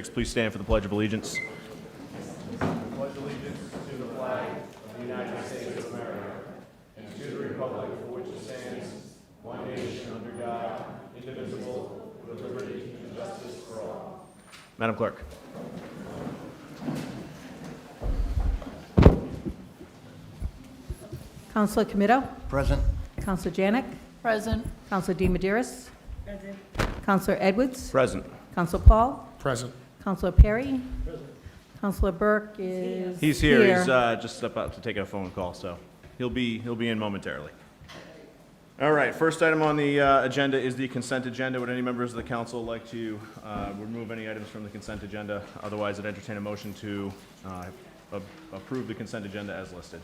Please stand for the Pledge of Allegiance. Pledge allegiance to the flag of the United States of America and to the republic for which it stands, one nation under God, indivisible, with liberty and justice for all. Madam Clerk. Councilor Comito? Present. Councilor Janik? Present. Councilor DiMederos? Present. Councilor Edwards? Present. Councilor Paul? Present. Councilor Perry? Present. Councilor Burke is He's here. He's just about to take a phone call, so he'll be in momentarily. All right. First item on the agenda is the consent agenda. Would any members of the council like to remove any items from the consent agenda? Otherwise, I'd entertain a motion to approve the consent agenda as listed.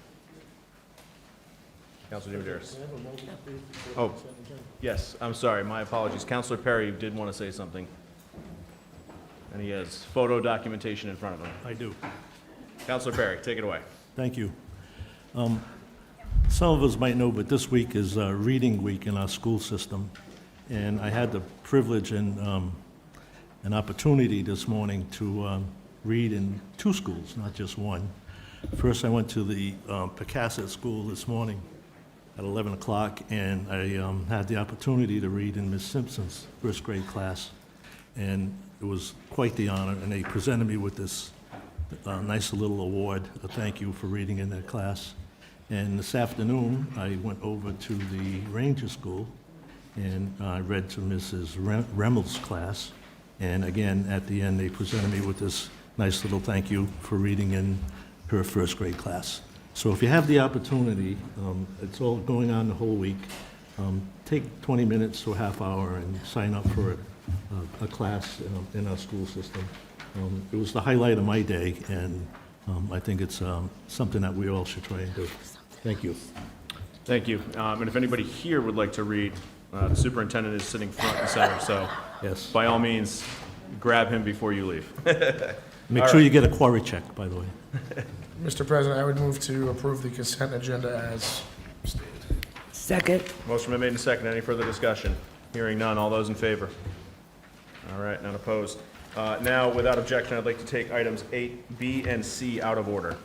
Councilor DiMederos. Oh, yes. I'm sorry. My apologies. Councilor Perry did want to say something. And he has photo documentation in front of him. I do. Councilor Perry, take it away. Thank you. Some of us might know, but this week is reading week in our school system. And I had the privilege and an opportunity this morning to read in two schools, not just one. First, I went to the Pocasset school this morning at 11 o'clock, and I had the opportunity to read in Miss Simpson's first grade class. And it was quite the honor, and they presented me with this nice little award, a thank you for reading in their class. And this afternoon, I went over to the Ranger School, and I read to Mrs. Remmel's class. And again, at the end, they presented me with this nice little thank you for reading in her first grade class. So if you have the opportunity, it's all going on the whole week, take 20 minutes to a half hour and sign up for a class in our school system. It was the highlight of my day, and I think it's something that we all should try and do. Thank you. Thank you. And if anybody here would like to read, the superintendent is sitting front and center, so Yes. by all means, grab him before you leave. Make sure you get a quarry check, by the way. Mr. President, I would move to approve the consent agenda as stated. Second. Motion been made and seconded. Any further discussion? Hearing none. All those in favor? All right, none opposed. Now, without objection, I'd like to take items 8B and C out of order.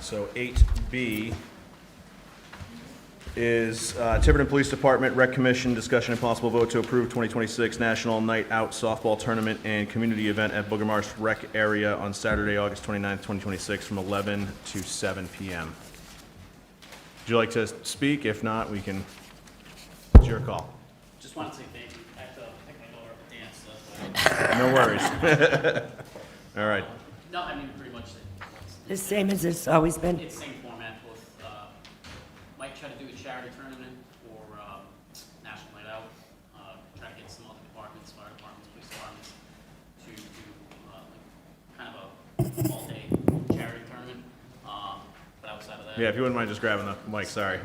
So 8B is Tiverton Police Department Rec Commission discussion and possible vote to approve 2026 National Night Out Softball Tournament and Community Event at Bulgarmarsh Rec Area on Saturday, August 29th, 2026 from 11 to 7 p.m. Would you like to speak? If not, we can, it's your call. Just wanted to say thank you. I have to pick my daughter up to dance, so. No worries. All right. No, I mean, pretty much The same as it's always been. it's same format. Both might try to do a charity tournament for National Night Out. Try to get some other departments, fire departments, police departments, to do like kind of a all-day charity tournament. But outside of that, Yeah, if you wouldn't mind just grabbing the mic, sorry.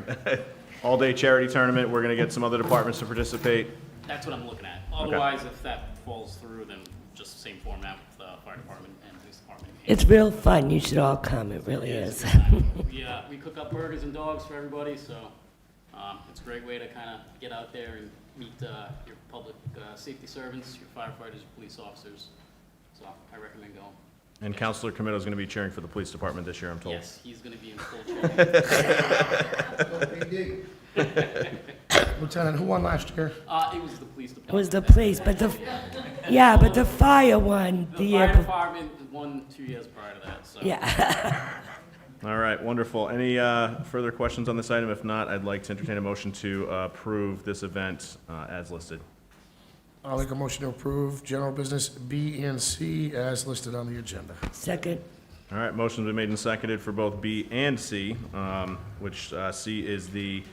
All-day charity tournament. We're going to get some other departments to participate. that's what I'm looking at. Otherwise, if that falls through, then just the same format with the fire department and police department. It's real fun. You should all come. It really is. We cook up burgers and dogs for everybody, so it's a great way to kind of get out there and meet your public safety servants, your firefighters, your police officers. So I recommend going. And Councilor Comito is going to be cheering for the police department this year, I'm told. Yes, he's going to be in full check. Lieutenant, who won last year? It was the police It department. was the police, but the fire one the The year fire before. department won 2 years prior to that, so. Yeah. All right, wonderful. Any further questions on this item? If not, I'd like to entertain a motion to approve this event as listed. I'll make a motion to approve general business B and C as listed on the agenda. Second. All right, motion's been made and seconded for both B and C, which C is the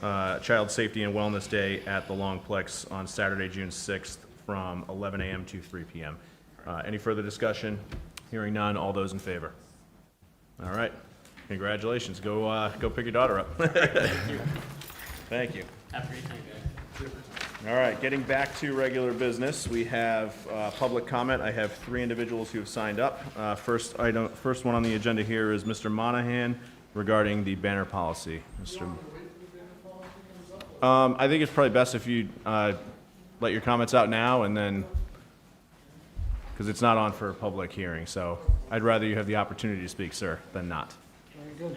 Child Safety and Wellness Day at the Longplex on Saturday, June 6th from 11 a.m. to 3 p.m. Any further discussion? Hearing none, all those in favor? All right, congratulations. Go pick your daughter up. Thank you. Thank you. Have a great time, guys. All right, getting back to regular business, we have public comment. I have 3 individuals who have signed up. First one on the agenda here is Mr. Monahan regarding the banner policy. I think it's probably best if you let your comments out now, and then because it's not on for a public hearing, so I'd rather you have the opportunity to speak, sir, than not. Very good.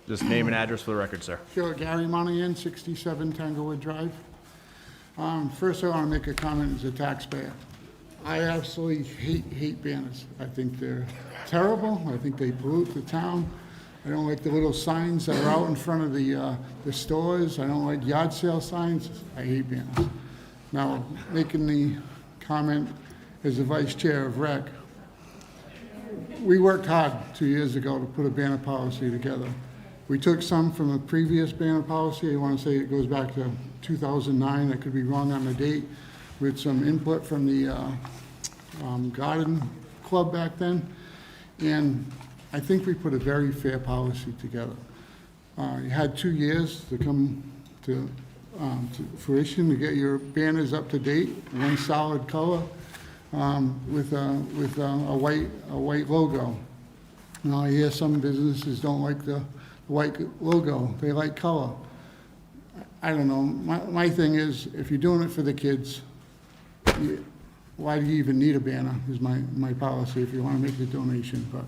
Just name and address for the record, sir. Sure, Gary Monahan, 67 Tanglewood Drive. First, I want to make a comment as a taxpayer. I absolutely hate banners. I think they're terrible. I think they pollute the town. I don't like the little signs that are out in front of the stores. I don't like yard sale signs. I hate banners. Now, making the comment as the vice chair of rec, we worked hard 2 years ago to put a banner policy together. We took some from a previous banner policy. I want to say it goes back to 2009. I could be wrong on the date, with some input from the garden club back then. And I think we put a very fair policy together. You had 2 years to come to fruition to get your banners up to date, one solid color with a white logo. Now, I hear some businesses don't like the white logo, they like color. I don't know, my thing is, if you're doing it for the kids, why do you even need a banner, is my policy, if you want to make the donation, but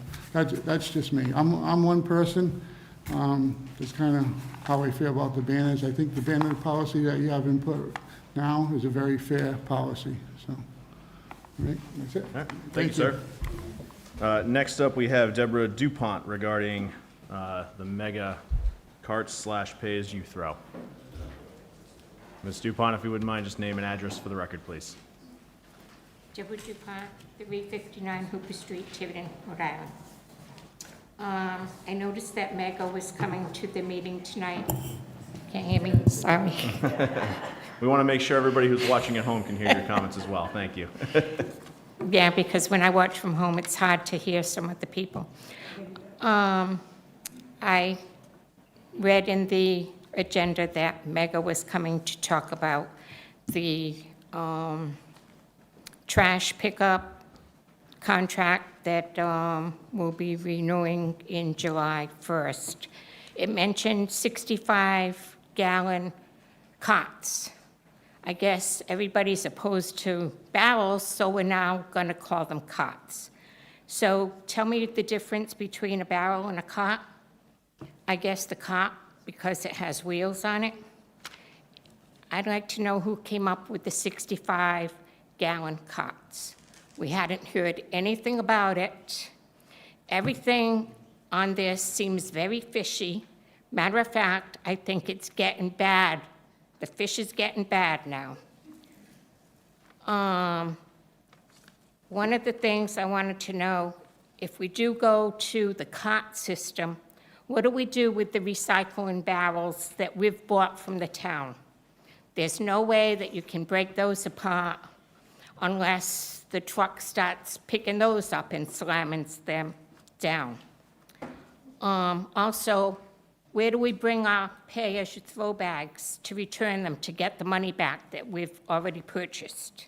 that's just me. I'm one person, that's kind of how I feel about the banners. I think the banner policy that you have input now is a very fair policy, so, all right, that's it. All right, thank you, sir. Next up, we have Deborah DuPont regarding the mega carts / pay-as-you throw. Ms. DuPont, if you wouldn't mind, just name and address for the record, please. Deborah DuPont, 359 Hooper Street, Tiverton, Rhode Island. I noticed that Mega was coming to the meeting tonight. Can't hear me, sorry. We want to make sure everybody who's watching at home can hear your comments as well. Thank you. Yeah, because when I watch from home, it's hard to hear some of the people. I read in the agenda that Mega was coming to talk about the trash pickup contract that will be renewing in July 1st. It mentioned 65-gallon cots. I guess everybody's opposed to barrels, so we're now going to call them cots. So tell me the difference between a barrel and a cot. I guess the cot, because it has wheels on it. I'd like to know who came up with the 65-gallon cots. We hadn't heard anything about it. Everything on this seems very fishy. Matter of fact, I think it's getting bad. The fish is getting bad now. One of the things I wanted to know, if we do go to the cot system, what do we do with the recycling barrels that we've bought from the town? There's no way that you can break those apart unless the truck starts picking those up and slamming them down. Also, where do we bring our pay-as-you-throw bags to return them to get the money back that we've already purchased?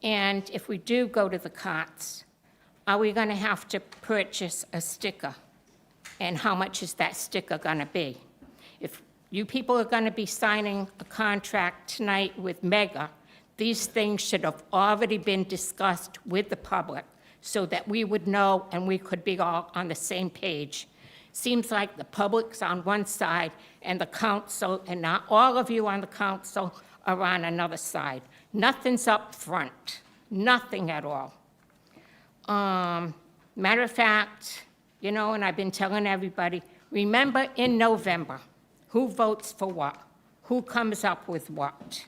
And if we do go to the cots, are we going to have to purchase a sticker? And how much is that sticker going to be? If you people are going to be signing a contract tonight with Mega, these things should have already been discussed with the public so that we would know and we could be all on the same page. Seems like the public's on one side and the council, and not all of you on the council, are on another side. Nothing's up front, nothing at all. Matter of fact, you know, and I've been telling everybody, remember in November, who votes for what? Who comes up with what?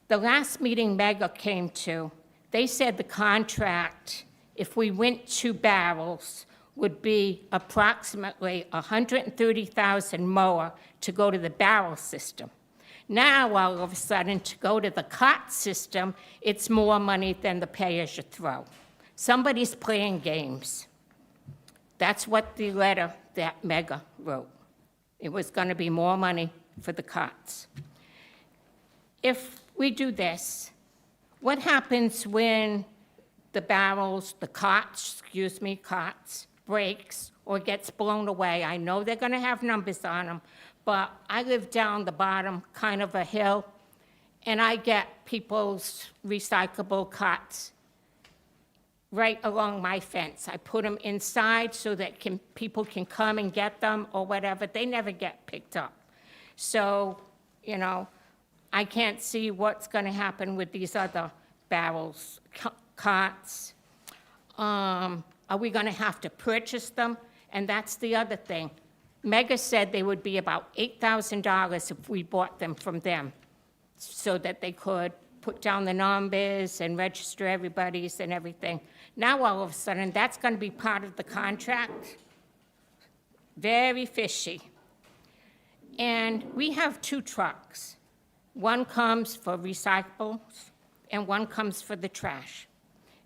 The last meeting Mega came to, they said the contract, if we went to barrels, would be approximately $130,000 more to go to the barrel system. Now, all of a sudden, to go to the cot system, it's more money than the pay-as-you-throw. Somebody's playing games. That's what the letter that Mega wrote. It was going to be more money for the cots. If we do this, what happens when the barrels, the cots, breaks or gets blown away? I know they're going to have numbers on them, but I live down the bottom kind of a hill, and I get people's recyclable carts right along my fence. I put them inside so that people can come and get them or whatever. They never get picked up. So, you know, I can't see what's going to happen with these other barrels, carts. Are we going to have to purchase them? And that's the other thing. Mega said they would be about $8,000 if we bought them from them, so that they could put down the numbers and register everybody's and everything. Now, all of a sudden, that's going to be part of the contract. Very fishy. And we have 2 trucks. One comes for recyclables, and one comes for the trash.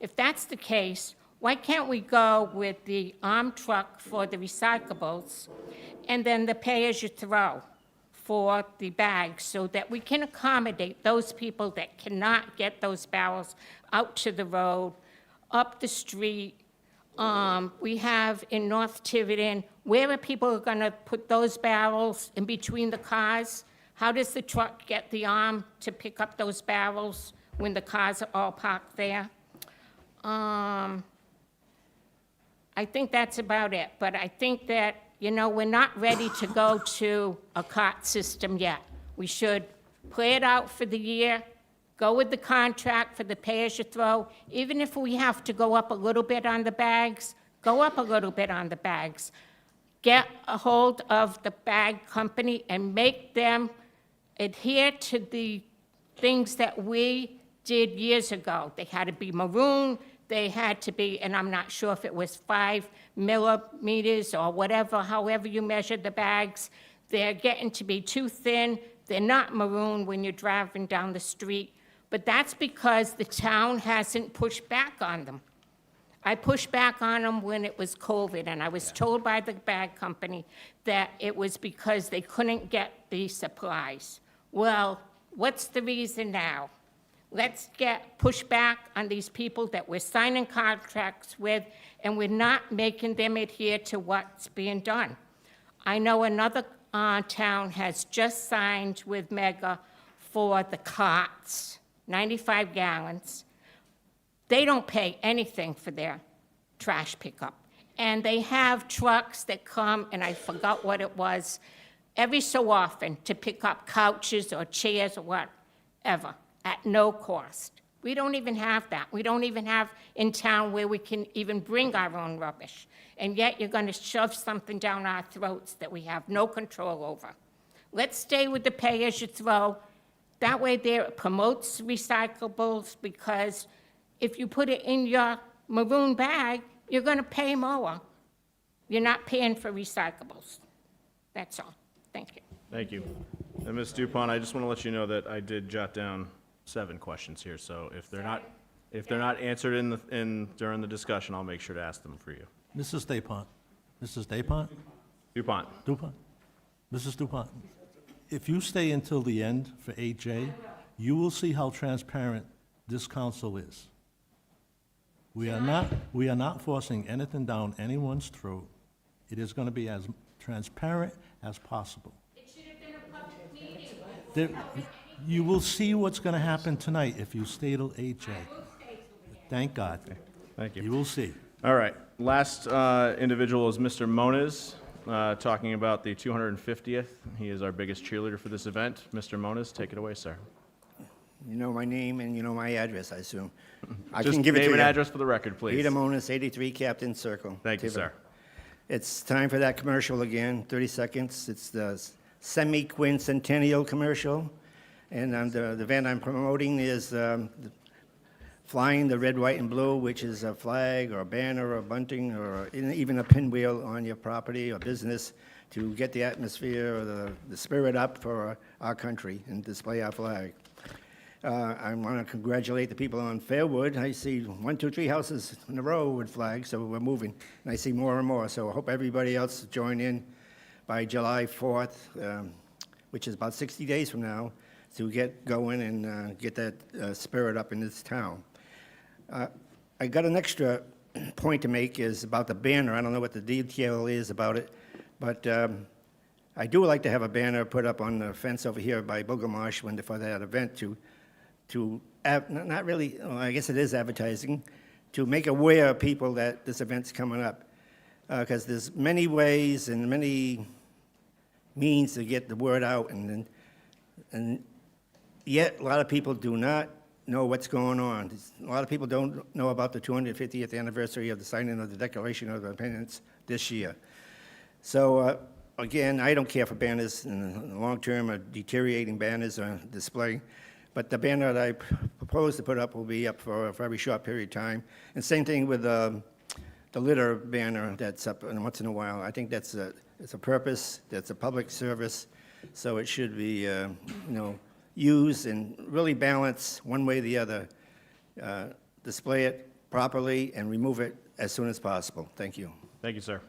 If that's the case, why can't we go with the armed truck for the recyclables and then the pay-as-you-throw for the bags, so that we can accommodate those people that cannot get those barrels out to the road, up the street? We have in North Tiverton, where are people going to put those barrels in between the cars? How does the truck get the arm to pick up those barrels when the cars are all parked there? I think that's about it, but I think that, you know, we're not ready to go to a cart system yet. We should play it out for the year, go with the contract for the pay-as-you-throw. Even if we have to go up a little bit on the bags, go up a little bit on the bags. Get a hold of the bag company and make them adhere to the things that we did years ago. They had to be maroon, they had to be, and I'm not sure if it was 5 millimeters or whatever, however you measure the bags. They're getting to be too thin. They're not maroon when you're driving down the street. But that's because the town hasn't pushed back on them. I pushed back on them when it was COVID, and I was told by the bag company that it was because they couldn't get the supplies. Well, what's the reason now? Let's get pushed back on these people that we're signing contracts with, and we're not making them adhere to what's being done. I know another town has just signed with Mega for the carts, 95 gallons. They don't pay anything for their trash pickup. And they have trucks that come, and I forgot what it was, every so often to pick up couches or chairs or whatever at no cost. We don't even have that. We don't even have in town where we can even bring our own rubbish. And yet you're going to shove something down our throats that we have no control over. Let's stay with the pay-as-you-throw. That way there it promotes recyclables, because if you put it in your maroon bag, you're going to pay more. You're not paying for recyclables. That's all. Thank you. Thank you. And Ms. DuPont, I just want to let you know that I did jot down 7 questions here, so if they're not answered during the discussion, I'll make sure to ask them for you. Mrs. DaPonte. Mrs. DaPonte? DuPont. DuPont? Mrs. DuPont, if you stay until the end for 8J, you will see how transparent this council is. We are not forcing anything down anyone's throat. It is going to be as transparent as possible. It should have been a public meeting. You will see what's going to happen tonight if you stay till 8J. Thank God. Thank You you. will see. All right. Last individual is Mr. Moniz, talking about the 250th. He is our biggest cheerleader for this event. Mr. Moniz, take it away, sir. You know my name and you know my address, I assume. I Just can give it to name you. and address for the record, please. Peter Monis, 83 Captain Circle. Thank you, Tiverton. sir. It's time for that commercial again, 30 seconds. It's the semi-quincentennial commercial. And the event I'm promoting is flying the red, white, and blue, which is a flag or a banner or a bunting or even a pinwheel on your property or business to get the atmosphere or the spirit up for our country and display our flag. I want to congratulate the people on Fairwood. I see 1, 2, 3 houses in a row with flags, so we're moving. And I see more and more, so I hope everybody else join in by July 4th, which is about 60 days from now, to get going and get that spirit up in this town. I got an extra point to make is about the banner. I don't know what the detail is about it, but I do like to have a banner put up on the fence over here by Bulgarmarsh for that event not really, well, I guess it is advertising, to make aware of people that this event's coming up. Because there's many ways and many means to get the word out, and yet a lot of people do not know what's going on. A lot of people don't know about the 250th anniversary of the signing of the Declaration of Independence this year. So, again, I don't care for banners in the long term, or deteriorating banners on display, but the banner that I propose to put up will be up for a very short period of time. And same thing with the litter banner that's up once in a while. I think it's a purpose, that's a public service, so it should be, used and really balance one way or the other. Display it properly and remove it as soon as possible. Thank you. Thank you, sir.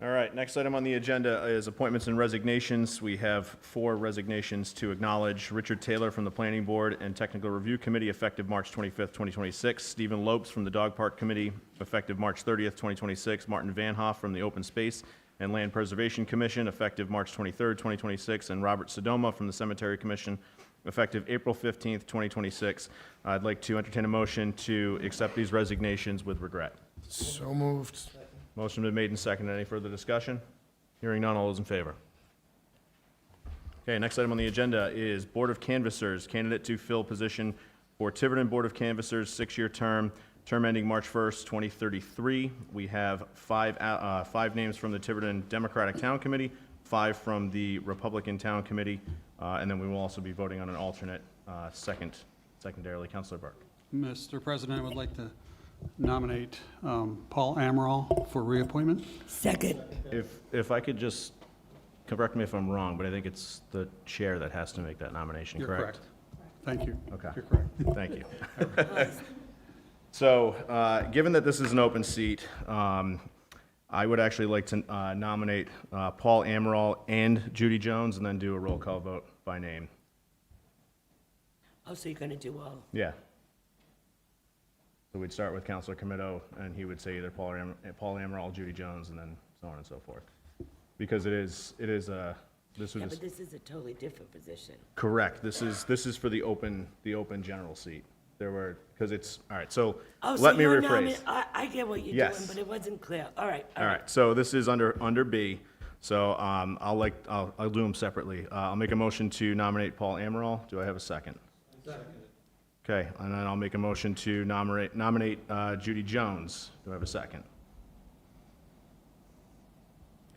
All right, next item on the agenda is appointments and resignations. We have 4 resignations to acknowledge. Richard Taylor from the Planning Board and Technical Review Committee, effective March 25th, 2026. Stephen Lopes from the Dog Park Committee, effective March 30th, 2026. Martin Vanhoff from the Open Space and Land Preservation Commission, effective March 23rd, 2026. And Robert Sodoma from the Cemetery Commission, effective April 15th, 2026. I'd like to entertain a motion to accept these resignations with regret. So moved. Motion been made and seconded. Any further discussion? Hearing none, all those in favor? Okay, next item on the agenda is Board of Canvassers, candidate to fill position for Tiverton Board of Canvassers, 6-year term ending March 1st, 2033. We have five names from the Tiverton Democratic Town Committee, 5 from the Republican Town Committee, and then we will also be voting on an alternate secondarily. Councilor Burke. Mr. President, I would like to nominate Paul Amaral for reappointment. Second. If I could just, correct me if I'm wrong, but I think it's the chair that has to make that nomination, You're correct? Thank you. Okay. You're correct. Thank you. So, given that this is an open seat, I would actually like to nominate Paul Amaral and Judy Jones, and then do a roll call vote by name. Oh, so you're going to do all? Yeah. So we'd start with Councilor Comito, and he would say either Paul Amaral, Judy Jones, and then so on and so forth. Because this Yeah, was but this is a totally different position. correct. This is for the open general seat. There were, because it's, all right, so Oh, so let me you're rephrase. I get what you're Yes. doing, but it wasn't clear. All right. All right, so this is under B, so I'll do them separately. I'll make a motion to nominate Paul Amaral. Do I have a second? Second. Okay, and then I'll make a motion to nominate Judy Jones. Do I have a second?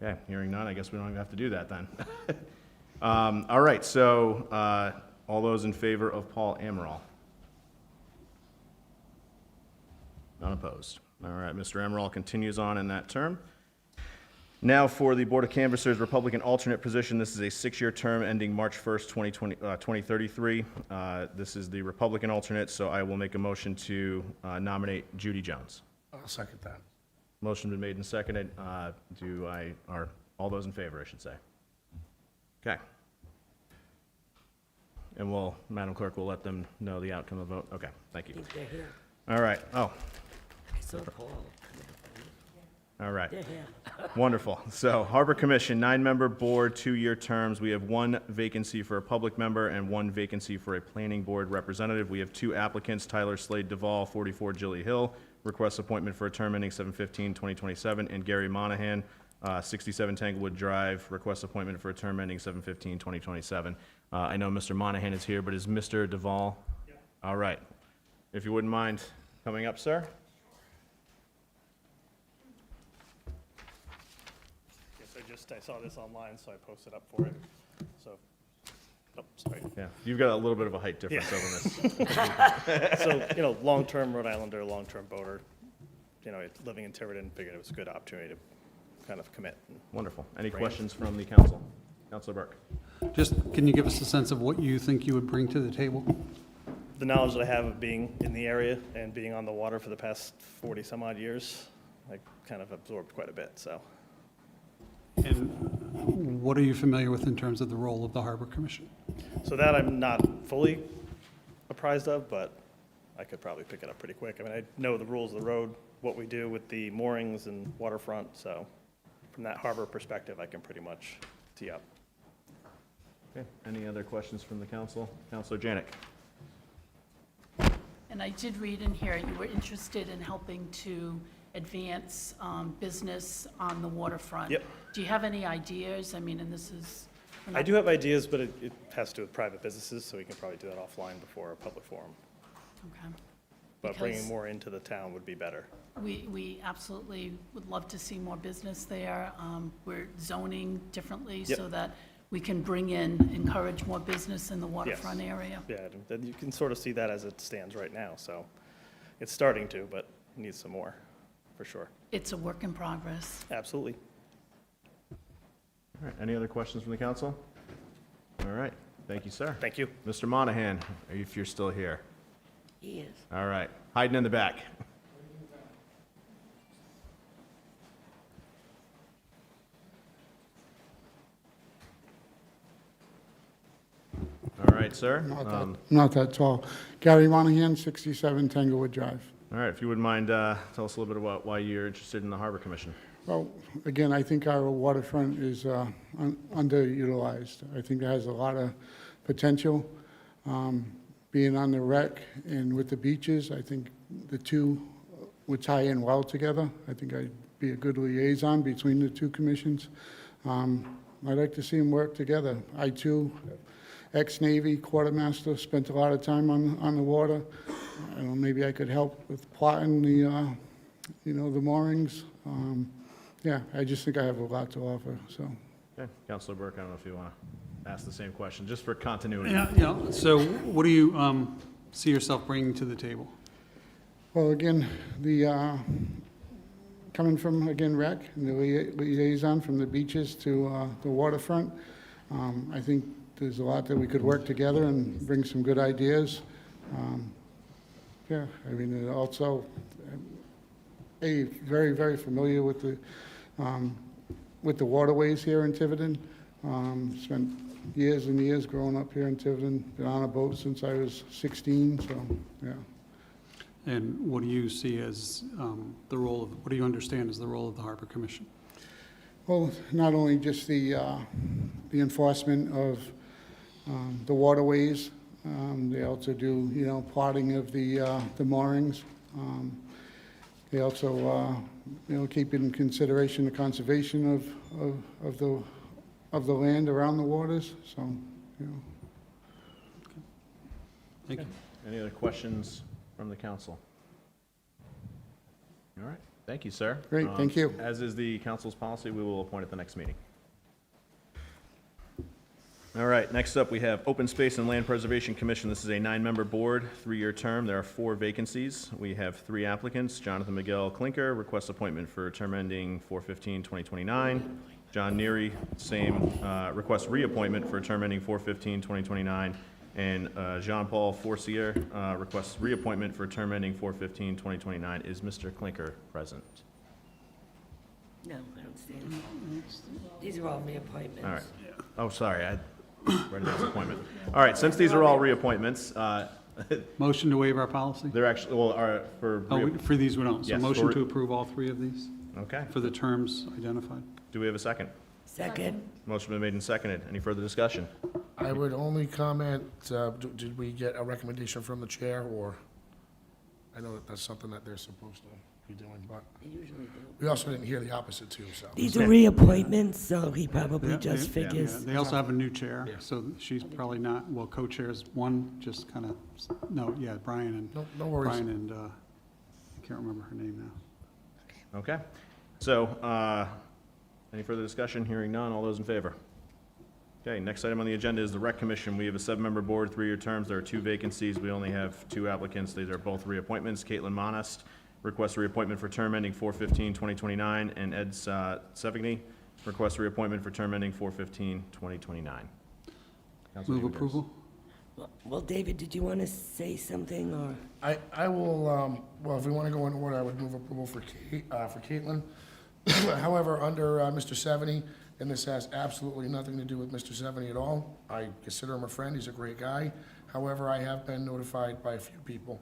Okay, hearing none, I guess we don't even have to do that then. All right, so all those in favor of Paul Amaral? None opposed. All right, Mr. Amaral continues on in that term. Now for the Board of Canvassers Republican alternate position, this is a 6-year term ending March 1st, 2033. This is the Republican alternate, so I will make a motion to nominate Judy Jones. I'll second that. Motion been made and seconded. Are all those in favor, I should say? Okay. And Madam Clerk will let them know the outcome of the vote. Okay, thank I you. think they're here. All right, oh, I saw Paul. all right. They're here. Wonderful. So Harbor Commission, 9-member board, 2-year terms. We have 1 vacancy for a public member and 1 vacancy for a planning board representative. We have 2 applicants, Tyler Slade Duvall, 44 Gilly Hill, requests appointment for a term ending 7/15/2027, and Gary Monahan, 67 Tanglewood Drive, requests appointment for a term ending 7/15/2027. I know Mr. Monahan is here, but is Mr. Duvall? Yeah. All right. If you wouldn't mind coming up, sir? I saw this online, so I posted up for it. So, oh, sorry. Yeah, you've got a little bit of a height difference over this. So, long-term Rhode Islander, long-term boater, living in Tiverton, figured it was a good opportunity to kind of commit. Wonderful. Any Bring it. questions from the council? Councilor Burke. Just, can you give us a sense of what you think you would bring to the table? The knowledge that I have of being in the area and being on the water for the past 40-some-odd years, I kind of absorbed quite a bit, so. And what are you familiar with in terms of the role of the Harbor Commission? So that I'm not fully apprised of, but I could probably pick it up pretty quick. I mean, I know the rules of the road, what we do with the moorings and waterfront, so from that harbor perspective, I can pretty much tee up. Okay, any other questions from the council? Councilor Janik? And I did read in here, you were interested in helping to advance business on the waterfront. Yep. Do you have any ideas? I mean, and this is... I do have ideas, but it has to do with private businesses, so we can probably do that offline before a public forum. Okay. But bringing Because- more into the town would be better. We absolutely would love to see more business there. We're zoning differently Yep. so that we can bring in, encourage more business in the waterfront area. Yeah, and you can sort of see that as it stands right now, so it's starting to, but needs some more, for sure. It's a work in progress. Absolutely. All right, any other questions from the council? All right, thank you, sir. Thank you. Mr. Monahan, if you're still here. He is. All right, hiding in the back. All right, sir. Not that tall. Gary Monahan, 67 Tanglewood Drive. All right, if you wouldn't mind, tell us a little bit about why you're interested in the Harbor Commission. Well, again, I think our waterfront is underutilized. I think it has a lot of potential. Being on the rec and with the beaches, I think the two would tie in well together. I think I'd be a good liaison between the two commissions. I'd like to see them work together. I too, ex-Navy quartermaster, spent a lot of time on the water. I don't know, maybe I could help with plotting the, the moorings. Yeah, I just think I have a lot to offer, so. Okay, Councilor Burke, I don't know if you want to ask the same question, just for continuity. Yeah, so what do you see yourself bringing to the table? Well, again, the, coming from, again, rec, and the liaison from the beaches to the waterfront, I think there's a lot that we could work together and bring some good ideas. Yeah, I mean, also, very, very familiar with the waterways here in Tiverton. Spent years and years growing up here in Tiverton, been on a boat since I was 16, so, yeah. And what do you see as the role of, what do you understand as the role of the Harbor Commission? Well, not only just the enforcement of the waterways, they also do, plotting of the moorings. They also, keep in consideration the conservation of the land around the waters, so, Thank you. Any other questions from the council? All right, thank you, sir. Great, thank you. As is the council's policy, we will appoint at the next meeting. All right, next up, we have Open Space and Land Preservation Commission. This is a 9-member board, 3-year term. There are 4 vacancies. We have 3 applicants. Jonathan Miguel Clinker requests appointment for term ending 4/15/2029. John Neary, same, requests reappointment for term ending 4/15/2029. And Jean-Paul Forcier requests reappointment for term ending 4/15/2029. Is Mr. Clinker present? No, I don't see him. These are all reappointments. All right. Oh, sorry, I read it as appointment. All right, since these are all reappointments, Motion to waive our policy? they're actually, well, are for, Oh, for these we don't. So Yes, motion for- to approve all 3 of these okay. for the terms identified? Do we have a second? Second. Motion been made and seconded. Any further discussion? I would only comment, did we get a recommendation from the chair, or, I know that that's something that they're supposed to be doing, but They usually do. we also didn't hear the opposite too, so. These are reappointments, so he probably Yeah, just yeah, figures. yeah. They also have a new chair, Yeah. so she's probably not, well, co-chairs, one just kind of, no, yeah, Brian No worries. and, I can't remember her name now. Okay. So, any further discussion? Hearing none. All those in favor? Okay, next item on the agenda is the Rec Commission. We have a 7-member board, 3-year terms. There are 2 vacancies. We only have 2 applicants. These are both reappointments. Caitlin Monast requests reappointment for term ending 4/15/2029, and Ed Sevigny requests reappointment for term ending 4/15/2029. Councilor Move Davis. approval? Well, David, did you want to say something, or? I will, well, if we want to go in order, I would move approval for Caitlin. However, under Mr. Seveny, and this has absolutely nothing to do with Mr. Seveny at all, I consider him a friend, he's a great guy. However, I have been notified by a few people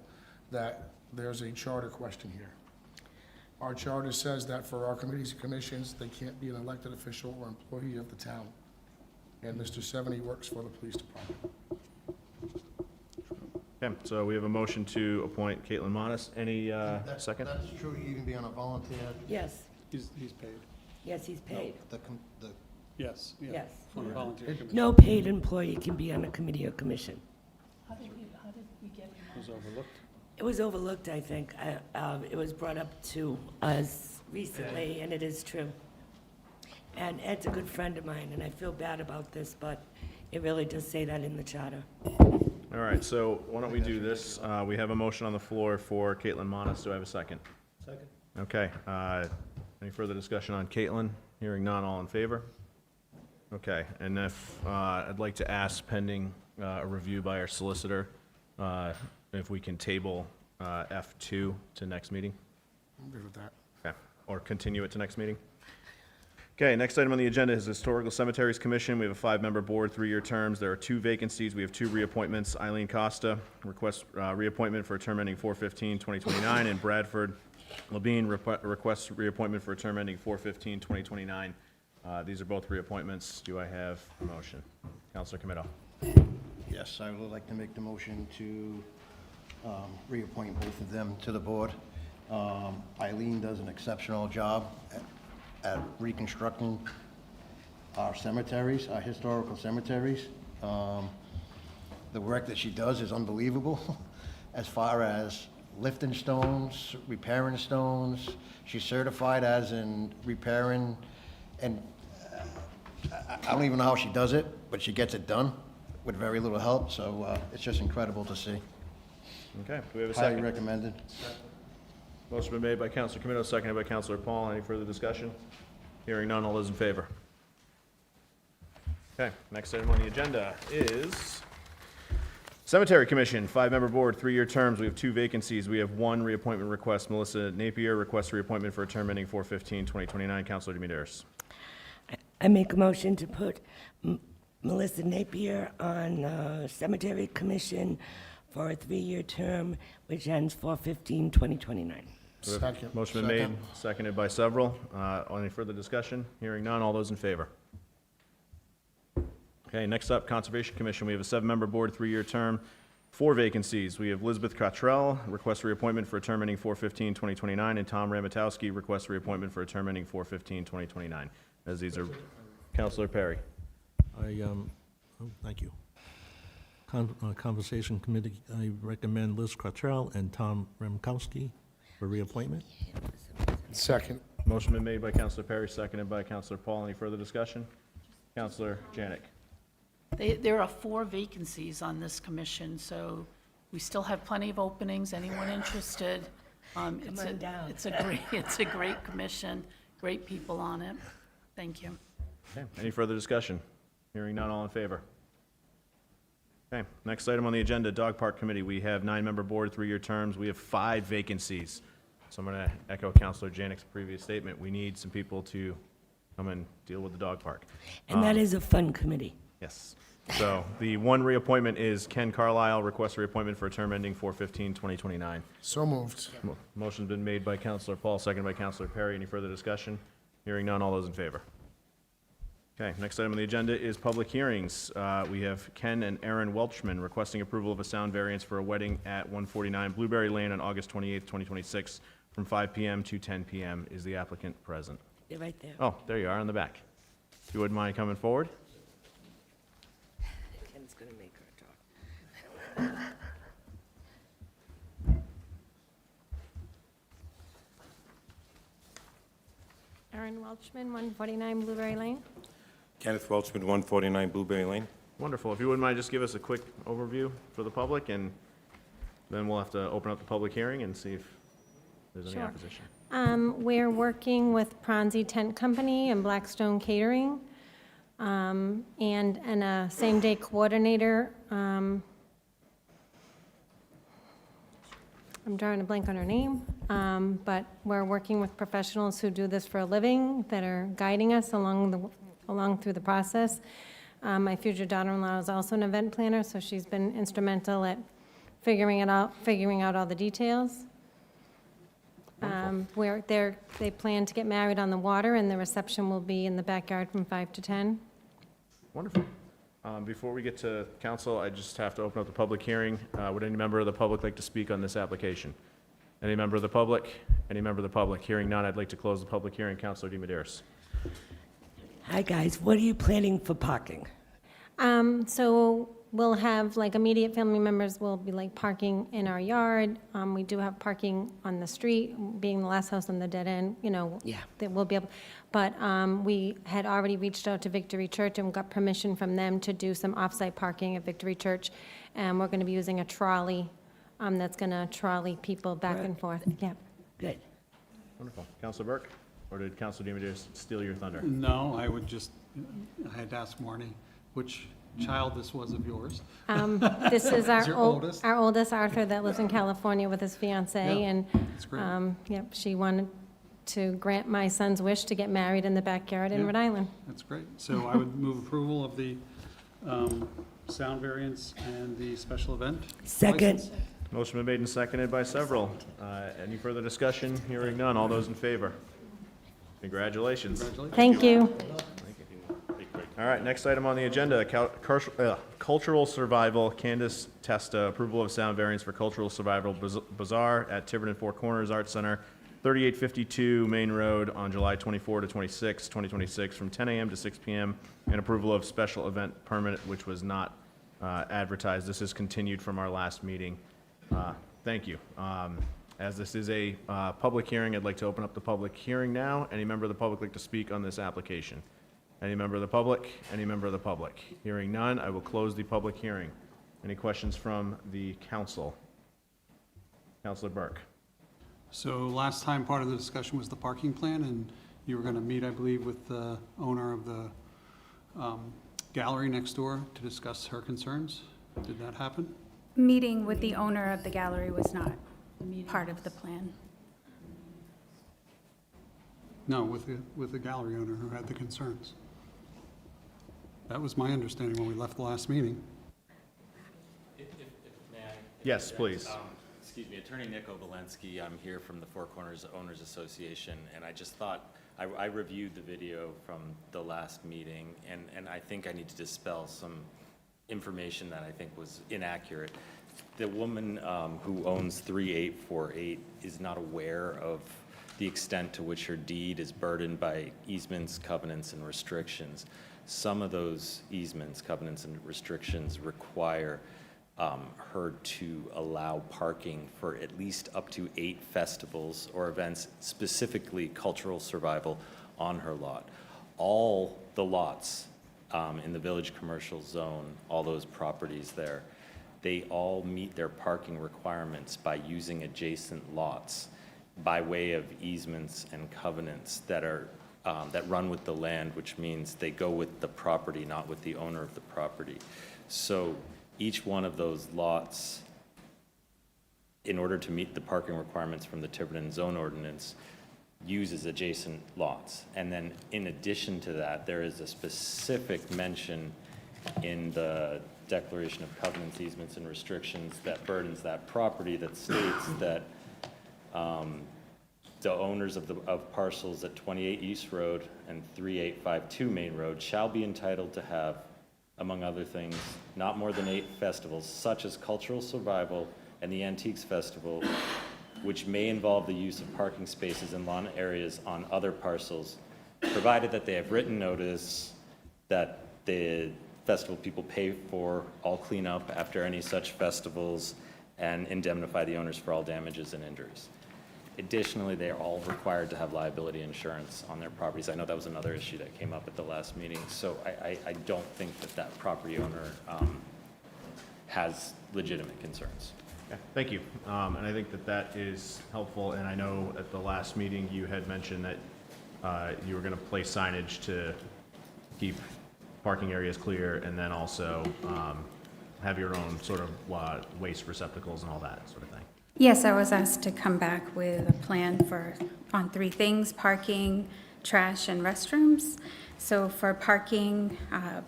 that there's a charter question here. Our charter says that for our committees and commissions, they can't be an elected official or employee of the town. and Mr. 70 works for the police department. Okay, so we have a motion to appoint Caitlin Modis. Any second? That's true, you can be on a volunteer. Yes, He's paid. yes, he's paid. The Yes, yeah. Yes. On the volunteer committee. No paid employee can be on a committee or commission. How did we get him It was overlooked. It was overlooked, I think. It was brought up to us recently, and it is true. And Ed's a good friend of mine, and I feel bad about this, but it really does say that in the charter. All right, so why don't we do this? We have a motion on the floor for Caitlin Modis. Do I have a second? second. Okay, any further discussion on Caitlin? Hearing none, all in favor? Okay, and if, I'd like to ask pending a review by our solicitor, if we can table F2 to next meeting? I'm good with that. Okay, or continue it to next meeting? Okay, next item on the agenda is Historical Cemeteries Commission. We have a 5-member board, 3-year terms. There are 2 vacancies. We have 2 reappointments. Eileen Costa requests reappointment for a term ending 4/15/2029, and Bradford Labine requests reappointment for a term ending 4/15/2029. These are both reappointments. Do I have a motion? Counselor Comito. Yes, I would like to make the motion to reappoint both of them to the board. Eileen does an exceptional job at reconstructing our cemeteries, our historical cemeteries. The work that she does is unbelievable as far as lifting stones, repairing stones. She's certified as in repairing, and I don't even know how she does it, but she gets it done with very little help, so it's just incredible to see. Okay, do we have a Highly second? recommended. Motion been made by Counselor Comito, seconded by Counselor Paul. Any further discussion? Hearing none, all those in favor? Okay, next item on the agenda is Cemetery Commission, 5-member board, 3-year terms. We have 2 vacancies. We have 1 reappointment request. Melissa Napier requests reappointment for a term ending 4/15/2029. Counselor Demidaris. I make a motion to put Melissa Napier on Cemetery Commission for a 3-year term, which ends 4/15/2029. Second. Motion been made, seconded by several. Any further discussion? Hearing none, all those in favor? Okay, next up, Conservation Commission. We have a 7-member board, 3-year term, 4 vacancies. We have Elizabeth Cottrell, requests reappointment for a term ending 4/15/2029, and Tom Ramatowski requests reappointment for a term ending 4/15/2029. As these are, Counselor Perry. Thank you. Conversation Committee, I recommend Liz Cottrell and Tom Remkowski for reappointment. Second. Motion been made by Counselor Perry, seconded by Counselor Paul. Any further discussion? Counselor Janik. There are 4 vacancies on this commission, so we still have plenty of openings. Anyone interested? Come on down. It's a great commission, great people on it. Thank you. Okay, any further discussion? Hearing none, all in favor? Okay, next item on the agenda, Dog Park Committee. We have 9-member board, 3-year terms. We have 5 vacancies. So I'm going to echo Counselor Janik's previous statement. We need some people to come and deal with the dog park. And that is a fun committee. Yes. So the 1 reappointment is Ken Carlisle, requests reappointment for a term ending 4/15/2029. So moved. Motion's been made by Counselor Paul, seconded by Counselor Perry. Any further discussion? Hearing none, all those in favor? Okay, next item on the agenda is public hearings. We have Ken and Erin Welchman requesting approval of a sound variance for a wedding at 149 Blueberry Lane on August 28th, 2026, from 5 p.m. to 10 p.m. Is the applicant present? They're right there. Oh, there you are in the back. If you wouldn't mind coming forward? Ken's going to make her talk. Erin Welchman, 149 Blueberry Lane. Kenneth Welchman, 149 Blueberry Lane. Wonderful. If you wouldn't mind, just give us a quick overview for the public, and then we'll have to open up the public hearing and see if there's any Sure. opposition. We're working with Pronzi Tent Company and Blackstone Catering, and a same-day coordinator. I'm drawing a blank on her name, but we're working with professionals who do this for a living, that are guiding us along through the process. My future daughter-in-law is also an event planner, so she's been instrumental at figuring out all the details. They plan to get married on the water, and the reception will be in the backyard from 5 to 10. Wonderful. Before we get to council, I just have to open up the public hearing. Would any member of the public like to speak on this application? Any member of the public? Any member of the public? Hearing none, I'd like to close the public hearing. Councilor DiMederos. Hi, guys. What are you planning for parking? So we'll have, like, immediate family members will be, like, parking in our yard. We do have parking on the street, being the last house on the dead end, you know. Yeah. That we'll be able, but we had already reached out to Victory Church and got permission from them to do some off-site parking at Victory Church. And we're going to be using a trolley that's going to trolley people back and forth. Yeah. Good. Wonderful. Councilor Burke? Or did Councilor DiMederos steal your thunder? No, I had to ask Marnie which child this was of yours. This is our Your oldest? our oldest, Arthur, that lives in California with his fiancee, Yeah, and that's great. yep, she wanted to grant my son's wish to get married in the backyard in Yeah. Rhode Island. That's great. So I would move approval of the sound variance and the special event. Second. license. Motion been made and seconded by several. Any further discussion? Hearing none. All those in favor? Congratulations. Congratulations. Thank you. All right, next item on the agenda, Cultural Survival, Candyce Testa, approval of sound variance for Cultural Survival Bazaar at Tiverton Four Corners Arts Center, 3852 Main Road on July 24 to 26, 2026, from 10 a.m. to 6 p.m., and approval of special event permit, which was not advertised. This is continued from our last meeting. Thank you. As this is a public hearing, I'd like to open up the public hearing now. Any member of the public like to speak on this application? Any member of the public? Any member of the public? Hearing none, I will close the public hearing. Any questions from the council? Councilor Burke. So last time, part of the discussion was the parking plan, and you were going to meet, I believe, with the owner of the gallery next door to discuss her concerns. Did that happen? Meeting with the owner of the gallery was not part of the plan. No, with the gallery owner who had the concerns. That was my understanding when we left the last meeting. May I? Yes, please. Excuse me, Attorney Nick Obolensky. I'm here from the Four Corners Owners Association, and I just thought, I reviewed the video from the last meeting, and I think I need to dispel some information that I think was inaccurate. The woman who owns 3848 is not aware of the extent to which her deed is burdened by easements, covenants, and restrictions. Some of those easements, covenants, and restrictions require her to allow parking for at least up to 8 festivals or events, specifically cultural survival, on her lot. All the lots in the village commercial zone, all those properties there, they all meet their parking requirements by using adjacent lots by way of easements and covenants that are that run with the land, which means they go with the property, not with the owner of the property. So each one of those lots, in order to meet the parking requirements from the Tiverton Zone Ordinance, uses adjacent lots. And then in addition to that, there is a specific mention in the Declaration of Covenants, Easements, and Restrictions that burdens that property that states that the owners of parcels at 28 East Road and 3852 Main Road shall be entitled to have, among other things, not more than 8 festivals, such as Cultural Survival and the Antiques Festival, which may involve the use of parking spaces in lawn areas on other parcels, provided that they have written notice that the festival people pay for all cleanup after any such festivals and indemnify the owners for all damages and injuries. Additionally, they are all required to have liability insurance on their properties. I know that was another issue that came up at the last meeting, so I don't think that property owner has legitimate concerns. Yeah, thank you. And I think that is helpful, and I know at the last meeting you had mentioned that you were going to place signage to keep parking areas clear, and then also have your own sort of waste receptacles and all that sort of thing. Yes, I was asked to come back with a plan on 3 things: parking, trash, and restrooms. So for parking,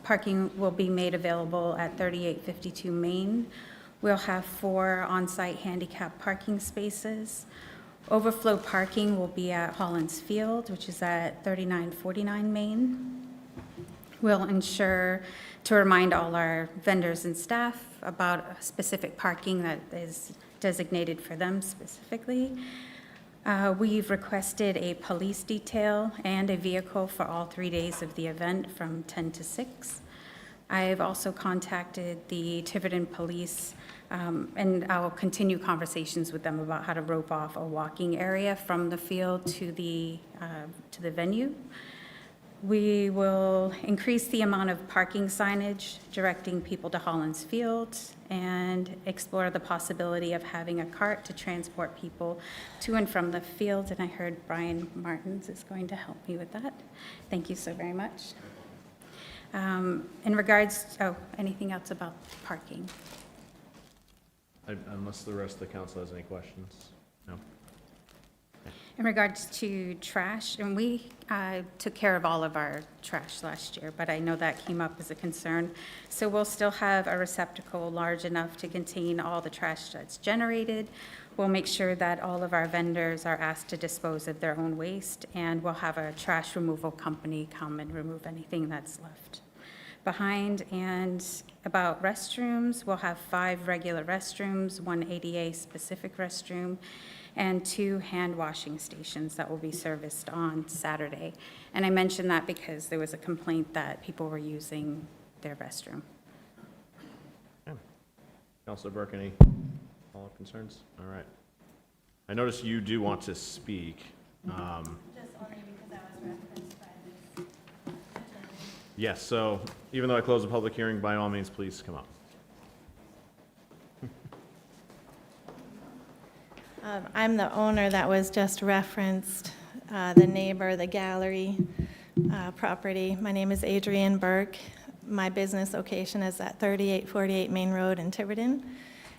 parking will be made available at 3852 Main. We'll have 4 on-site handicap parking spaces. Overflow parking will be at Hollins Field, which is at 3949 Main. We'll ensure to remind all our vendors and staff about specific parking that is designated for them specifically. We've requested a police detail and a vehicle for all 3 days of the event from 10 to 6. I've also contacted the Tiverton Police, and I'll continue conversations with them about how to rope off a walking area from the field to the venue. We will increase the amount of parking signage directing people to Hollins Field and explore the possibility of having a cart to transport people to and from the field. And I heard Brian Martins is going to help me with that. Thank you so very much. In regards, anything else about parking? Unless the rest of the council has any questions? No? In regards to trash, and we took care of all of our trash last year, but I know that came up as a concern. So we'll still have a receptacle large enough to contain all the trash that's generated. We'll make sure that all of our vendors are asked to dispose of their own waste, and we'll have a trash removal company come and remove anything that's left behind. And about restrooms, we'll have 5 regular restrooms, 1 ADA specific restroom, and 2 hand washing stations that will be serviced on Saturday. And I mention that because there was a complaint that people were using their restroom. Councilor Burke, any follow-up concerns? All right. I notice you do want to speak. Just only because I was referenced by this. Yes, so even though I closed the public hearing, by all means, please come up. I'm the owner that was just referenced, the neighbor, the gallery property. My name is Adrienne Burke. My business location is at 3848 Main Road in Tiverton.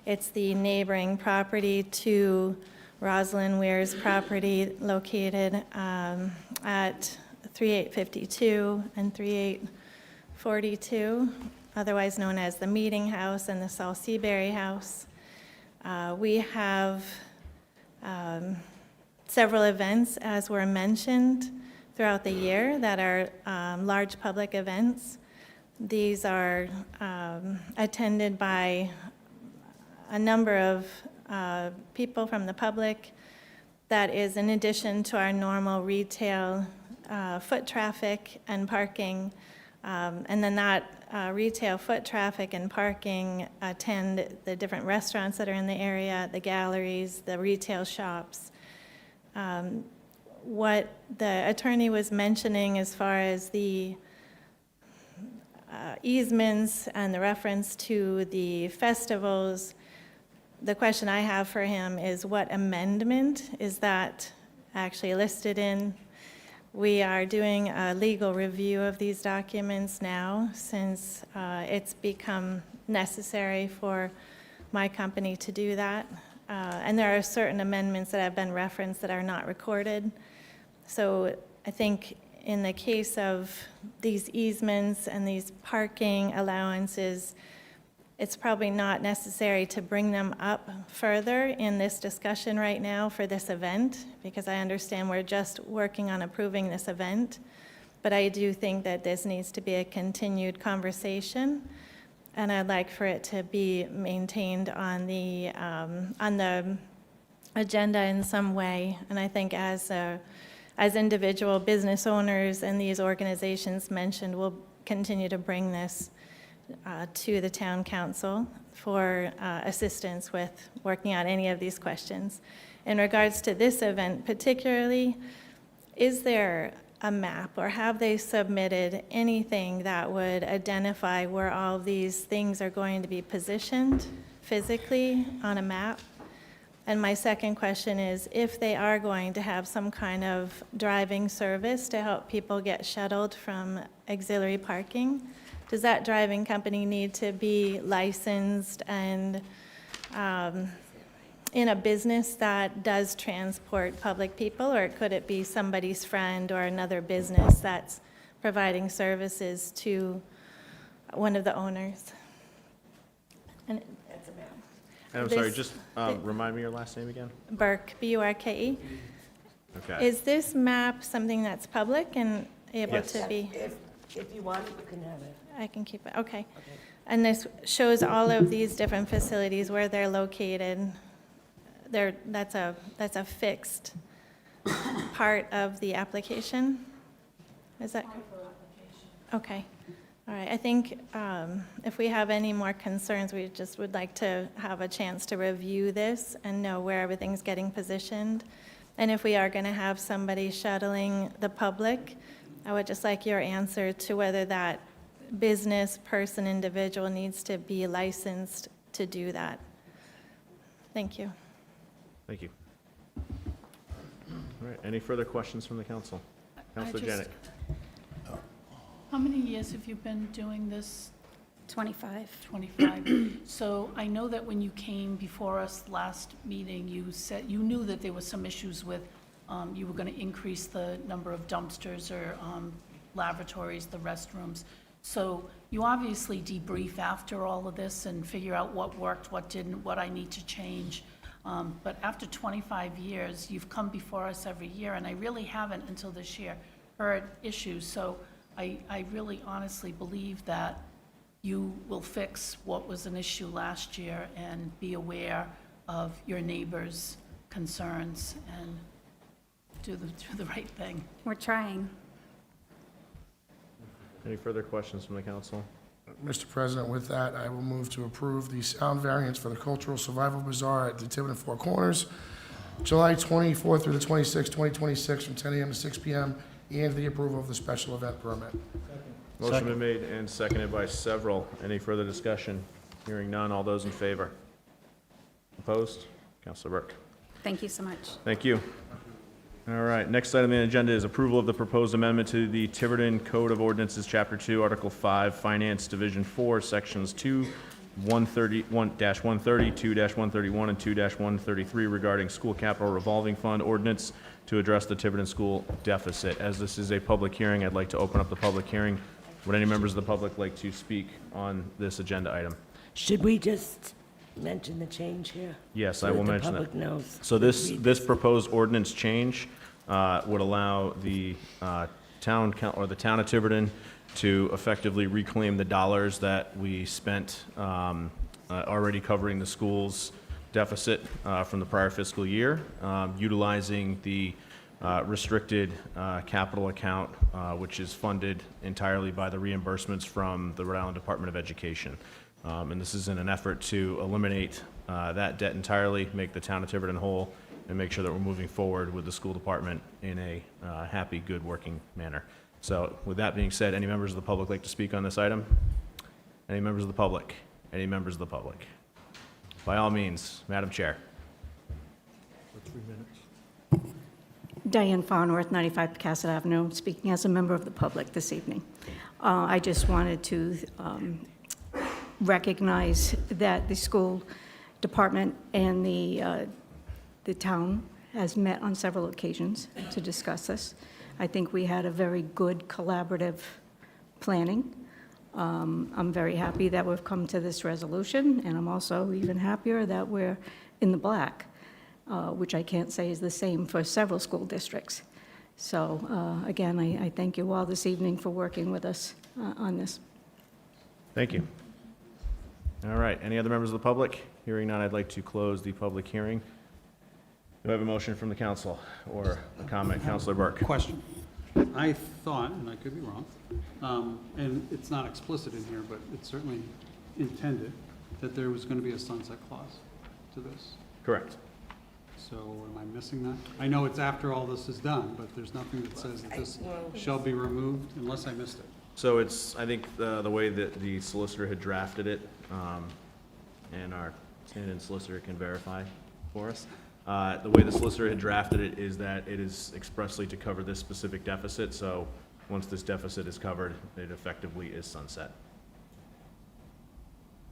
It's the neighboring property to Rosalind Weir's property located at 3852 and 3842, otherwise known as the Meeting House and the Saul Seabury House. We have several events, as were mentioned, throughout the year that are large public events. These are attended by a number of people from the public. That is in addition to our normal retail foot traffic and parking. And then that retail foot traffic and parking attend the different restaurants that are in the area, the galleries, the retail shops. What the attorney was mentioning as far as the easements and the reference to the festivals, the question I have for him is what amendment is that actually listed in? We are doing a legal review of these documents now since it's become necessary for my company to do that. And there are certain amendments that have been referenced that are not recorded. So I think in the case of these easements and these parking allowances, it's probably not necessary to bring them up further in this discussion right now for this event, because I understand we're just working on approving this event. But I do think that this needs to be a continued conversation, and I'd like for it to be maintained on the agenda in some way. And I think as individual business owners and these organizations mentioned, we'll continue to bring this to the town council for assistance with working out any of these questions. In regards to this event particularly, is there a map or have they submitted anything that would identify where all of these things are going to be positioned physically on a map? And my second question is, if they are going to have some kind of driving service to help people get shuttled from auxiliary parking, does that driving company need to be licensed and in a business that does transport public people, or could it be somebody's friend or another business that's providing services to one of the owners? And And I'm sorry, just remind me your last name again? Burke, B-U-R-K-E. Okay. Is this map something that's public and able Yes. to be? If you want it, you can have it. I can keep it, okay. And this shows all of these different facilities where they're located. That's a fixed part of the application? Is that? Okay, all right. I think if we have any more concerns, we just would like to have a chance to review this and know where everything's getting positioned. And if we are going to have somebody shuttling the public, I would just like your answer to whether that business person, individual needs to be licensed to do that. Thank you. Thank you. All right, any further questions from the council? Councilor Janik. How many years have you been doing this? 25. 25. So I know that when you came before us last meeting, you said, you knew that there were some issues with, you were going to increase the number of dumpsters or lavatories, the restrooms. So you obviously debrief after all of this and figure out what worked, what didn't, what I need to change. But after 25 years, you've come before us every year, and I really haven't until this year heard issues. So I really honestly believe that you will fix what was an issue last year and be aware of your neighbors' concerns and do the right thing. We're trying. Any further questions from the council? Mr. President, with that, I will move to approve the sound variance for the Cultural Survival Bazaar at the Tiverton Four Corners, July 24th through the 26th, 2026, from 10 a.m. to 6 p.m., and the approval of the special event permit. Motion been made and seconded by several. Any further discussion? Hearing none, all those in favor? Opposed? Councilor Burke. Thank you so much. Thank you. All right, next item on the agenda is approval of the proposed amendment to the Tiverton Code of Ordinances, Chapter 2, Article 5, Finance, Division 4, Sections 2-130, 2-131, and 2-133 regarding school capital revolving fund ordinance to address the Tiverton school deficit. As this is a public hearing, I'd like to open up the public hearing. Would any members of the public like to speak on this agenda item? Should we just mention the change here? Yes, So I will that mention the that. public knows. So this proposed ordinance change would allow the town or the town of Tiverton to effectively reclaim the dollars that we spent already covering the school's deficit from the prior fiscal year, utilizing the restricted capital account, which is funded entirely by the reimbursements from the Rhode Island Department of Education. And this is in an effort to eliminate that debt entirely, make the town of Tiverton whole, and make sure that we're moving forward with the school department in a happy, good working manner. So with that being said, any members of the public like to speak on this item? Any members of the public? Any members of the public? By all means, Madam Chair. For 3 minutes. Diane Farnworth, 95 Pocasset Avenue, speaking as a member of the public this evening. I just wanted to recognize that the school department and the town has met on several occasions to discuss this. I think we had a very good collaborative planning. I'm very happy that we've come to this resolution, and I'm also even happier that we're in the black, which I can't say is the same for several school districts. So again, I thank you all this evening for working with us on this. Thank you. All right, any other members of the public? Hearing none, I'd like to close the public hearing. Do I have a motion from the council or a comment? Councilor Burke. Question. I thought, and I could be wrong, and it's not explicit in here, but it's certainly intended, that there was going to be a sunset clause to this. Correct. So am I missing that? I know it's after all this is done, but there's nothing that says that this shall be removed unless I missed it. So it's, I think, the way that the solicitor had drafted it, and our stand-in solicitor can verify for us. The way the solicitor had drafted it is that it is expressly to cover this specific deficit, so once this deficit is covered, it effectively is sunset.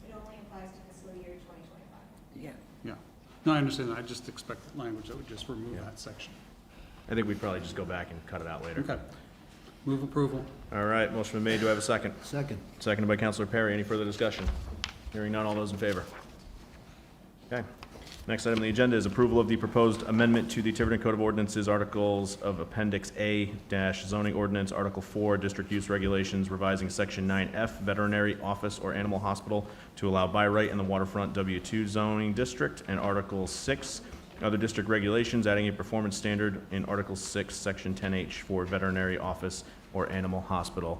It only applies to fiscal year 2025. Yeah. Yeah. No, I understand that. I just expect language that would just remove that section. I think we'd probably just go back and cut it out later. Okay. Move approval. All right, motion been made. Do I have a second? Second. Seconded by Councilor Perry. Any further discussion? Hearing none, all those in favor? Okay. Next item on the agenda is approval of the proposed amendment to the Tiverton Code of Ordinances, Articles of Appendix A zoning ordinance, Article 4, District Use Regulations, revising Section 9F, Veterinary Office or Animal Hospital to allow by right in the waterfront W2 zoning district, and Article 6, Other District Regulations, adding a performance standard in Article 6, Section 10H for Veterinary Office or Animal Hospital.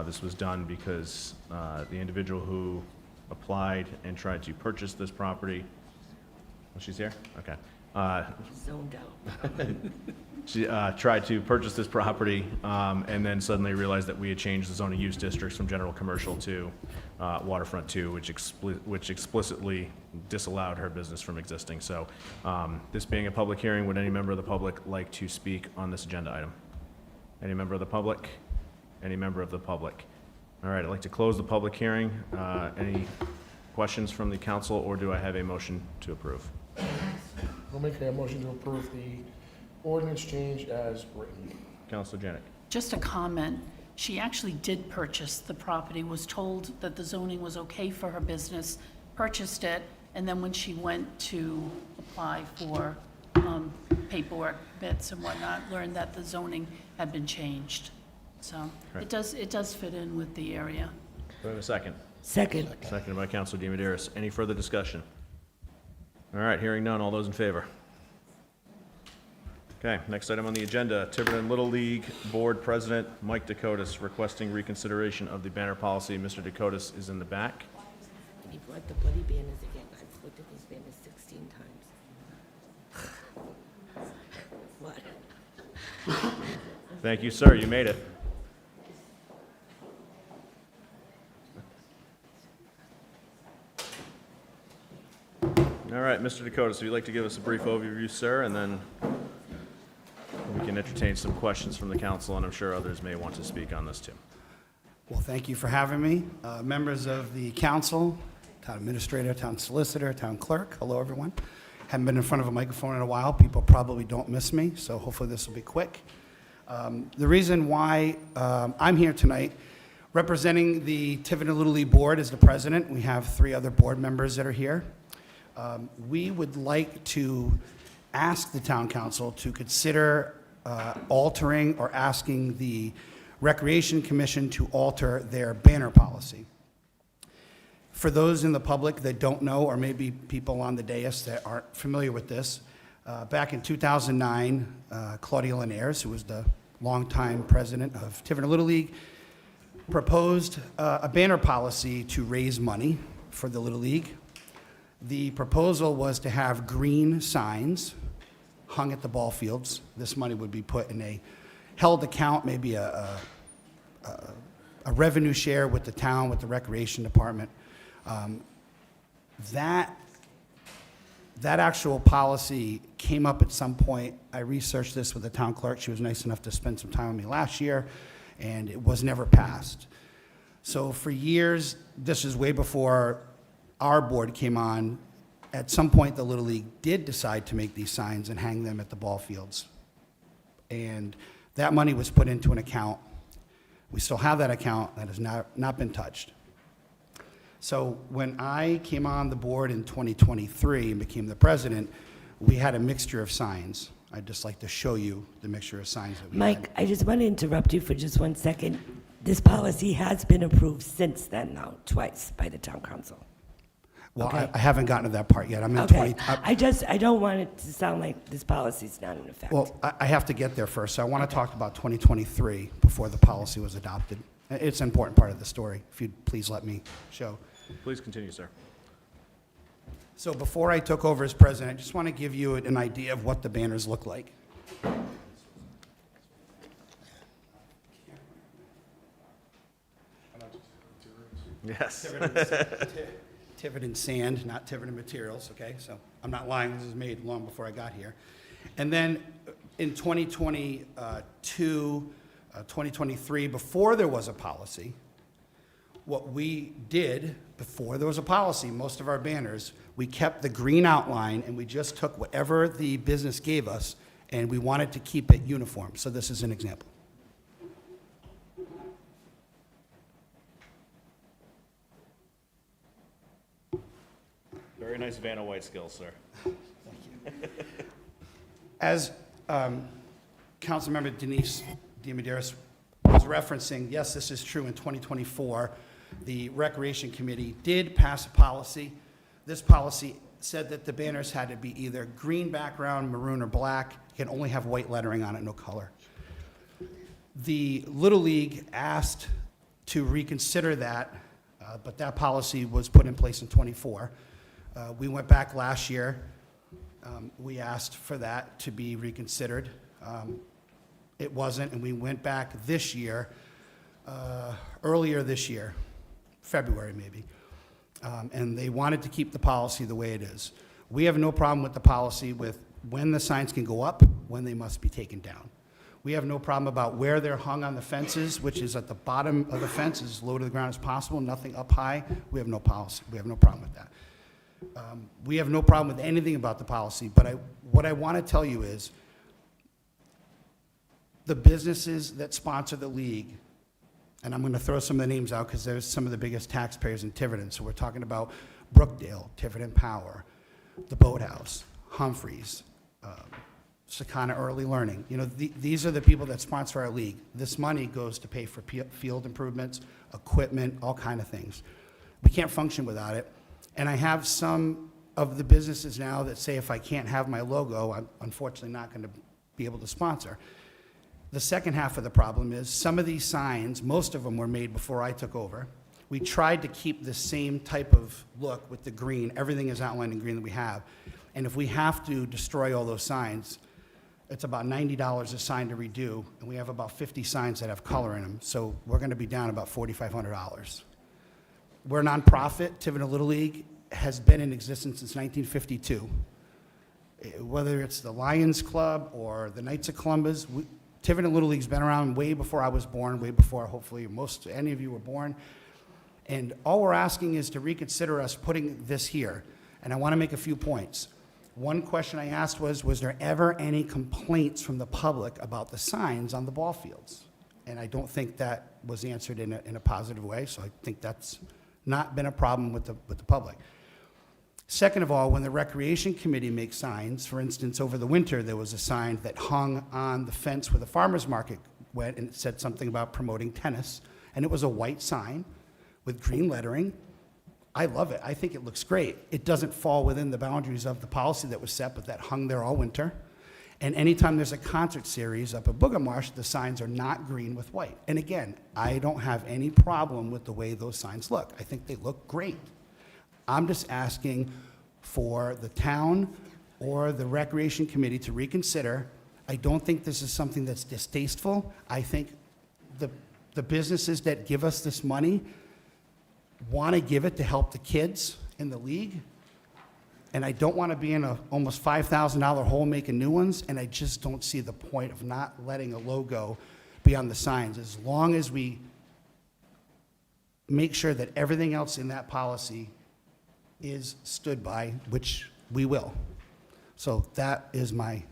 This was done because the individual who applied and tried to purchase this property. Oh, she's here? Okay. Zoned out. She tried to purchase this property and then suddenly realized that we had changed the zoning use districts from general commercial to waterfront 2, which explicitly disallowed her business from existing. So this being a public hearing, would any member of the public like to speak on this agenda item? Any member of the public? Any member of the public? All right, I'd like to close the public hearing. Any questions from the council, or do I have a motion to approve? I'll make a motion to approve the ordinance change as written. Councilor Janik. Just a comment. She actually did purchase the property, was told that the zoning was okay for her business, purchased it, and then when she went to apply for paperwork bits and whatnot, learned that the zoning had been changed. So it does fit in with the area. Do I have a second? Second. Seconded by Councilor DiMederos. Any further discussion? All right, hearing none. All those in favor? Okay, next item on the agenda, Tiverton Little League Board President Mike DeCotis requesting reconsideration of the banner policy. Mr. DeCotis is in the back. And he brought the bloody banners again. I've looked at these banners 16 times. What? Thank you, sir. You made it. All right, Mr. DeCotis, if you'd like to give us a brief overview, sir, and then we can entertain some questions from the council, and I'm sure others may want to speak on this too. Well, thank you for having me. Members of the council, town administrator, town solicitor, town clerk, hello, everyone. Haven't been in front of a microphone in a while. People probably don't miss me, so hopefully this will be quick. The reason why I'm here tonight, representing the Tiverton Little League Board as the president, we have 3 other board members that are here. We would like to ask the town council to consider altering or asking the Recreation Commission to alter their banner policy. For those in the public that don't know, or maybe people on the dais that aren't familiar with this, back in 2009, Claudia Linares, who was the longtime president of Tiverton Little League, proposed a banner policy to raise money for the Little League. The proposal was to have green signs hung at the ball fields. This money would be put in a held account, maybe a revenue share with the town, with the recreation department. That actual policy came up at some point. I researched this with the town clerk. She was nice enough to spend some time with me last year, and it was never passed. So for years, this is way before our board came on. At some point, the Little League did decide to make these signs and hang them at the ball fields. And that money was put into an account. We still have that account. That has not been touched. So when I came on the board in 2023 and became the president, we had a mixture of signs. I'd just like to show you the mixture of signs that we had. Mike, I just want to interrupt you for just 1 second. This policy has been approved since then now, twice by the town council. Well, Okay. I haven't gotten to that part yet. I'm in Okay, 20. I don't want it to sound like this policy's not in effect. Well, I have to get there first, so I want to talk about 2023 before the policy was adopted. It's an important part of the story, if you'd please let me show. Please continue, sir. So before I took over as president, I just want to give you an idea of what the banners look like. Yes. Tiverton sand, not Tiverton materials, okay? So I'm not lying, this was made long before I got here. And then in 2022, 2023, before there was a policy, what we did before there was a policy, most of our banners, we kept the green outline and we just took whatever the business gave us and we wanted to keep it uniform. So this is an example. Do Very nice Vanna White skills, sir. As Councilmember Denise DiMederos was referencing, yes, this is true in 2024. The Recreation Committee did pass a policy. This policy said that the banners had to be either green background, maroon, or black. You can only have white lettering on it, no color. The Little League asked to reconsider that, but that policy was put in place in '24. We went back last year. We asked for that to be reconsidered. It wasn't, and we went back this year, earlier this year, February maybe, and they wanted to keep the policy the way it is. We have no problem with the policy with when the signs can go up, when they must be taken down. We have no problem about where they're hung on the fences, which is at the bottom of the fence, as low to the ground as possible, nothing up high. We have no policy. We have no problem with that. We have no problem with anything about the policy, but what I want to tell you is the businesses that sponsor the league, and I'm going to throw some of the names out because there's some of the biggest taxpayers in Tiverton. So we're talking about Brookdale, Tiverton Power, the Boathouse, Humphreys, Sakana Early Learning. You know, these are the people that sponsor our league. This money goes to pay for field improvements, equipment, all kind of things. We can't function without it. And I have some of the businesses now that say if I can't have my logo, I'm unfortunately not going to be able to sponsor. The second half of the problem is some of these signs, most of them were made before I took over. We tried to keep the same type of look with the green. Everything is outlined in green that we have. And if we have to destroy all those signs, it's about $90 a sign to redo, and we have about 50 signs that have color in them. So we're going to be down about $4,500. We're a nonprofit. Tiverton Little League has been in existence since 1952. Whether it's the Lions Club or the Knights of Columbus, Tiverton Little League's been around way before I was born, way before hopefully any of you were born. And all we're asking is to reconsider us putting this here. And I want to make a few points. One question I asked was there ever any complaints from the public about the signs on the ball fields? And I don't think that was answered in a positive way, so I think that's not been a problem with the public. Second of all, when the Recreation Committee makes signs, for instance, over the winter, there was a sign that hung on the fence where the farmer's market went, and it said something about promoting tennis, and it was a white sign with green lettering. I love it. I think it looks great. It doesn't fall within the boundaries of the policy that was set, but that hung there all winter. And anytime there's a concert series up at Bulgarmarsh, the signs are not green with white. And again, I don't have any problem with the way those signs look. I think they look great. I'm just asking for the town or the Recreation Committee to reconsider. I don't think this is something that's distasteful. I think the businesses that give us this money want to give it to help the kids in the league, and I don't want to be in a almost $5,000 hole making new ones, and I just don't see the point of not letting a logo be on the signs. As long as we make sure that everything else in that policy is stood by, which we will. So that is my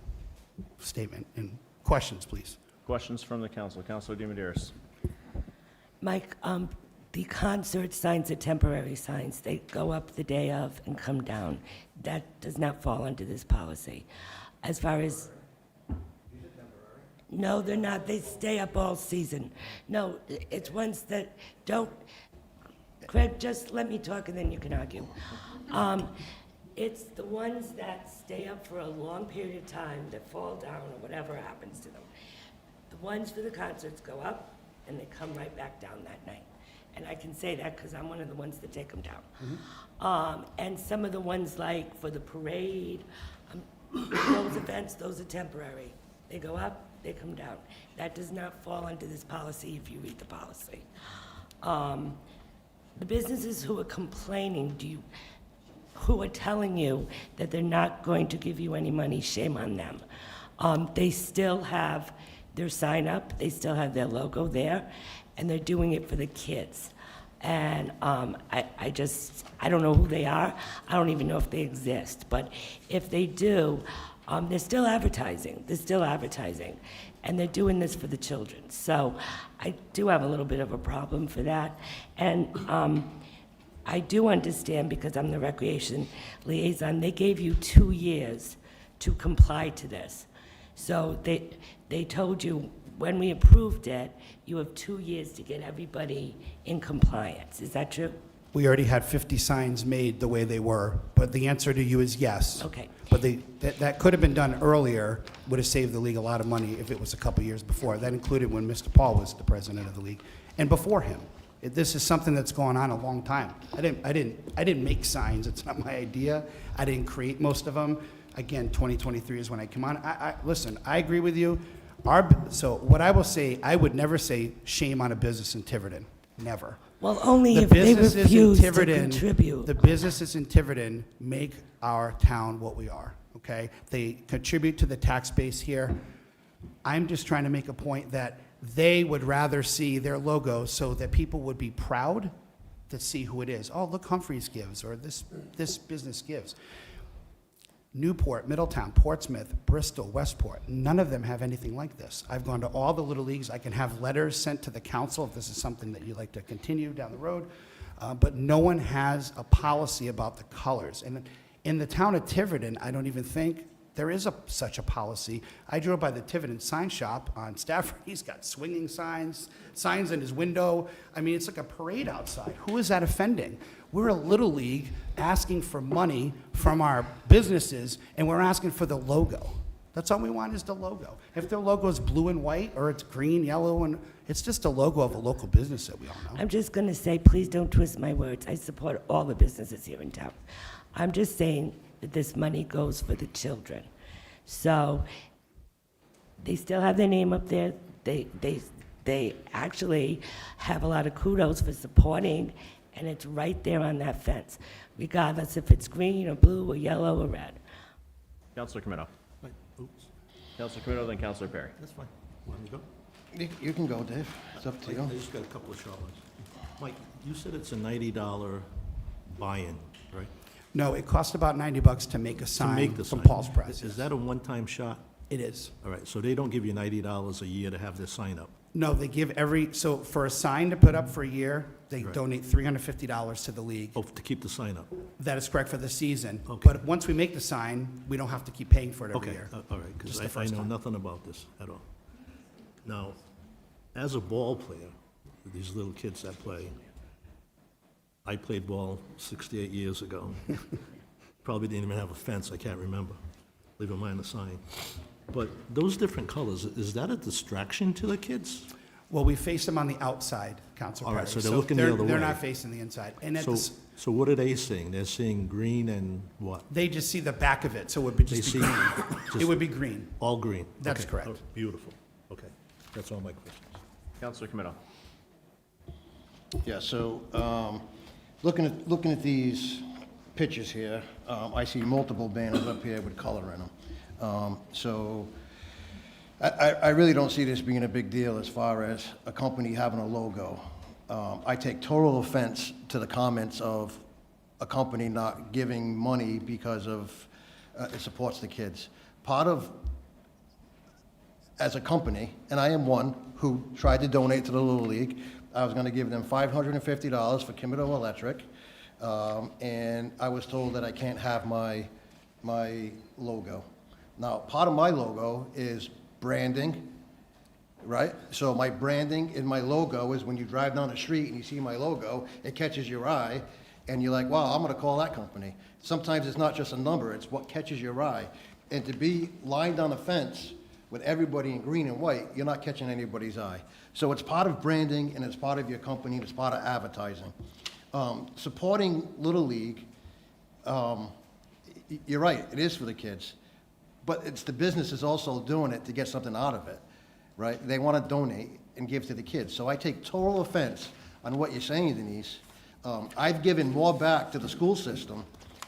statement. And questions, please. Questions from the council. Councilor DiMederos. Mike, the concert signs are temporary signs. They go up the day of and come down. That does not fall under this policy. As far as... No, they're not. They stay up all season. No, it's ones that don't... Craig, just let me talk and then you can argue. It's the ones that stay up for a long period of time, that fall down or whatever happens to them. The ones for the concerts go up and they come right back down that night. And I can say that because I'm one of the ones that take them down. And some of the ones like for the parade, those events, those are temporary. They go up, they come down. That does not fall under this policy if you read the policy. The businesses who are complaining, who are telling you that they're not going to give you any money, shame on them. They still have their sign up, they still have their logo there, and they're doing it for the kids. And I don't know who they are. I don't even know if they exist. But if they do, they're still advertising. They're still advertising. And they're doing this for the children. So I do have a little bit of a problem for that. And I do understand, because I'm the recreation liaison, they gave you 2 years to comply to this. So they told you, when we approved it, you have 2 years to get everybody in compliance. Is that true? We already had 50 signs made the way they were, but the answer to you is yes. Okay. But that could have been done earlier, would have saved the league a lot of money if it was a couple years before. That included when Mr. Paul was the president of the league, and before him. This is something that's going on a long time. I didn't make signs, it's not my idea. I didn't create most of them. Again, 2023 is when I come on. Listen, I agree with you. So what I will say, I would never say shame on a business in Tiverton, never. Well, only if they refuse to contribute. The businesses in Tiverton make our town what we are, okay? They contribute to the tax base here. I'm just trying to make a point that they would rather see their logo so that people would be proud to see who it is. Oh, look, Humphreys gives, or this business gives. Newport, Middletown, Portsmouth, Bristol, Westport, none of them have anything like this. I've gone to all the little leagues. I can have letters sent to the council if this is something that you'd like to continue down the road. But no one has a policy about the colors. And in the town of Tiverton, I don't even think there is such a policy. I drove by the Tiverton sign shop on Stafford. He's got swinging signs in his window. I mean, it's like a parade outside. Who is that offending? We're a little league asking for money from our businesses, and we're asking for the logo. That's all we want is the logo. If their logo is blue and white, or it's green, yellow, and it's just a logo of a local business that we all know. I'm just going to say, please don't twist my words. I support all the businesses here in town. I'm just saying that this money goes for the children. So they still have their name up there. They actually have a lot of kudos for supporting, and it's right there on that fence, regardless if it's green or blue or yellow or red. Councilor Comito. Wait, oops, Councilor Comito, then Councilor Perry. that's fine. Want me to go? You can go, Dave. It's up to you. I just got a couple of short ones. Mike, you said it's a $90 buy-in, right? No, it cost about $90 to make a To sign make the from sign. Paul's Press. Is that a one-time shot? It is. All right, so they don't give you $90 a year to have this sign up? No, they give so for a sign to put up for a year, they Right. donate $350 to the league. Oh, to keep the sign up? That is correct for the season. Okay. But once we make the sign, we don't have to keep paying for it every Okay, year. all right, because Just the I first know time. nothing about this at all. Now, as a ball player, these little kids that play, I played ball 68 years ago. Probably didn't even have a fence, I can't remember, leave mind the sign. But those different colors, is that a distraction to the kids? Well, we face them on the outside, Council All Perry. right, so they're looking the other way. They're not facing the inside. And at So, so what are they seeing? They're seeing green and what? they just see the back of it, so it would be They just be see green. just It would be green. All green? That's Okay. correct. Oh, beautiful, okay, that's all my questions. Councilor Comito. Yeah, so, looking at these pictures here, I see multiple banners up here with color in them. So, I really don't see this being a big deal as far as a company having a logo. I take total offense to the comments of a company not giving money because of, it supports the kids. Part of, as a company, and I am one who tried to donate to the Little League, I was gonna give them $550 for Comito Electric, and I was told that I can't have my logo. Now, part of my logo is branding, right? So my branding and my logo is when you drive down the street and you see my logo, it catches your eye, and you're like, wow, I'm gonna call that company. Sometimes it's not just a number, it's what catches your eye. And to be lined on a fence with everybody in green and white, you're not catching anybody's eye. So it's part of branding, and it's part of your company, and it's part of advertising. Supporting Little League, you're right, it is for the kids. But it's the businesses also doing it to get something out of it, right? They want to donate and give to the kids. So I take total offense on what you're saying, Denise. I've given more back to the school system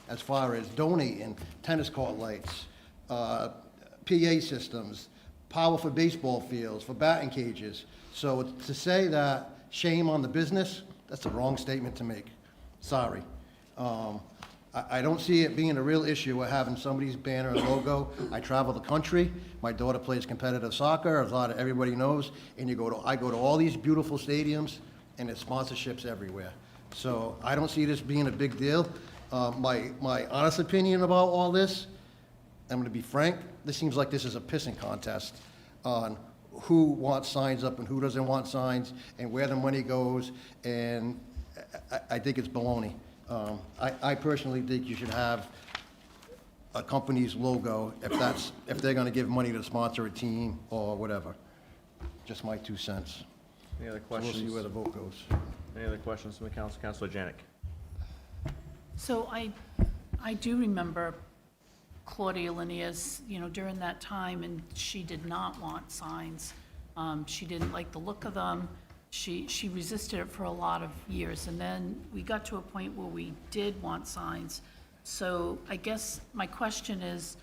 as far as donating tennis court lights, PA systems, power for baseball fields, for batting cages. So to say that shame on the business, that's the wrong statement to make. Sorry. I don't see it being a real issue with having somebody's banner and logo. I travel the country. My daughter plays competitive soccer, as a lot of everybody knows. And I go to all these beautiful stadiums, and there's sponsorships everywhere. So I don't see this being a big deal. My honest opinion about all this, I'm gonna be frank, this seems like this is a pissing contest on who wants signs up and who doesn't want signs, and where the money goes, and I think it's baloney. I personally think you should have a company's logo if they're gonna give money to sponsor a team or whatever. Just my 2 cents. Any other So we'll questions? see where the vote goes. Any other questions from the council? Councilor Janik. So I do remember Claudia Linnaeus, during that time, and she did not want signs. She didn't like the look of them. She resisted it for a lot of years, and then we got to a point where we did want signs. So I guess my question is,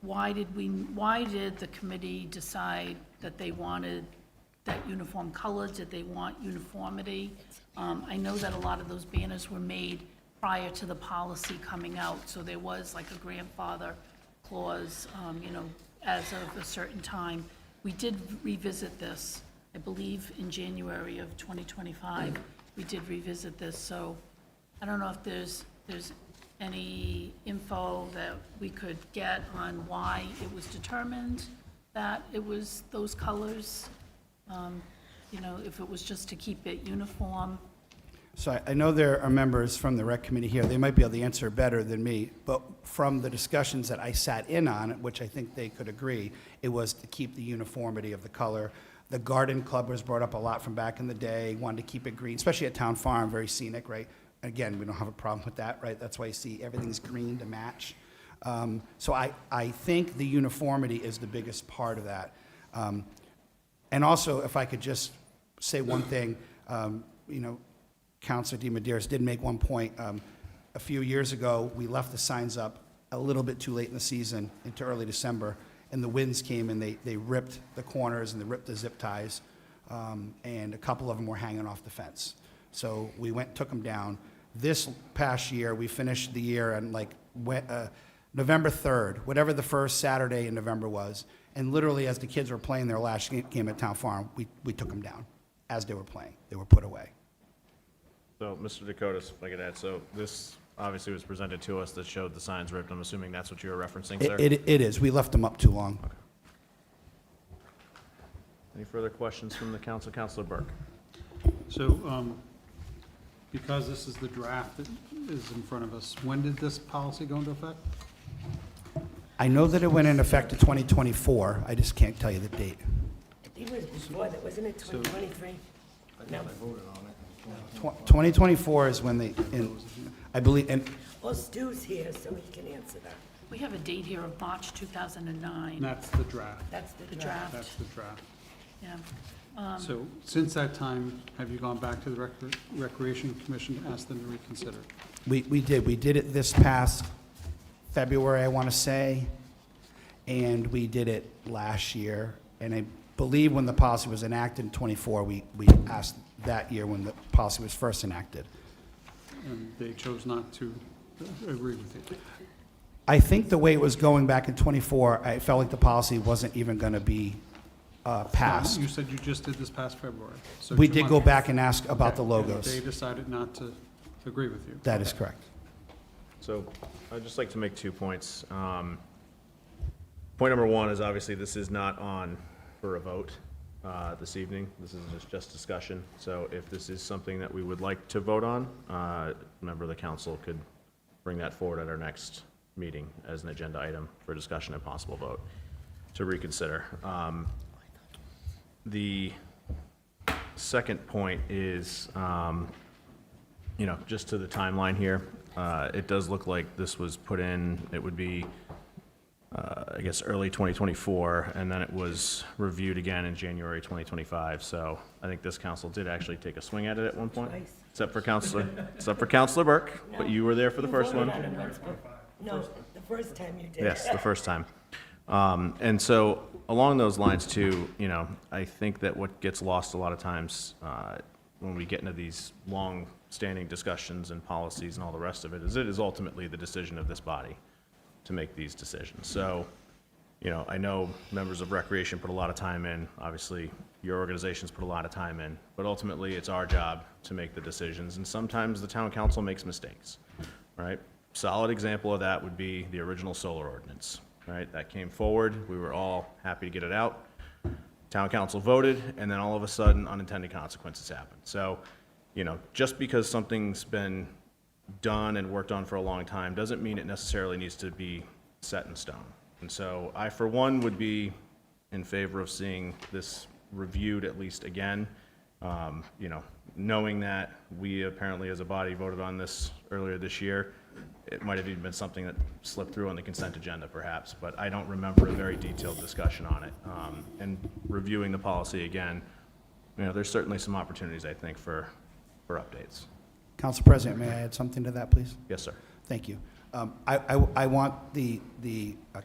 why did the committee decide that they wanted that uniform color? Did they want uniformity? I know that a lot of those banners were made prior to the policy coming out, so there was like a grandfather clause, as of a certain time. We did revisit this, I believe, in January of 2025. We did revisit this, so I don't know if there's any info that we could get on why it was determined that it was those colors, if it was just to keep it uniform. So I know there are members from the rec committee here, they might be able to answer better than me, but from the discussions that I sat in on, which I think they could agree, it was to keep the uniformity of the color. The garden club was brought up a lot from back in the day, wanted to keep it green, especially at Town Farm, very scenic, right? Again, we don't have a problem with that, right? That's why you see everything's green to match. So I think the uniformity is the biggest part of that. And also, if I could just say one thing, Councilor DiMederos did make one point. A few years ago, we left the signs up a little bit too late in the season, into early December, and the winds came and they ripped the corners and they ripped the zip ties, and a couple of them were hanging off the fence. So we went and took them down. This past year, we finished the year on November 3rd, whatever the first Saturday in November was, and literally as the kids were playing their last game at Town Farm, we took them down as they were playing. They were put away. So, Mr. DeCotis, if I could add, so this obviously was presented to us that showed the signs ripped. I'm assuming that's what you were referencing, sir? It is. We left them up too long. Okay. Any further questions from the council? Councilor Burke. So, because this is the draft that is in front of us, when did this policy go into effect? I know that it went in effect in 2024. I just can't tell you the date. I think it was before that, wasn't it 2023? No. 2024 is when I believe, and Well, Stu's here, so he can answer that. We have a date here of March 2009. And that's the draft. That's the The draft. draft, That's the draft. yeah. So, since that time, have you gone back to the Recreation Commission to ask them to reconsider? we did. We did it this past February, I want to say, and we did it last year. And I believe when the policy was enacted in '24, we asked that year when the policy was first enacted. And they chose not to agree with you. I think the way it was going back in '24, I felt like the policy wasn't even going to be passed. You said you just did this past February. So We 2 did months. go back and ask about the And logos. they decided not to agree with you. That is correct. So I'd just like to make 2 points. Point number 1 is obviously this is not on for a vote this evening. This is just discussion. So if this is something that we would like to vote on, a member of the council could bring that forward at our next meeting as an agenda item for discussion and possible vote to reconsider. The second point is, just to the timeline here, it does look like this was put in, it would be, I guess, early 2024, and then it was reviewed again in January 2025. So I think this council did actually take a swing at it at one point, Twice. except for Councilor Burke, but you were there for the first one. No, the first time you did. Yes, the first time. And so along those lines too, I think that what gets lost a lot of times when we get into these long-standing discussions and policies and all the rest of it is ultimately the decision of this body to make these decisions. So you know, I know members of Recreation put a lot of time in, obviously, your organizations put a lot of time in, but ultimately, it's our job to make the decisions, and sometimes the town council makes mistakes, right? Solid example of that would be the original solar ordinance, right? That came forward, we were all happy to get it out. Town council voted, and then all of a sudden, unintended consequences happened. So, you know, just because something's been done and worked on for a long time doesn't mean it necessarily needs to be set in stone. And so I, for one, would be in favor of seeing this reviewed at least again. You know, knowing that we apparently as a body voted on this earlier this year, it might have even been something that slipped through on the consent agenda perhaps, but I don't remember a very detailed discussion on it. And reviewing the policy again, you know, there's certainly some opportunities, I think, for updates. Council President, may I add something to that, please? Yes, sir. Thank you. I want the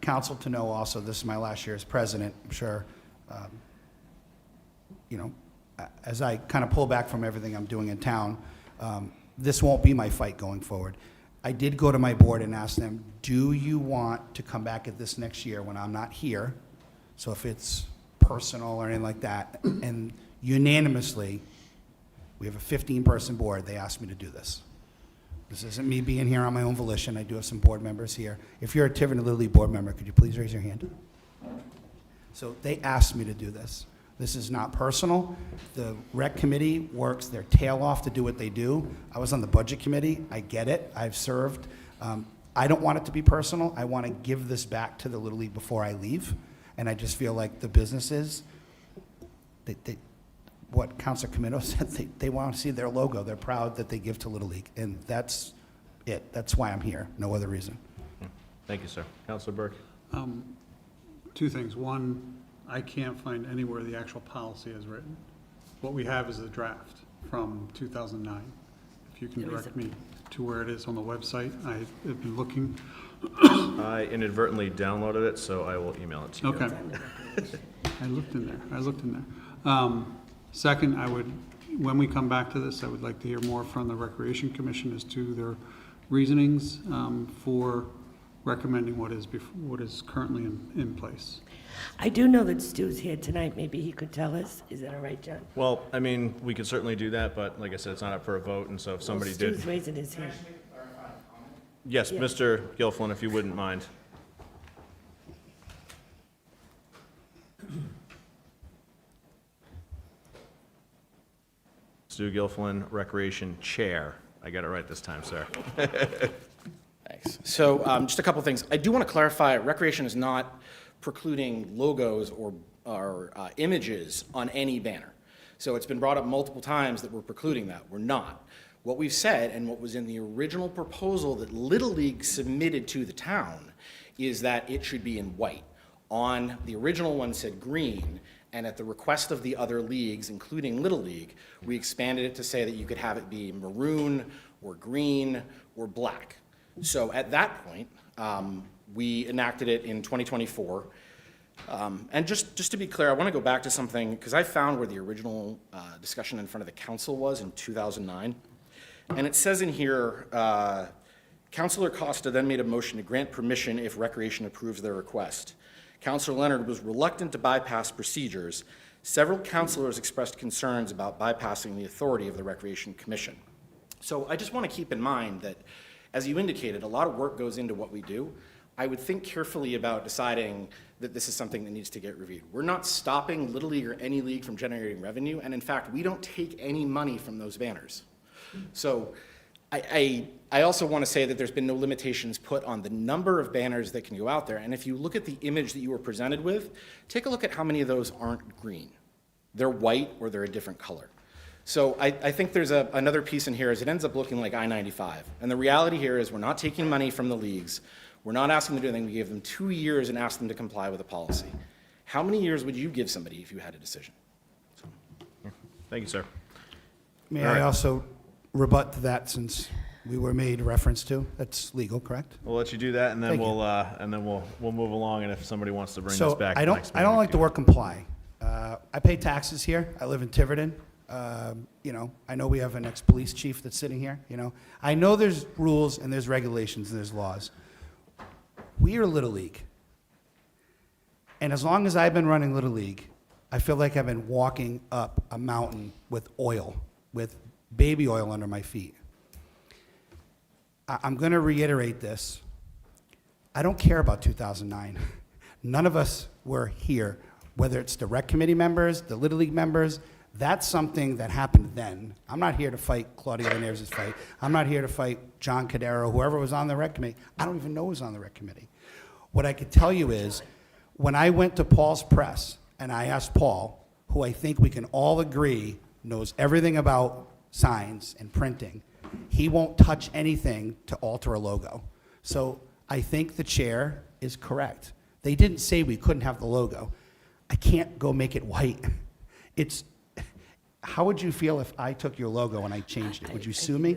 council to know also, this is my last year as president. I'm sure, you know, as I kind of pull back from everything I'm doing in town, this won't be my fight going forward. I did go to my board and ask them, do you want to come back at this next year when I'm not here? So if it's personal or anything like that, and unanimously, we have a 15-person board, they asked me to do this. This isn't me being here on my own volition. I do have some board members here. If you're a Tiverton Little League board member, could you please raise your hand? So they asked me to do this. This is not personal. The rec committee works their tail off to do what they do. I was on the budget committee. I get it. I've served. I don't want it to be personal. I want to give this back to the Little League before I leave. And I just feel like the businesses, what Councilor Camino said, they want to see their logo. They're proud that they give to Little League. And that's it. That's why I'm here. No other reason. Thank you, sir. Councilor Burke. Two things. One, I can't find anywhere the actual policy is written. What we have is a draft from 2009. If you can direct me to where it is on the website, I have been looking. I inadvertently downloaded it, so I will email it to you. Okay. I looked in there. Second, when we come back to this, I would like to hear more from the Recreation Commission as to their reasonings for recommending what is currently in place. I do know that Stu's here tonight. Maybe he could tell us. Is that all right, John? Well, I mean, we could certainly do that, but like I said, it's not up for a vote, and so if somebody did. Stu's raising his hand. Yes, Yeah. Mr. Gilfillan, if you wouldn't mind. Stu Gilfillan, Recreation Chair. I got it right this time, sir. Thanks. So just a couple things. I do want to clarify, Recreation is not precluding logos or images on any banner. So it's been brought up multiple times that we're precluding that. We're not. What we've said, and what was in the original proposal that Little League submitted to the town, is that it should be in white. On the original one said green, and at the request of the other leagues, including Little League, we expanded it to say that you could have it be maroon or green or black. So at that point, we enacted it in 2024. And just to be clear, I want to go back to something, because I found where the original discussion in front of the council was in 2009. And it says in here, Councilor Costa then made a motion to grant permission if Recreation approves their request. Councilor Leonard was reluctant to bypass procedures. Several councilors expressed concerns about bypassing the authority of the Recreation Commission. So I just want to keep in mind that, as you indicated, a lot of work goes into what we do. I would think carefully about deciding that this is something that needs to get reviewed. We're not stopping Little League or any league from generating revenue, and in fact, we don't take any money from those banners. So I also want to say that there's been no limitations put on the number of banners that can go out there, and if you look at the image that you were presented with, take a look at how many of those aren't green. They're white or they're a different color. So I think there's another piece in here is it ends up looking like I-95, and the reality here is we're not taking money from the leagues. We're not asking them to do anything. We gave them 2 years and asked them to comply with the policy. How many years would you give somebody if you had a decision? Thank you, sir. May All I right. also rebut to that, since we were made reference to? That's legal, correct? We'll let you do that, and then Thank we'll move along. And if somebody wants to bring So this back, I to the next don't meeting, like the word comply. I pay taxes here. I live in Tiverton. You know, I know we have an ex-police chief that's sitting here, you know. I know there's rules and there's regulations and there's laws. We are Little League. And as long as I've been running Little League, I feel like I've been walking up a mountain with oil, with baby oil under my feet. I'm going to reiterate this. I don't care about 2009. None of us were here, whether it's the rec committee members, the Little League members. That's something that happened then. I'm not here to fight Claudia Veneers' fight. I'm not here to fight John Cadero, whoever was on the rec committee. I don't even know who's on the rec committee. What I could tell you is, when I went to Paul's press and I asked Paul, who I think we can all agree knows everything about signs and printing, he won't touch anything to alter a logo. So I think the chair is correct. They didn't say we couldn't have the logo. I can't go make it white. It's, how would you feel if I took your logo and I changed it? Would you sue me?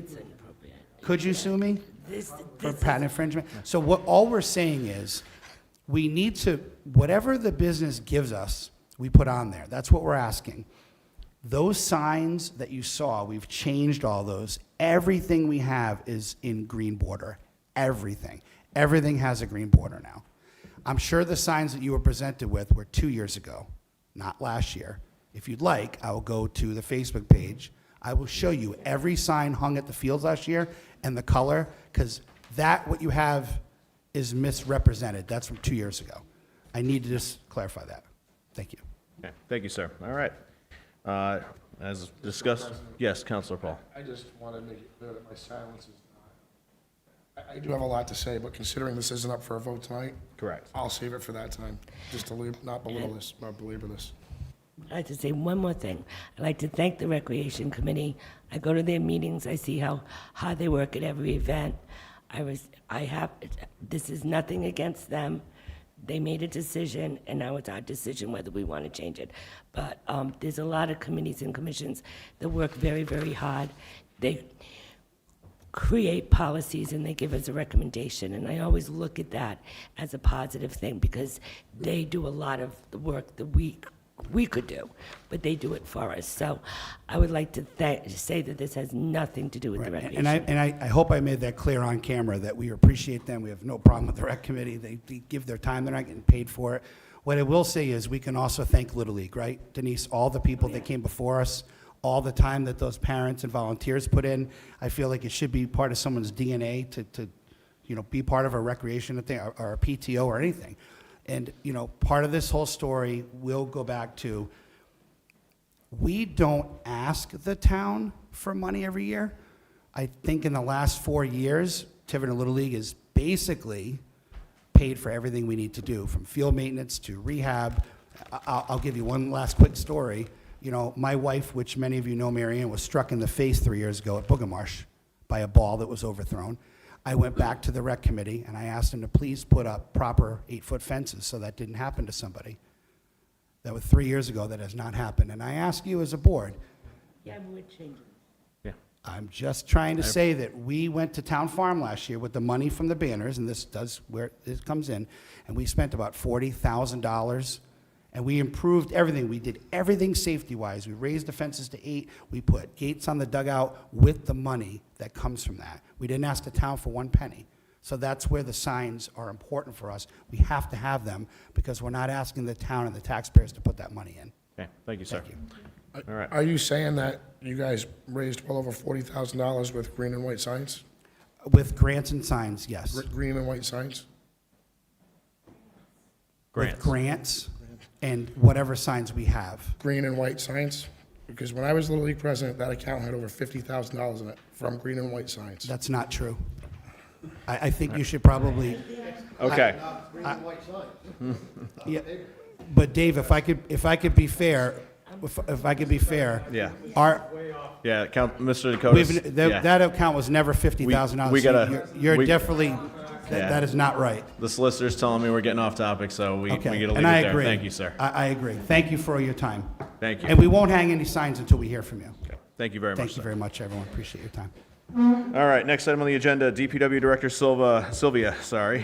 Could you sue me for patent infringement? So what, all we're saying is, we need to, whatever the business gives us, we put on there. That's what we're asking. Those signs that you saw, we've changed all those. Everything we have is in green border. Everything. Everything has a green border now. I'm sure the signs that you were presented with were 2 years ago, not last year. If you'd like, I will go to the Facebook page. I will show you every sign hung at the fields last year and the color, because that, what you have, is misrepresented. That's from 2 years ago. I need to just clarify that. Thank you. Okay, thank you, sir. All right. As discussed, yes, Councilor Paul. I just want to make it clear that my silence is not, I do have a lot to say, but considering this isn't up for a vote tonight. Correct. I'll save it for that time, just to not belittle this, not belabor this. I'd like to say one more thing. I'd like to thank the Recreation Committee. I go to their meetings, I see how hard they work at every event. This is nothing against them. They made a decision, and now it's our decision whether we want to change it. But there's a lot of committees and commissions that work very, very hard. They create policies and they give us a recommendation, and I always look at that as a positive thing because they do a lot of the work that we could do, but they do it for us. So I would like to say that this has nothing to do with the recreation. And I hope I made that clear on camera, that we appreciate them. We have no problem with the rec committee. They give their time. They're not getting paid for it. What I will say is we can also thank Little League, right? Denise, all the people that came before us, all the time that those parents and volunteers put in. I feel like it should be part of someone's DNA to be part of a recreation thing or a PTO or anything. And, part of this whole story will go back to, we don't ask the town for money every year. I think in the last 4 years, Tiverton Little League has basically paid for everything we need to do, from field maintenance to rehab. I'll give you one last quick story. My wife, which many of you know, Mary Ann, was struck in the face 3 years ago at Bulgarmarsh by a ball that was overthrown. I went back to the rec committee and I asked them to please put up proper 8-foot fences so that didn't happen to somebody. That was 3 years ago. That has not happened. And I ask you as a board. Yeah, we're changing. Yeah. I'm just trying to say that we went to Town Farm last year with the money from the banners, and this does where it comes in, and we spent about $40,000, and we improved everything. We did everything safety-wise. We raised the fences to 8. We put gates on the dugout with the money that comes from that. We didn't ask the town for 1 penny. So that's where the signs are important for us. We have to have them because we're not asking the town and the taxpayers to put that money in. Okay, thank you, sir. Thank you. All right. Are you saying that you guys raised well over $40,000 with green and white signs? With grants and signs, yes. Green and white signs? With grants and whatever signs we have. Green and white signs? Because when I was Little League president, that account had over $50,000 in it from green and white signs. That's not true. I think you should probably. Okay. Green and white signs. Yeah, but Dave, if I could be fair, Yeah. Mr. We've, DeCotis. that account was never $50,000. We gotta- You're we- definitely, Yeah. that is not right. The solicitor's telling me we're getting off topic, so we Okay, get to leave it and I there. agree. Thank you, sir. I agree. Thank you for your time. Thank you. And we won't hang any signs until we hear from you. Okay. Thank you very much, Thank you sir. very much, everyone. Appreciate your time. All right, next item on the agenda, DPW Director Silvia,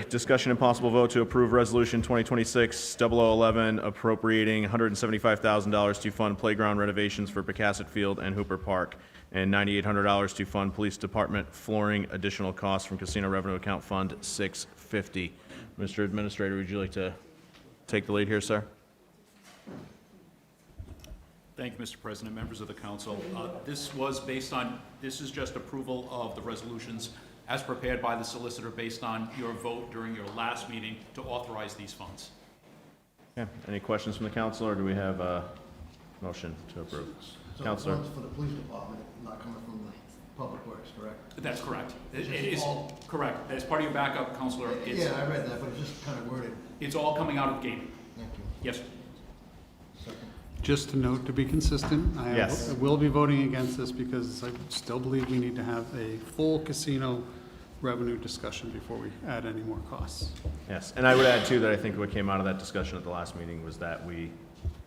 discussion and possible vote to approve Resolution 2026-0011 appropriating $175,000 to fund playground renovations for Pocasset Field and Hooper Park, and $9,800 to fund Police Department flooring additional costs from Casino Revenue Account Fund 650. Mr. Administrator, would you like to take the lead here, sir. Thank you, Mr. President, members of the council. This was based on, this is just approval of the resolutions as prepared by the solicitor based on your vote during your last meeting to authorize these funds. Okay, any questions from the council, or do we have a motion to approve? So Counselor? funds for the police department, not coming from the public works, correct? That's correct. It It's is all- correct. As part of your backup, Counselor, it's, Yeah, I read that, but it's just kind of worded. it's all coming out of gaming. Thank you. Yes. Second. Just to note, to be consistent, Yes. I will be voting against this because I still believe we need to have a full casino revenue discussion before we add any more costs. Yes, and I would add too that I think what came out of that discussion at the last meeting was that we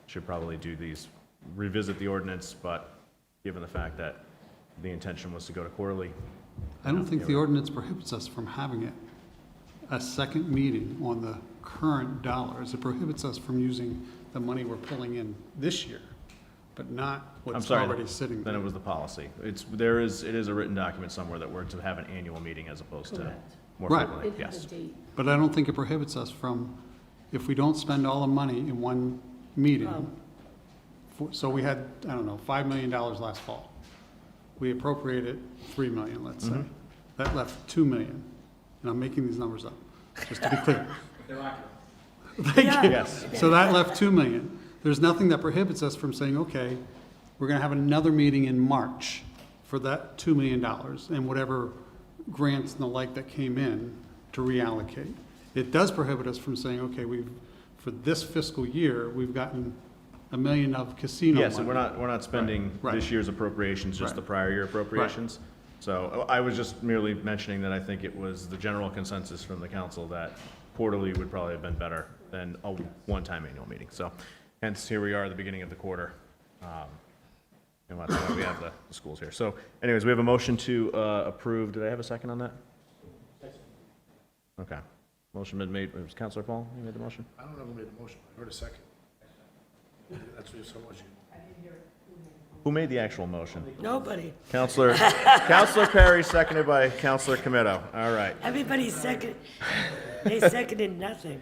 should probably do these, revisit the ordinance, but given the fact that the intention was to go to quarterly. I don't think the ordinance prohibits us from having it a second meeting on the current dollars. It prohibits us from using the money we're pulling in this year, but not I'm what's sorry, already sitting then there. it was the policy. It is a written document somewhere that we're to have an annual meeting as opposed to more Right. frequently, yes. But I don't think it prohibits us from, if we don't spend all the money in one meeting. So we had, I don't know, $5 million last fall. We appropriated $3 million, let's say. Mhm. That left $2 million. And I'm making these numbers up, just to be clear. They're accurate. Thank you. Yes. So that left $2 million. There's nothing that prohibits us from saying, okay, we're gonna have another meeting in March for that $2 million and whatever grants and the like that came in to reallocate. It does prohibit us from saying, okay, for this fiscal year, we've gotten $1 million of casino money. Yes, and we're not spending Right. this year's appropriations, just Right. the prior year appropriations. So I was just merely mentioning that I think it was the general consensus from the council that quarterly would probably have been better than a one-time annual meeting. So hence, here we are at the beginning of the quarter. And that's why we have the schools here. So anyways, we have a motion to approve. Did I have a second on that? Okay. Motion been made. It was Councilor Paul, you made the motion? I don't know who made the motion. I heard a second. That's what you said, was you? Who made the actual motion? Nobody. Counselor Perry, seconded by Counselor Comito. All right. Everybody they seconded nothing.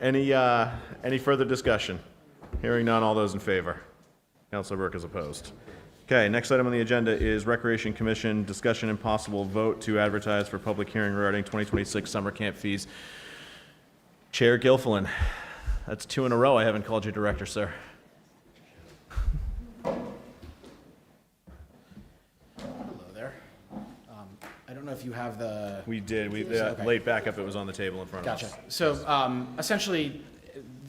Any further discussion? Hearing none, all those in favor? Counselor Burke is opposed. Okay, next item on the agenda is Recreation Commission discussion and possible vote to advertise for public hearing regarding 2026 summer camp fees. Chair Gilfillan, that's 2 in a row I haven't called you director, sir. Hello there. I don't know if you have the. We did. Okay. Late backup, it was on the table in front of Gotcha. us. So essentially,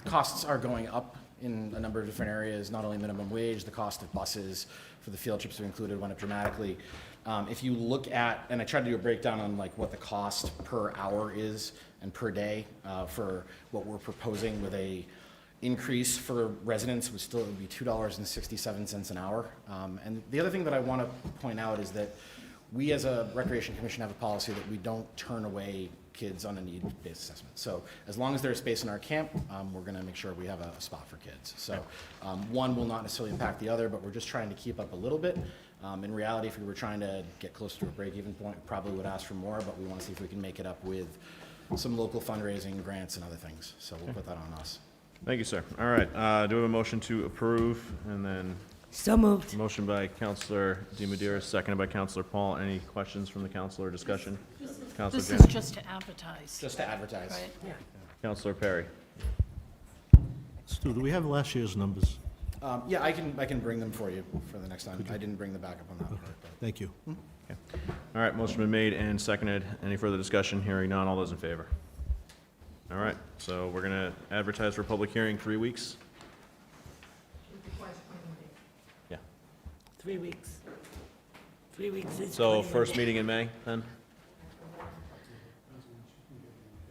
costs are going up in a number of different areas, not only minimum wage, the cost of buses for the field trips we included went up dramatically. If you look at, and I tried to do a breakdown on like what the cost per hour is and per day for what we're proposing with a increase for residents would still be $2.67 an hour. And the other thing that I want to point out is that we as a Recreation Commission have a policy that we don't turn away kids on a need-based assessment. So as long as there's space in our camp, we're going to make sure we have a spot for kids. So one will not necessarily impact the other, but we're just trying to keep up a little bit. In reality, if we were trying to get closer to a break-even point, we probably would ask for more, but we want to see if we can make it up with some local fundraising, grants, and other things. So we'll put that on us. Thank you, sir. All right, do we have a motion to approve? And then So moved. motion by Counselor DiMadeira, seconded by Counselor Paul. Any questions from the council or discussion? Counselor This Janney? is just to advertise. Just to advertise. Right, yeah. Counselor Perry? Stu, do we have last year's numbers? Yeah, I can bring them for you for the next time. I didn't bring the backup on that part. but- Thank you. Okay. All right, motion been made and seconded. Any further discussion? Hearing none, all those in favor? All right, so we're going to advertise for public hearing 3 weeks? Yeah. 3 weeks. 3 weeks is. So 21 first days. meeting in May, then?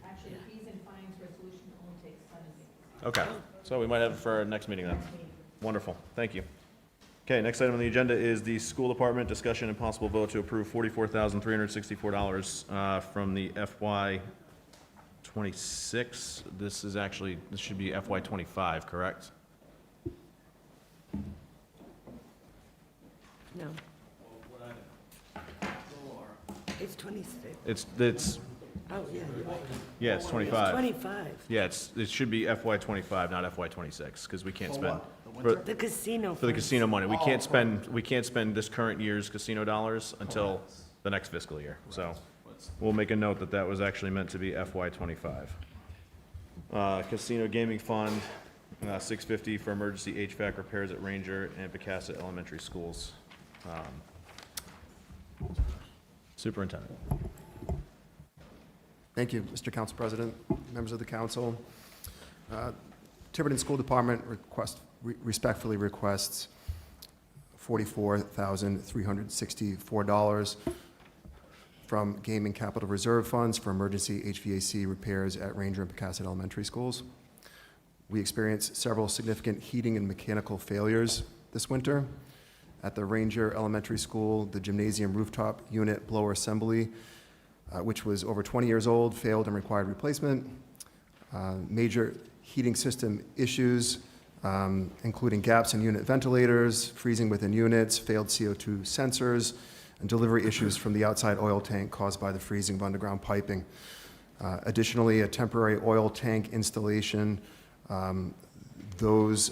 Actually, fees and fines resolution only takes 7 days. Okay, so we might have it for our next meeting then. Wonderful, thank you. Okay, next item on the agenda is the school department discussion and possible vote to approve $44,364 from the FY26. This should be FY25, correct? No. It's 26. It's Oh, yeah, you're right. Yeah, it's 25. 25. Yeah, it should be FY25, not FY26, because we can't spend. The casino. For the funds. casino money, we can't spend this current year's casino dollars until the next fiscal year. So we'll make a note that that was actually meant to be FY25. Casino Gaming Fund, $650 for emergency HVAC repairs at Ranger and Pocasset Elementary Schools. Superintendent. Thank you, Mr. Council President, members of the council. Tiverton School Department respectfully requests $44,364 from Gaming Capital Reserve Funds for emergency HVAC repairs at Ranger and Pocasset Elementary Schools. We experienced several significant heating and mechanical failures this winter. At the Ranger Elementary School, the gymnasium rooftop unit blower assembly, which was over 20 years old, failed and required replacement. Major heating system issues, including gaps in unit ventilators, freezing within units, failed CO2 sensors, and delivery issues from the outside oil tank caused by the freezing of underground piping. Additionally, a temporary oil tank installation, those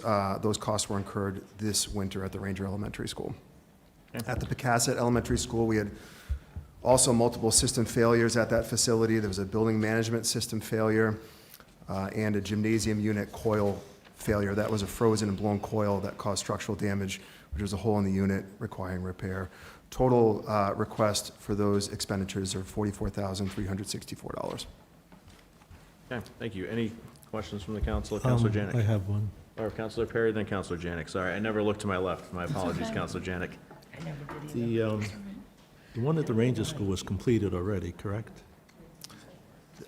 costs were incurred this winter at the Ranger Elementary School. At the Pocasset Elementary School, we had also multiple system failures at that facility. There was a building management system failure and a gymnasium unit coil failure. That was a frozen and blown coil that caused structural damage, which was a hole in the unit requiring repair. Total request for those expenditures are $44,364. Okay, thank you. Any questions from the council? Councilor Janik? I have one. Or Councilor Perry, then Councilor Janik. Sorry, I never looked to my left. My apologies, okay. Councilor Janik. I never did either. The one at the Ranger School was completed already, correct?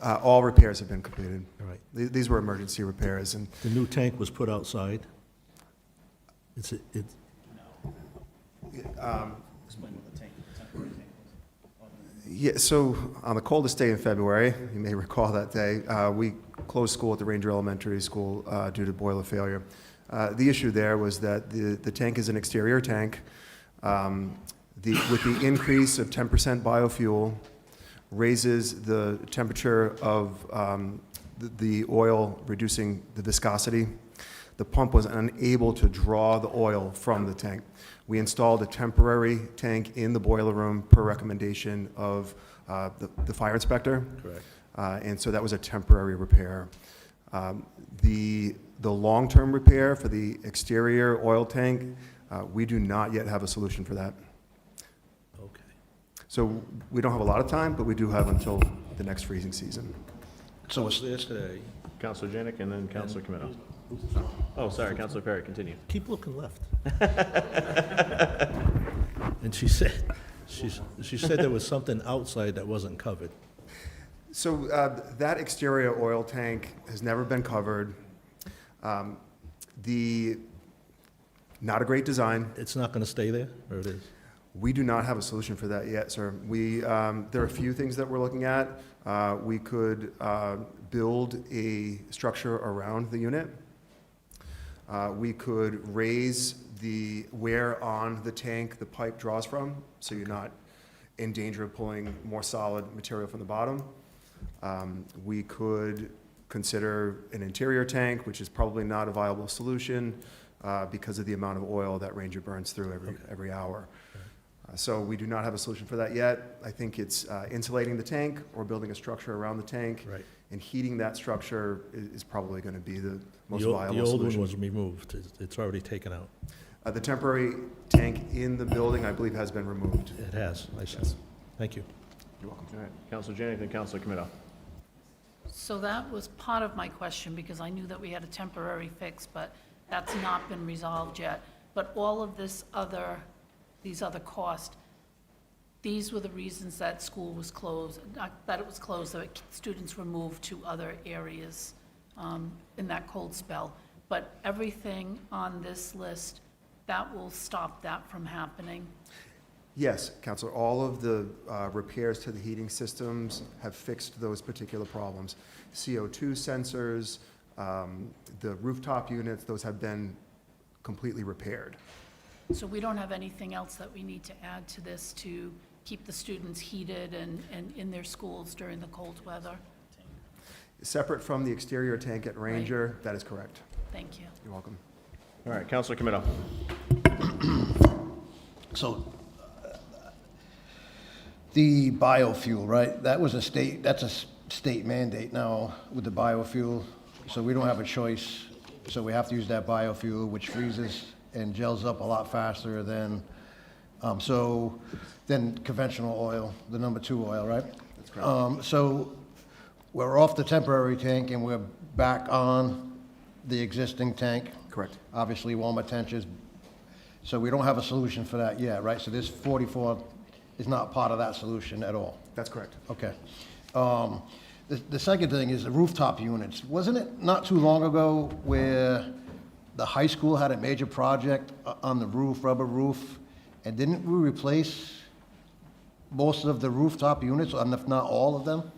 All repairs have been completed. All right. These were emergency repairs, and The new tank was put outside? yeah, so on the coldest day in February, you may recall that day, we closed school at the Ranger Elementary School due to boiler failure. The issue there was that the tank is an exterior tank. With the increase of 10% biofuel, raises the temperature of the oil, reducing the viscosity. The pump was unable to draw the oil from the tank. We installed a temporary tank in the boiler room per recommendation of the fire inspector. Correct. And so that was a temporary repair. The long-term repair for the exterior oil tank, we do not yet have a solution for that. Okay. So we don't have a lot of time, but we do have until the next freezing season. So it's yesterday. Councilor Janik and then Councilor Camino. Oh, sorry, Councilor Perry, continue. Keep looking left. And she said there was something outside that wasn't covered. So that exterior oil tank has never been covered. Not a great design. It's not going to stay there, or it is? We do not have a solution for that yet, sir. There are a few things that we're looking at. We could build a structure around the unit. We could raise where on the tank the pipe draws from, so you're not in danger of pulling more solid material from the bottom. We could consider an interior tank, which is probably not a viable solution because of the amount of oil that Ranger burns through every hour. So we do not have a solution for that yet. I think it's insulating the tank or building a structure around the tank. Right. And heating that structure is probably going to be the most The viable old solution. one was removed. It's already taken out. The temporary tank in the building, I believe, has been removed. It has, I see. Thank you. You're welcome. All right, Councilor Janik, then Councilor Camino. So that was part of my question, because I knew that we had a temporary fix, but that's not been resolved yet. But all of these other costs, these were the reasons that school was closed, that it was closed, that students were moved to other areas in that cold spell. But everything on this list, that will stop that from happening. Yes, Counselor, all of the repairs to the heating systems have fixed those particular problems. CO2 sensors, the rooftop units, those have been completely repaired. So we don't have anything else that we need to add to this to keep the students heated and in their schools during the cold weather? Separate from the exterior tank at Ranger, that is correct. Thank you. You're welcome. All right, Counselor Comito. So, the biofuel, right, that's a state mandate now with the biofuel, so we don't have a choice. So we have to use that biofuel, which freezes and gels up a lot faster than, than conventional oil, the number 2 oil, right? That's correct. So we're off the temporary tank and we're back on the existing tank. Correct. Obviously, warmer temperatures, so we don't have a solution for that yet, right? So this 44 is not part of that solution at all? That's correct. Okay. The second thing is the rooftop units. Wasn't it not too long ago where the high school had a major project on the roof, rubber roof, and didn't we replace most of the rooftop units, and if not all of them?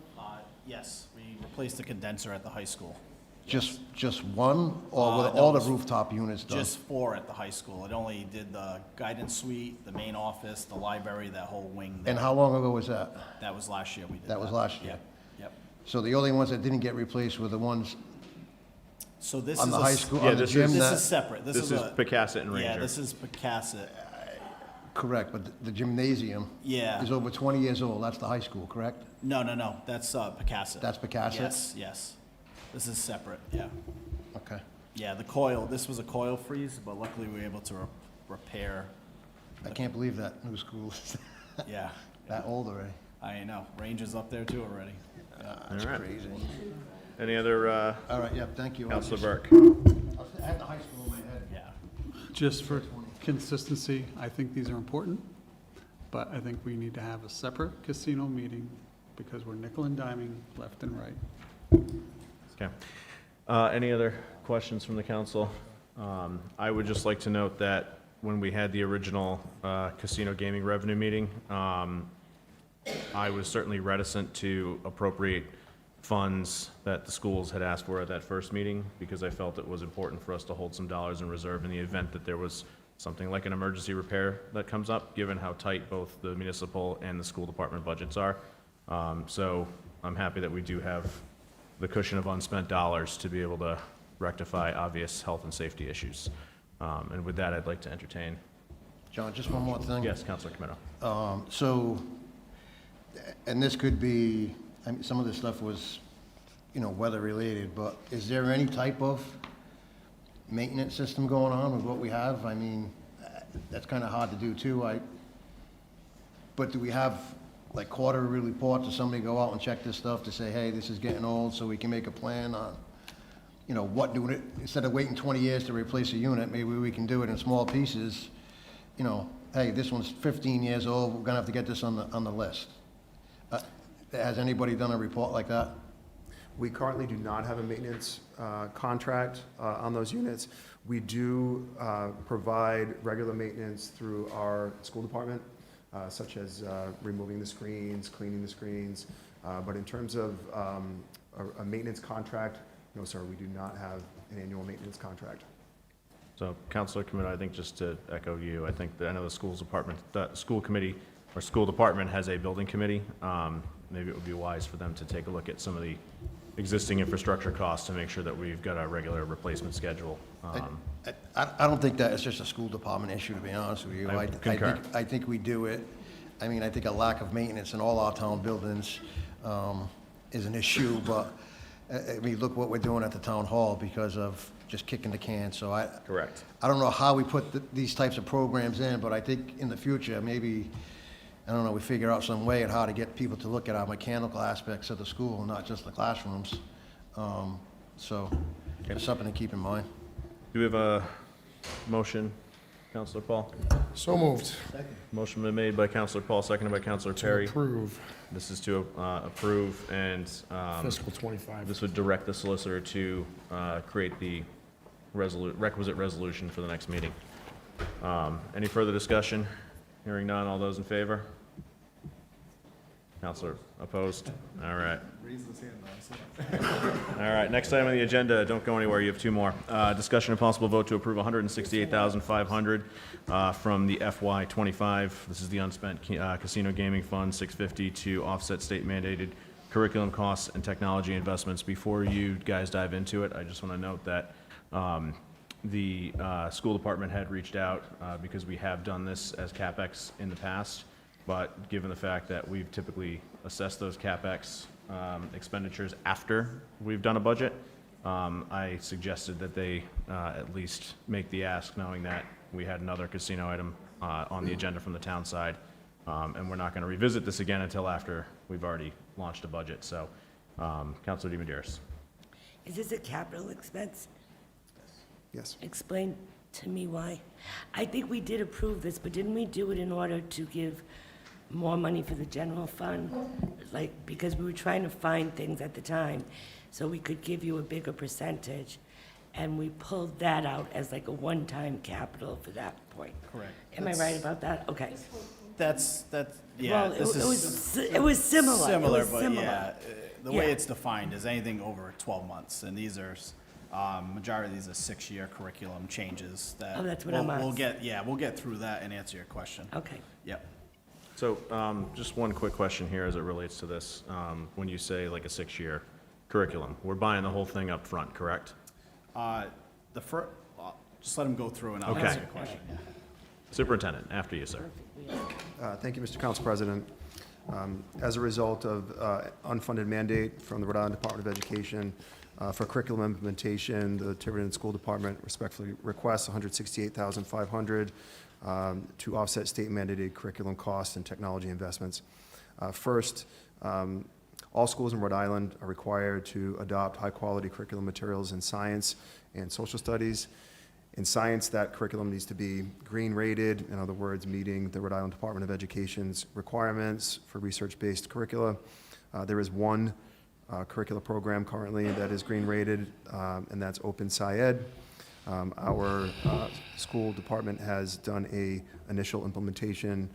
Yes, we replaced the condenser at the high school. Just one, or with No, all it the was rooftop units done? Just 4 at the high school. It only did the guidance suite, the main office, the library, that whole wing there. And how long ago was that? That was last year we did that. That was last year? Yep, yep. So the only ones that didn't get replaced were the ones So this on is the a high s- school, Yeah, on the this gym? is- This that- is separate. This is Pocasset and Yeah, Ranger. this is Pocasset. Correct, but the gymnasium Yeah. is over 20 years old. That's the high school, correct? No, that's Pocasset. That's Pocasset? Yes, yes. This is separate, yeah. Okay. Yeah, the coil, this was a coil freeze, but luckily we were able to repair. I can't believe that new school is Yeah, that old already. I know. Ranger's up there too already. That's All right. crazy. Any other, All right, yep, thank you. Counselor Burke? I had the high school in my head. Yeah. Just for consistency, I think these are important, but I think we need to have a separate casino meeting because we're nickel and diming left and right. Okay. Any other questions from the council? I would just like to note that when we had the original casino gaming revenue meeting, I was certainly reticent to appropriate funds that the schools had asked for at that first meeting because I felt it was important for us to hold some dollars in reserve in the event that there was something like an emergency repair that comes up, given how tight both the municipal and the school department budgets are. So I'm happy that we do have the cushion of unspent dollars to be able to rectify obvious health and safety issues. And with that, I'd like to entertain. John, just one more thing. Yes, Councilor Comito. So, and this could be, I mean, some of this stuff was, weather-related, but is there any type of maintenance system going on with what we have? I mean, that's kind of hard to do, too. But do we have, like, quarterly reports, or somebody go out and check this stuff to say, hey, this is getting old, so we can make a plan on, what doing it, instead of waiting 20 years to replace a unit, maybe we can do it in small pieces. Hey, this one's 15 years old, we're gonna have to get this on the list. Has anybody done a report like that? We currently do not have a maintenance contract on those units. We do provide regular maintenance through our school department, such as removing the screens, cleaning the screens. But in terms of a maintenance contract, no, sir, we do not have an annual maintenance contract. So, Councilor Comito, I think just to echo you, I think that I know the school committee or school department has a building committee. Maybe it would be wise for them to take a look at some of the existing infrastructure costs to make sure that we've got a regular replacement schedule. I don't think that it's just a school department issue, to be honest with you. I concur. I think we do it. I mean, I think a lack of maintenance in all our town buildings is an issue, but, I mean, look what we're doing at the town hall because of just kicking the can, so Correct. I don't know how we put these types of programs in, but I think in the future, maybe, I don't know, we figure out some way on how to get people to look at our mechanical aspects of the school, not just the classrooms. So, it's something to keep in mind. Do we have a motion, Councilor Paul? So moved. Motion been made by Councilor Paul, seconded by Councilor Perry. Approve This is to approve and fiscal 25. this would direct the solicitor to create the requisite resolution for the next meeting. Any further discussion? Hearing none, all those in favor? Counselor opposed? All right. All right, next item on the agenda, don't go anywhere, you have two more. Discussion and possible vote to approve $168,500 from the FY25. This is the unspent Casino Gaming Fund, $650 to offset state mandated curriculum costs and technology investments. Before you guys dive into it, I just want to note that the school department had reached out because we have done this as CapEx in the past, but given the fact that we've typically assessed those CapEx expenditures after we've done a budget, I suggested that they at least make the ask, knowing that we had another casino item on the agenda from the town side, and we're not going to revisit this again until after we've already launched a budget. So, Councilor DiMederos. Is this a capital expense? Yes. Explain to me why. I think we did approve this, but didn't we do it in order to give more money for the general fund? Like, because we were trying to find things at the time, so we could give you a bigger percentage, and we pulled that out as like a one-time capital for that point. Correct. Am I right about that? Okay. That's, yeah. Well, this it is was similar. Similar, It was but similar. yeah, the way Yeah. it's defined is anything over 12 months, and these are, majority of these are 6-year curriculum changes that. Oh, that's what we'll- I'm We'll asking. we'll get through that and answer your question. Okay. Yep. So, just one quick question here as it relates to this. When you say like a 6-year curriculum, we're buying the whole thing up front, correct? Just let him go through and I'll Okay. answer your question. Yeah. Superintendent, after you, sir. Thank you, Mr. Council President. As a result of unfunded mandate from the Rhode Island Department of Education for curriculum implementation, the Tiverton School Department respectfully requests $168,500 to offset state mandated curriculum costs and technology investments. First, all schools in Rhode Island are required to adopt high-quality curriculum materials in science and social studies. In science, that curriculum needs to be green rated, in other words, meeting the Rhode Island Department of Education's requirements for research-based curricula. There is one curricula program currently that is green rated, and that's Open SciEd. Our school department has done a initial implementation,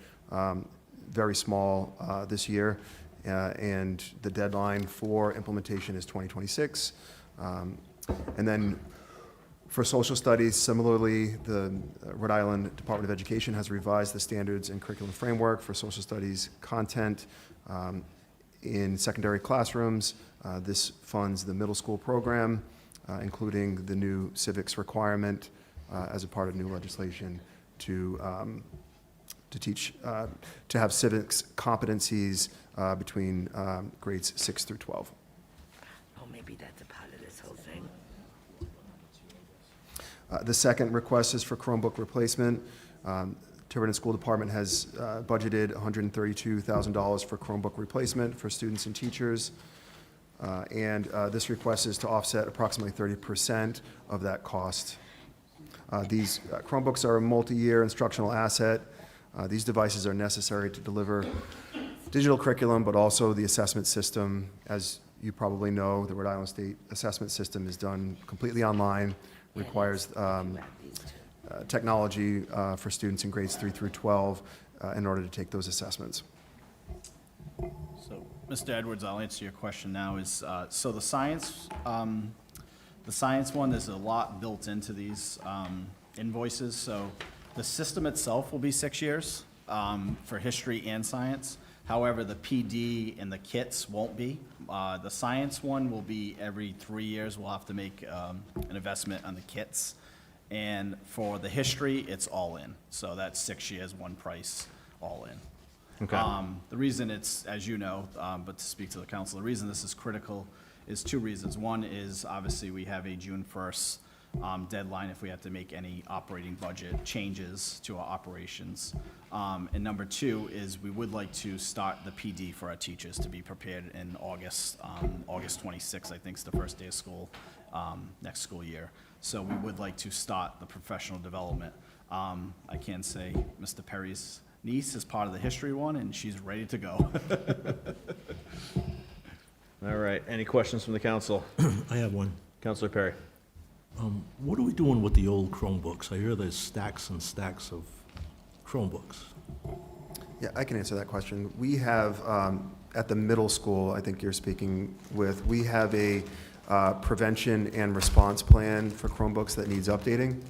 very small this year, and the deadline for implementation is 2026. And then for social studies, similarly, the Rhode Island Department of Education has revised the standards and curriculum framework for social studies content in secondary classrooms. This funds the middle school program, including the new civics requirement as a part of new legislation to teach, to have civics competencies between grades 6 through 12. Oh, maybe that's a part of this whole thing. The second request is for Chromebook replacement. Tiverton School Department has budgeted $132,000 for Chromebook replacement for students and teachers. And this request is to offset approximately 30% of that cost. These Chromebooks are a multi-year instructional asset. These devices are necessary to deliver digital curriculum, but also the assessment system. As you probably know, the Rhode Island State assessment system is done completely online, requires technology for students in grades 3 through 12 in order to take those assessments. So, Mr. Edwards, I'll answer your question now. So the science one, there's a lot built into these invoices. So the system itself will be 6 years for history and science. However, the PD and the kits won't be. The science one will be every 3 years. We'll have to make an investment on the kits. And for the history, it's all in. So that's 6 years, one price, all in. Okay. The reason it's, as you know, but to speak to the council, the reason this is critical is 2 reasons. One is obviously we have a June 1st deadline if we have to make any operating budget changes to our operations. And number 2 is we would like to start the PD for our teachers to be prepared in August. August 26th, I think, is the first day of school next school year. So we would like to start the professional development. I can say Mr. Perry's niece is part of the history one, and she's ready to go. All right, any questions from the council? I have one. Councilor Perry. What are we doing with the old Chromebooks? I hear there's stacks and stacks of Chromebooks. Yeah, I can answer that question. We have at the middle school, I think you're speaking with, we have a prevention and response plan for Chromebooks that needs updating.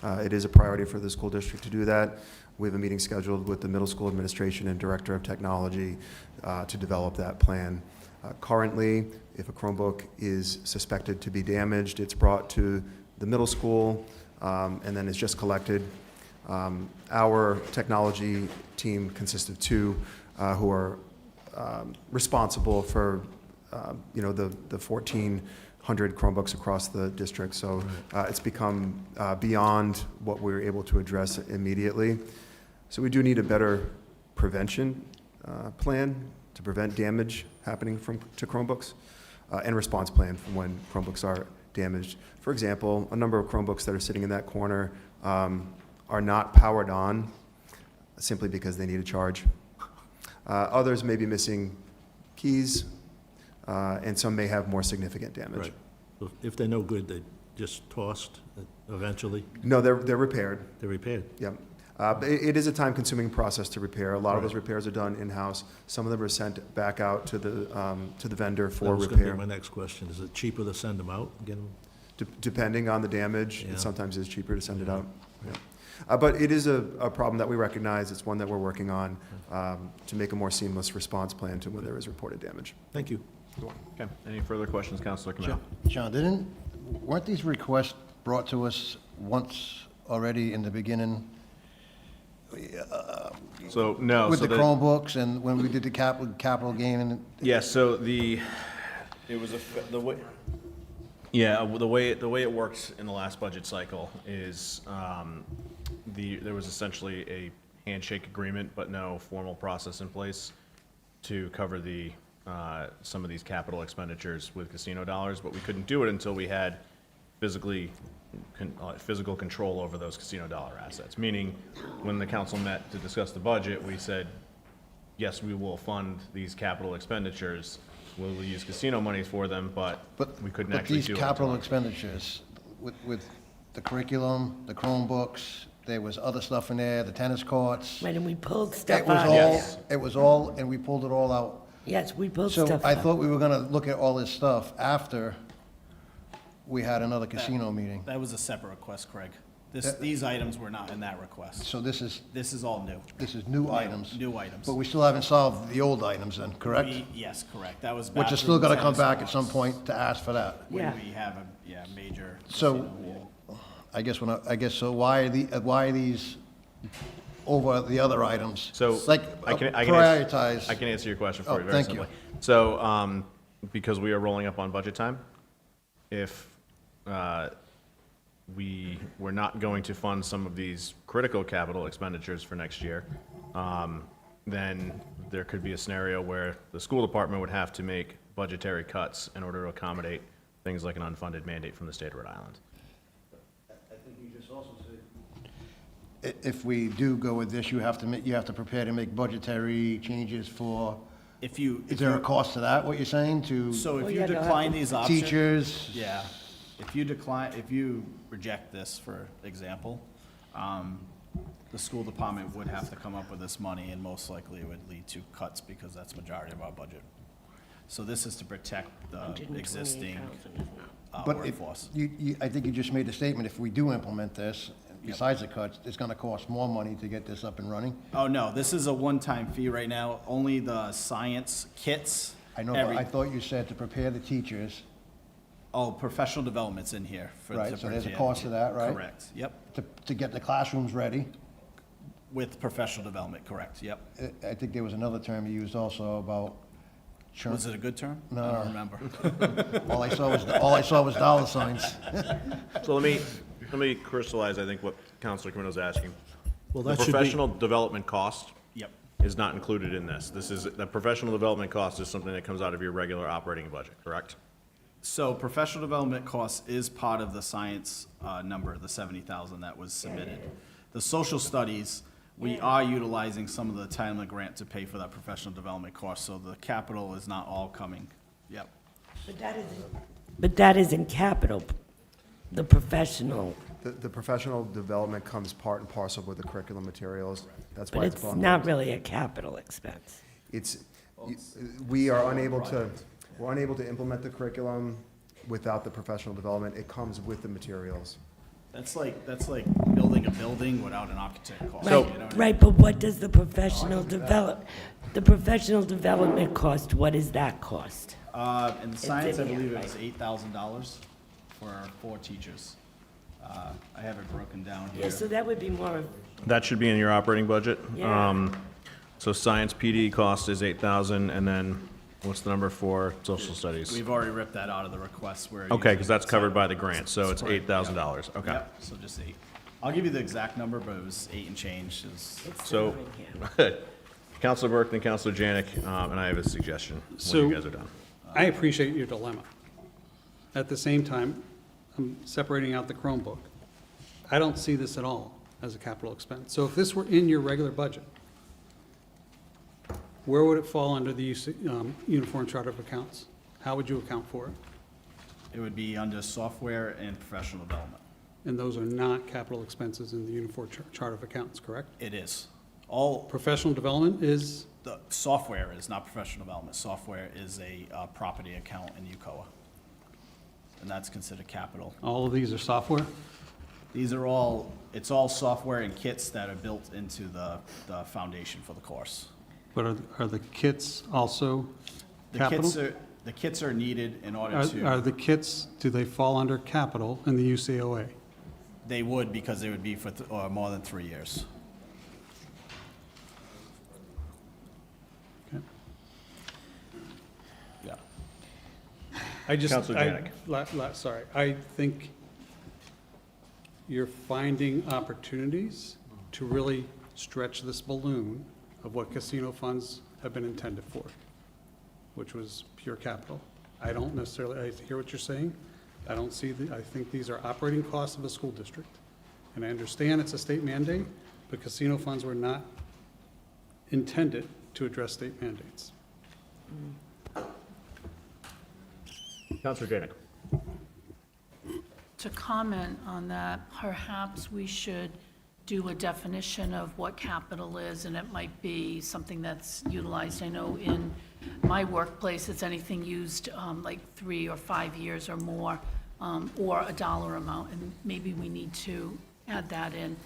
It is a priority for the school district to do that. We have a meeting scheduled with the middle school administration and director of technology to develop that plan. Currently, if a Chromebook is suspected to be damaged, it's brought to the middle school and then it's just collected. Our technology team consists of two who are responsible for the 1,400 Chromebooks across the district. So it's become beyond what we were able to address immediately. So we do need a better prevention plan to prevent damage happening to Chromebooks and response plan from when Chromebooks are damaged. For example, a number of Chromebooks that are sitting in that corner are not powered on simply because they need a charge. Others may be missing keys, and some may have more significant damage. Right. So if they're no good, they're just tossed eventually? No, they're repaired. They're repaired? Yep. But it is a time-consuming process to repair. A lot of those repairs are done in-house. Some of them are sent back out to the vendor for That was going to repair. be my next question. Is it cheaper to send them out? Get them? Depending on the damage, Yeah. it sometimes is cheaper to send it out. Yeah. But it is a problem that we recognize. It's one that we're working on to make a more seamless response plan to when there is reported damage. Thank you. Okay, any further questions, Councilor Camino? John, weren't these requests brought to us once already in the beginning? So, no. With so the Chromebooks and when we did the capital gain and. Yeah, so the way. Yeah, the way it worked in the last budget cycle is there was essentially a handshake agreement, but no formal process in place to cover some of these capital expenditures with casino dollars, but we couldn't do it until we had physical control over those casino dollar assets. Meaning, when the council met to discuss the budget, we said, yes, we will fund these capital expenditures. We will use casino monies for them, but we couldn't actually do it. But these capital expenditures, with the curriculum, the Chromebooks, there was other stuff in there, the tennis courts. Right, and we pulled stuff It was out. all, Yes. it was all, and we pulled it all out. Yes, we pulled stuff out. So I thought we were gonna look at all this stuff after we had another casino meeting. That was a separate request, Craig. These items were not in that request. So this is all new. This is new items. New items. But we still haven't solved the old items then, correct? Yes, correct. That was. Which is still gonna come bathroom, back tennis at some courts. point to ask for that. When we have a major. So, casino meeting. so why are these over the other items? So Like, I can prioritize. I can answer your question for Oh, you very thank simply. you. So, because we are rolling up on budget time, if we were not going to fund some of these critical capital expenditures for next year, then there could be a scenario where the school department would have to make budgetary cuts in order to accommodate things like an unfunded mandate from the state of Rhode Island. I think you just also said. If we do go with this, you have to prepare to make budgetary changes for. Is there a cost to that, what you're saying, to? So if you decline these options. Teachers? Yeah. If you reject this, for example, the school department would have to come up with this money, and most likely it would lead to cuts because that's majority of our budget. So this is to protect the existing But if, workforce. I think you just made a statement, if we do implement this, besides the cuts, it's gonna cost more money to get this up and running. Oh, no, this is a one-time fee right now. Only the science kits. I know, but I thought you said to prepare the teachers. Oh, professional development's in here. Right, so there's a cost to that, right? Correct, yep. To get the classrooms ready. With professional development, correct, yep. I think there was another term you used also about. Was it a good term? No. I don't remember. All I saw was dollar signs. So let me crystallize, I think, what Councilor Camino's asking. Well, The that should be- professional development cost Yep. is not included in this. The professional development cost is something that comes out of your regular operating budget, correct? So professional development cost is part of the science number, the 70,000 that was submitted. The social studies, we are utilizing some of the entitlement grant to pay for that professional development cost, so the capital is not all coming. Yep. But that isn't capital, the professional. The professional development comes part and parcel with the curriculum materials. That's why But it's it's bundled. not really a capital expense. We are unable to, we're unable to implement the curriculum without the professional development. It comes with the materials. That's like building a building without an architect cost. Right, you know what I right, but what does the professional development cost, what does that cost? mean? In the science, I in here, believe it right. was $8,000 for 4 teachers. I have it broken down Yeah, here. so that would be more of, That should be in your operating budget. Yeah. So science PD cost is 8,000, and then what's the number for social studies? We've already ripped that out of the request where. Okay, because that's covered by the grant, so it's Correct, $8,000, okay. Yep, so just 8. I'll give you the exact number, but it was 8 and change. It was- it's So, somewhere in here. Counselor Burke, then Counselor Janik, and I have a suggestion when So- you guys are done. I appreciate your dilemma. At the same time, I'm separating out the Chromebook. I don't see this at all as a capital expense. So if this were in your regular budget, where would it fall under the Uniform Chart of Accounts? How would you account for it? It would be under software and professional development. And those are not capital expenses in the Uniform Chart of Accounts, correct? It is. All, Professional development is, the software is not professional development. Software is a property account in UCOA. And that's considered capital. all of these are software? These are all, it's all software and kits that are built into the foundation for the course. But are the kits also capital? The kits are needed in order Are to, the kits, do they fall under capital in the UCOA? they would because they would be for more than 3 years. Okay. Yeah. I just, Counselor sorry, I think you're finding opportunities to really stretch this balloon of what casino funds have been intended for, which was pure capital. I don't necessarily, I hear what you're saying. I don't see I think these are operating costs of a school district. And I understand it's a state mandate, but casino funds were not intended to address state mandates. Counselor Janik. To comment on that, perhaps we should do a definition of what capital is, and it might be something that's utilized. I know in my workplace, it's anything used like 3 or 5 years or more, or a dollar amount, and maybe we need to add that in.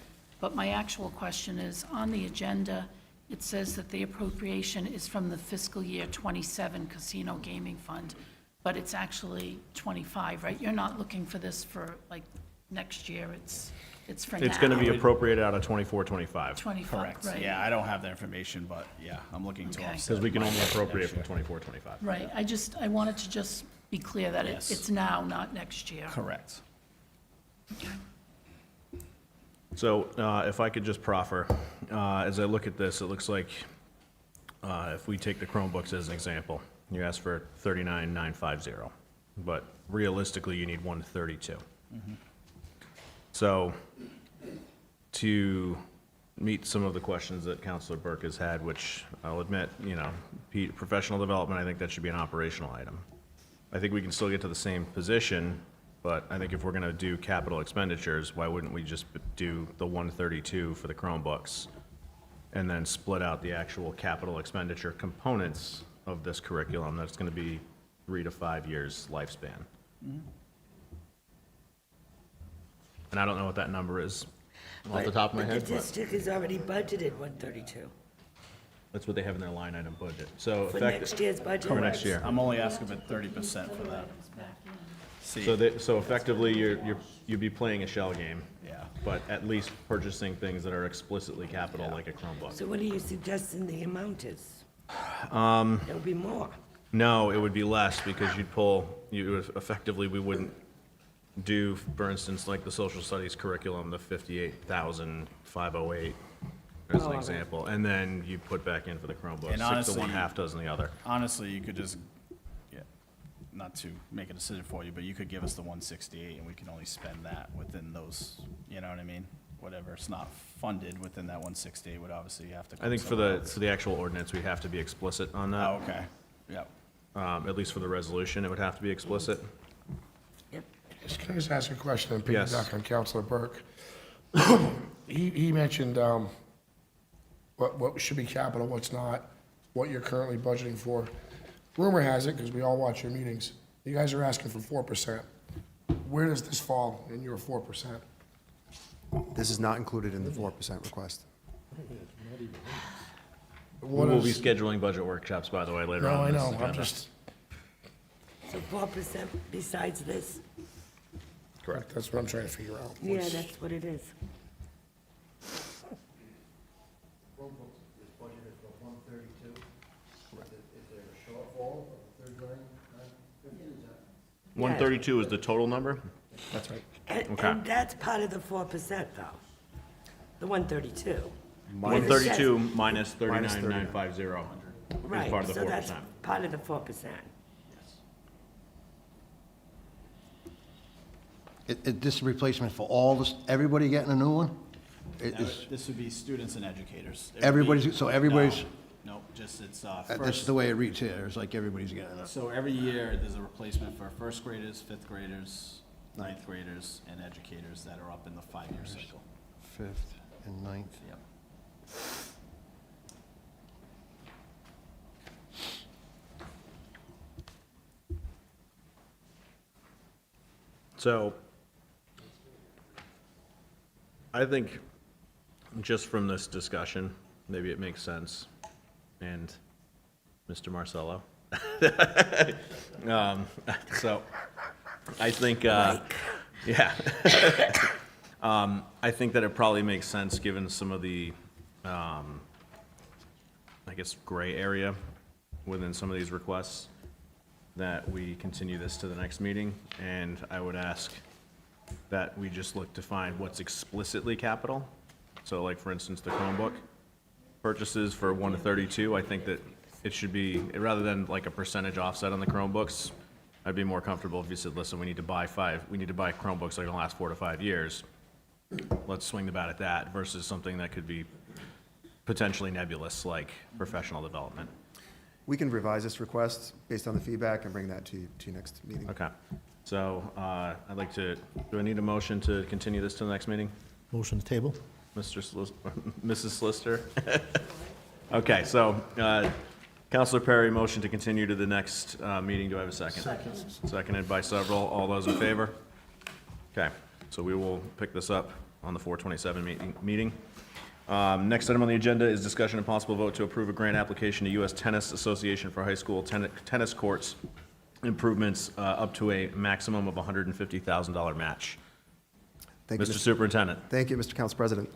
But my actual question is, on the agenda, it says that the appropriation is from the fiscal year '27 Casino Gaming Fund, but it's actually '25, right? You're not looking for this for like next year, it's for now. It's going to be appropriated out of 24-25. 25, Correct. right. Yeah, I don't have that information, but yeah, I'm looking to Okay. offset. Because we can only my appropriate next from year. 24-25. Right, I wanted to just be clear that Yes. it's now, not next year. Correct. So if I could just proffer, as I look at this, it looks like if we take the Chromebooks as an example, you asked for 39,950, but realistically, you need 132. So to meet some of the questions that Counselor Burke has had, which I'll admit, you know, professional development, I think that should be an operational item. I think we can still get to the same position, but I think if we're gonna do capital expenditures, why wouldn't we just do the 132 for the Chromebooks? And then split out the actual capital expenditure components of this curriculum that's gonna be 3 to 5 years lifespan. And I don't know what that number is off the top of my head, But the but district has already budgeted 132 that's what they have in their line item budget. So for effective- next year's budget. For next year. I'm only asking for 30% for that. See, So effectively, you'd be playing a shell game. Yeah. But at least purchasing things that are explicitly capital, like a Chromebook. So what are you suggesting the amount is? Um, It'll be more. No, it would be less, because effectively, we wouldn't do, for instance, like the social studies curriculum, the 58,508, as an example, and then you put back in for the Chromebook, And 6 to honestly- 1, half dozen the other. honestly, you could just, yeah, not to make a decision for you, but you could give us the 168 and we can only spend that within those, you know what I mean? Whatever, it's not funded within that 168 would obviously have to come I think for somewhere the, else. for the actual ordinance, we have to be explicit on that. Oh, okay, yep. At least for the resolution, it would have to be explicit. Can I just ask a question and Yes. piggyback on Counselor Burke? He mentioned what should be capital, what's not. what you're currently budgeting for. Rumor has it, because we all watch your meetings, you guys are asking for 4%. Where does this fall in your 4%? This is not included in the 4% request. We What will be is- scheduling budget workshops, by the way, later on. No, I in this know, I'm agenda. just, So 4% besides this? Correct. that's what I'm trying to figure out. Yeah, What's- that's what it is. Yeah. 132 is the total number? That's right. Okay. And that's part of the 4% though, the 132. 132 minus Minus 39,950 is Right, part of the so that's 4%. part of the 4%. This is replacement for all this, everybody getting a new one? This would be students and educators. It would be- Everybody's, so everybody's, No, just it's that's first. the way it reads here, it's like everybody's getting it. So every year, there's a replacement for first graders, fifth graders, ninth graders, and educators that are up in the 5-year cycle. Fifth and ninth. Yep. So, I think just from this discussion, maybe it makes sense, and Mr. Marcello. So, I think, yeah. I think that it probably makes sense, given some of the, I guess, gray area within some of these requests, that we continue this to the next meeting, and I would ask that we just look to find what's explicitly capital. So like, for instance, the Chromebook purchases for 1 to 32, I think that it should be, rather than like a percentage offset on the Chromebooks, I'd be more comfortable if you said, listen, we need to buy Chromebooks that are gonna last 4 to 5 years. Let's swing the bat at that versus something that could be potentially nebulous, like professional development. We can revise this request based on the feedback and bring that to you next meeting. Okay, so, I'd like to, do I need a motion to continue this to the next meeting? Motion to table? Mrs. Slister? Okay, so, Counselor Perry, motion to continue to the next, meeting, do I have a second? Second. Seconded by several, all those in favor? Okay, so we will pick this up on the 4/27 meeting. Next item on the agenda is discussion and possible vote to approve a grant application to U.S. Tennis Association for high school tennis courts improvements up to a maximum of $150,000 match. Thank you, Mr. Superintendent. Thank you, Mr. Council President.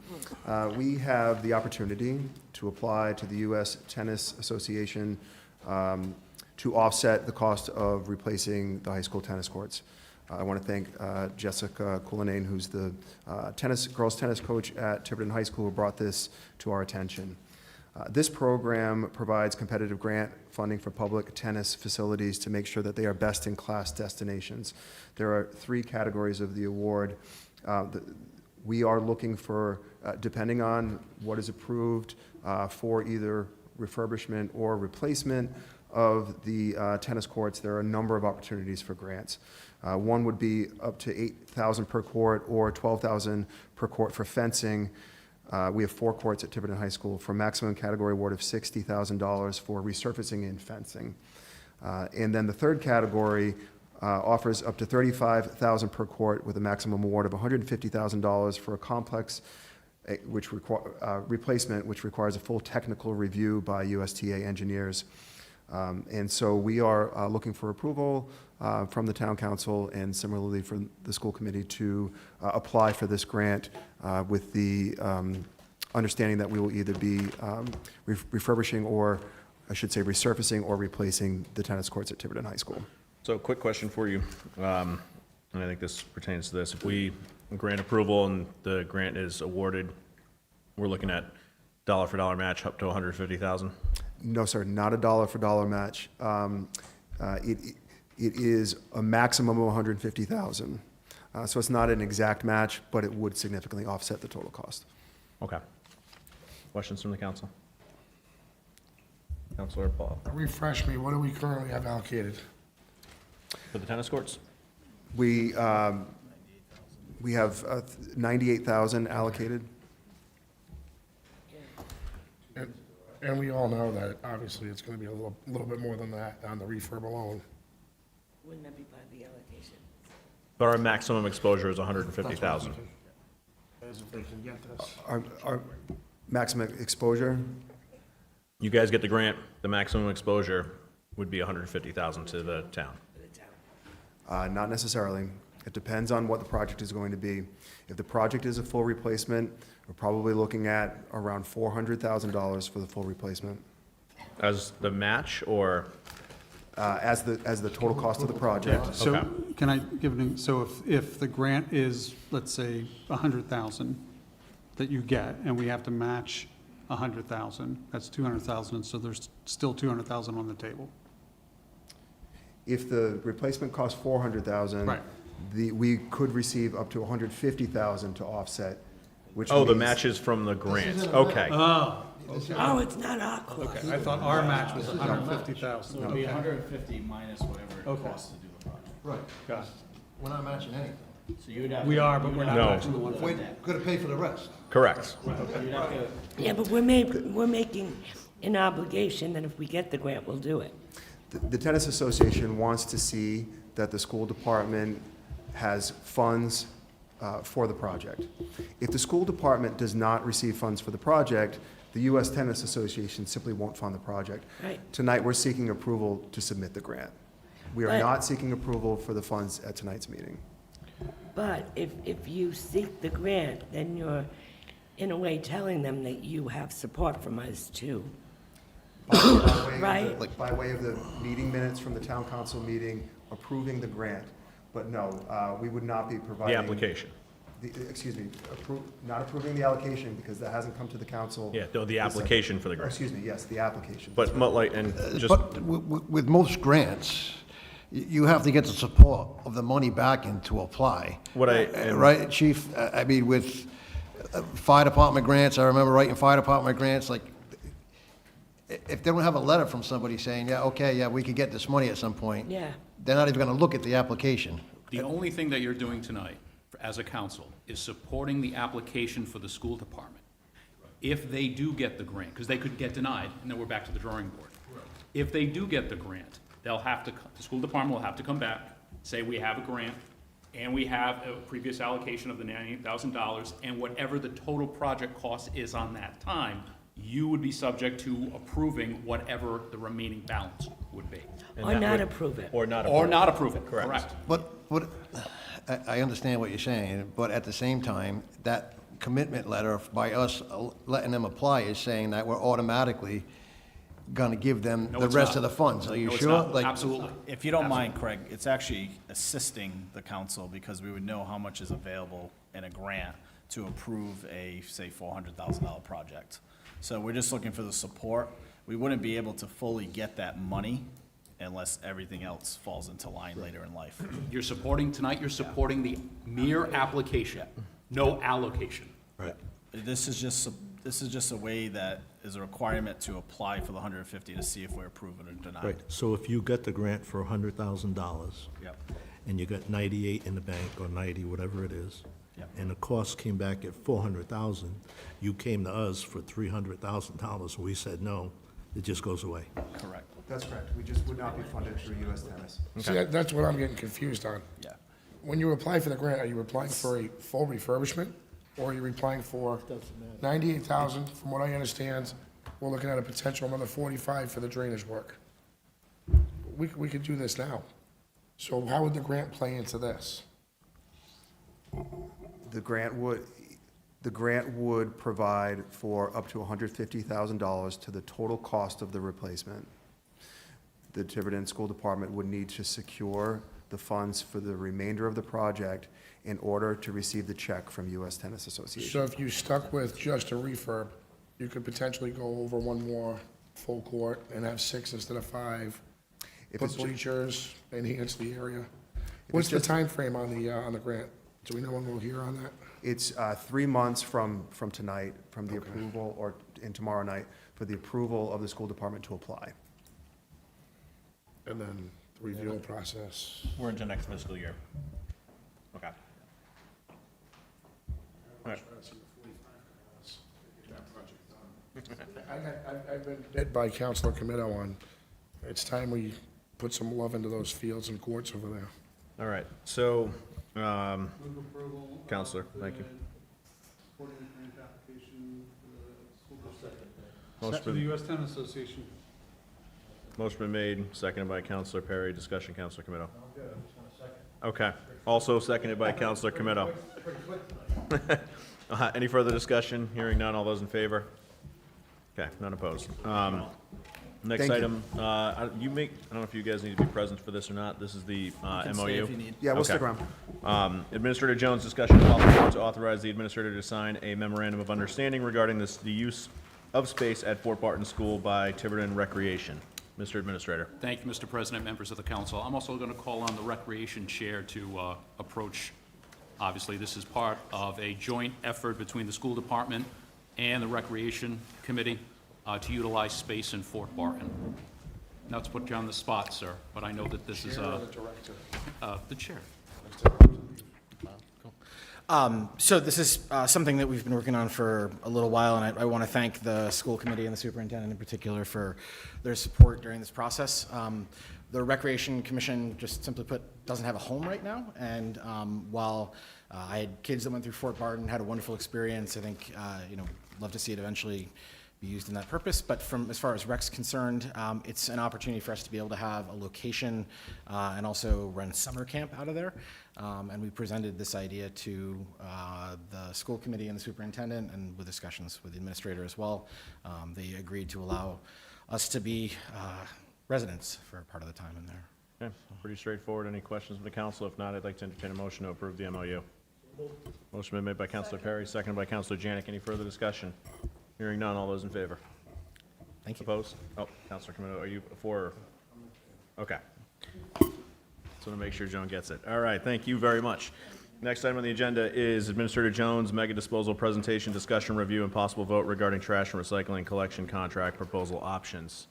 We have the opportunity to apply to the U.S. Tennis Association to offset the cost of replacing the high school tennis courts. I want to thank Jessica Cullinane, who's the girls' tennis coach at Tiverton High School, who brought this to our attention. This program provides competitive grant funding for public tennis facilities to make sure that they are best-in-class destinations. There are 3 categories of the award. We are looking for, depending on what is approved, for either refurbishment or replacement of the tennis courts. There are a number of opportunities for grants. One would be up to $8,000 per court or $12,000 per court for fencing. We have 4 courts at Tiverton High School for maximum category award of $60,000 for resurfacing and fencing. And then the third category offers up to $35,000 per court with a maximum award of $150,000 for a complex replacement, which requires a full technical review by USTA engineers. And so we are looking for approval from the town council and similarly from the school committee to apply for this grant with the understanding that we will either be refurbishing or, I should say, resurfacing or replacing the tennis courts at Tiverton High School. So quick question for you, and I think this pertains to this. If we grant approval and the grant is awarded, we're looking at dollar for dollar match up to $150,000? No, sir, not a dollar for dollar match. It is a maximum of $150,000. So it's not an exact match, but it would significantly offset the total cost. Okay. Questions from the council? Councilor Paul? Refresh me, what do we currently have allocated? For the tennis courts? We have $98,000 allocated. And we all know that obviously it's gonna be a little bit more than that on the refurb alone. Wouldn't that be part of the allocation? But our maximum exposure is 150,000. As if they can get this. Our maximum exposure, You guys get the grant, the maximum exposure would be 150,000 to the town. not necessarily. It depends on what the project is going to be. If the project is a full replacement, we're probably looking at around $400,000 for the full replacement. As the match, or? As the total cost of the project. So Okay. can I give an, so if the grant is, let's say, 100,000 that you get, and we have to match 100,000, that's 200,000, so there's still 200,000 on the table. If the replacement costs $400,000, Right. we could receive up to $150,000 to offset, which Oh, the means- match is from the grant, okay. Oh, Oh, it's not our cost. okay, I thought our match was 150,000. So it'd be 150 minus whatever it Okay. costs to do the project. Right. Got it. We're not matching anything. So you'd have. We are, but we're not No. matching the one. We're gonna pay for the rest. Correct. You'd have to. Yeah, but we're making an obligation that if we get the grant, we'll do it. The Tennis Association wants to see that the school department has funds for the project. If the school department does not receive funds for the project, the U.S. Tennis Association simply won't fund the project. Right. Tonight, we're seeking approval to submit the grant. We are But- not seeking approval for the funds at tonight's meeting. But if you seek the grant, then you're, in a way, telling them that you have support from us too. Right. By way of the meeting minutes from the town council meeting approving the grant. But no, we would not be The providing. application. Excuse me, not approving the allocation because that hasn't come to the council. Yeah, no, the application for the Or, grant. excuse me, yes, the application. But, like, and just, But with most grants, you have to get the support of the money back in to apply. What I- Right, chief? I mean, with fire department grants, I remember writing fire department grants, like, if they don't have a letter from somebody saying, yeah, okay, yeah, we could get this money at some point. Yeah. They're not even gonna look at the application. The only thing that you're doing tonight, as a council, is supporting the application for the school department. If they do get the grant, because they could get denied, and then we're back to the drawing board. If they do get the grant, they'll have to, the school department will have to come back, say, we have a grant, and we have a previous allocation of the $98,000, and whatever the total project cost is on that time, you would be subject to approving whatever the remaining balance would be. and Or that not would- approve it. Or not Or approve. not approve it, Correct. correct. But, I understand what you're saying, but at the same time, that commitment letter by us letting them apply is saying that we're automatically gonna give them No, the it's rest not. of the funds. Are you No, it's sure? not. Like, Absolutely. If you don't mind, Craig, it's actually assisting the council because we would know how much is available in a grant to approve a, say, $400,000 project. So we're just looking for the support. We wouldn't be able to fully get that money unless everything else falls into line later in life. You're supporting, tonight you're supporting the mere application, no allocation. Right. This is just a way that is a requirement to apply for the 150 to see if we're approved or denied. Right, so if you get the grant for $100,000, Yep. and you got 98 in the bank, or 90, whatever it is, Yep. and the cost came back at 400,000, you came to us for $300,000, we said no, it just goes away. Correct. That's correct. We just would not be funded through U.S. Tennis. See, that's what I'm getting confused on. Yeah. When you apply for the grant, are you applying for a full refurbishment? Or are you applying for 98,000? From what I understand, we're looking at a potential another 45 for the drainage work. We could do this now. So how would the grant play into this? The grant would provide for up to $150,000 to the total cost of the replacement. The Tiverton School Department would need to secure the funds for the remainder of the project in order to receive the check from U.S. Tennis Association. So if you stuck with just a refurb, you could potentially go over one more full court and have 6 instead of 5. If Put it's ju- bleachers, enhance the area. What's the just- time frame on the grant? Do we know when we'll hear on that? It's 3 months from tonight, from the approval, and tomorrow night, for the approval of the school department to apply. And then the review process. We're into next fiscal year. Okay. All right. I've been bit by Counselor Comito on, it's time we put some love into those fields and courts over there. All right, so, Move approval. of Counselor, thank you. the sporting grant application for the school district. Motion To the been- U.S. Tennis Association. Motion been made, seconded by Counselor Perry. Discussion, Counselor Comito. Okay. Also seconded by Counselor Comito. Any further discussion? Hearing none. All those in favor? Okay, none opposed. Next Thank you. item, I don't know if you guys need to be present for this or not. This is the MOU. Yeah, we'll Okay. stick around. Administrator Jones, discussion of possible vote to authorize the administrator to sign a memorandum of understanding regarding the use of space at Fort Barton School by Tiverton Recreation. Mr. Administrator. Thank you, Mr. President, members of the council. I'm also going to call on the Recreation Chair to approach. Obviously, this is part of a joint effort between the school department and the Recreation Committee to utilize space in Fort Barton. Not to put you on the spot, sir, but I know that this is Chair or the director? the chair. So this is something that we've been working on for a little while, and I want to thank the school committee and the superintendent in particular for their support during this process. The Recreation Commission, just simply put, doesn't have a home right now, and while I had kids that went through Fort Barton, had a wonderful experience, I think, love to see it eventually be used in that purpose, but as far as Rec's concerned, it's an opportunity for us to be able to have a location and also run summer camp out of there. And we presented this idea to the school committee and the superintendent, and with discussions with the administrator as well. They agreed to allow us to be residents for part of the time in there. Okay, pretty straightforward. Any questions from the council? If not, I'd like to entertain a motion to approve the MOU. Motion been made by Counselor Perry, seconded by Counselor Janik. Any further discussion? Hearing none. All those in favor? Thank you. Opposed? Oh, Counselor Comito, are you for? Okay. So to make sure Joan gets it. All right, thank you very much. Next item on the agenda is Administrator Jones' mega disposal presentation, discussion, review, and possible vote regarding trash and recycling collection contract proposal options.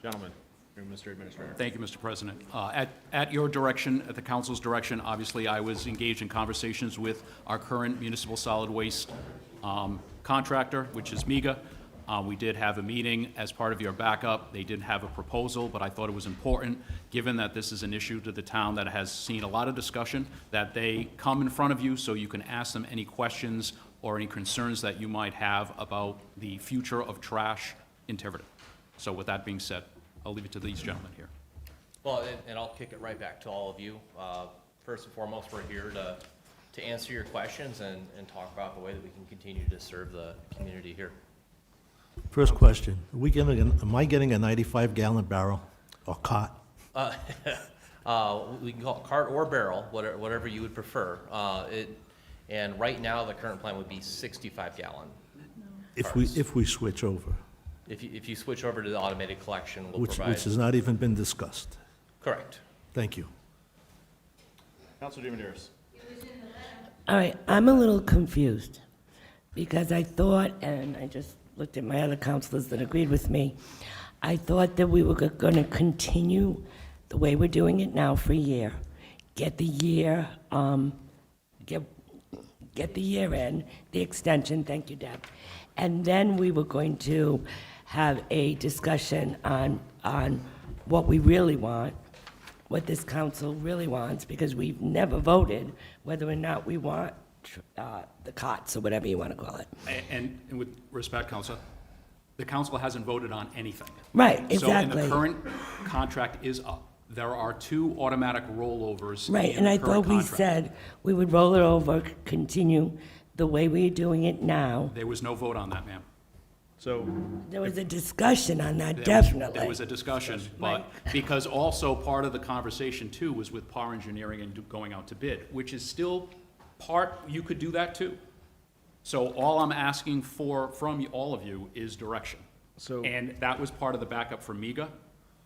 Gentlemen, Mr. Administrator. Thank you, Mr. President. At your direction, at the council's direction, obviously, I was engaged in conversations with our current municipal solid waste contractor, which is MEGA. We did have a meeting as part of your backup. They did have a proposal, but I thought it was important, given that this is an issue to the town that has seen a lot of discussion, that they come in front of you so you can ask them any questions or any concerns that you might have about the future of trash in Tiverton. So with that being said, I'll leave it to these gentlemen here. Well, and I'll kick it right back to all of you. First and foremost, we're here to answer your questions and talk about the way that we can continue to serve the community here. First question, am I getting a 95-gallon barrel or cart? We can call it cart or barrel, whatever you would prefer. And right now, the current plan would be 65-gallon. If we switch over, If you switch over to the automated collection, we'll which provide. has not even been discussed. Correct. Thank you. Counselor Diamandouros. All right, I'm a little confused, because I thought, and I just looked at my other counselors that agreed with me, I thought that we were going to continue the way we're doing it now for a year, get the year, get the year in, the extension, thank you, Deb, and then we were going to have a discussion on what we really want, what this council really wants, because we've never voted whether or not we want the COTS, or whatever you want to call it. And with respect, Counselor, the council hasn't voted on anything. Right, So, exactly. and the current contract is up. There are 2 automatic rollovers Right, in and I the current thought we contract. said we would roll it over, continue the way we're doing it now. There was no vote on that, ma'am. So, There was a discussion on that, There was- definitely. There was a discussion, but because also part of the conversation too was with PAR Engineering and going out to bid, which is still part, you could do that too. So all I'm asking for from all of you is direction. So- And that was part of the backup for MEGA,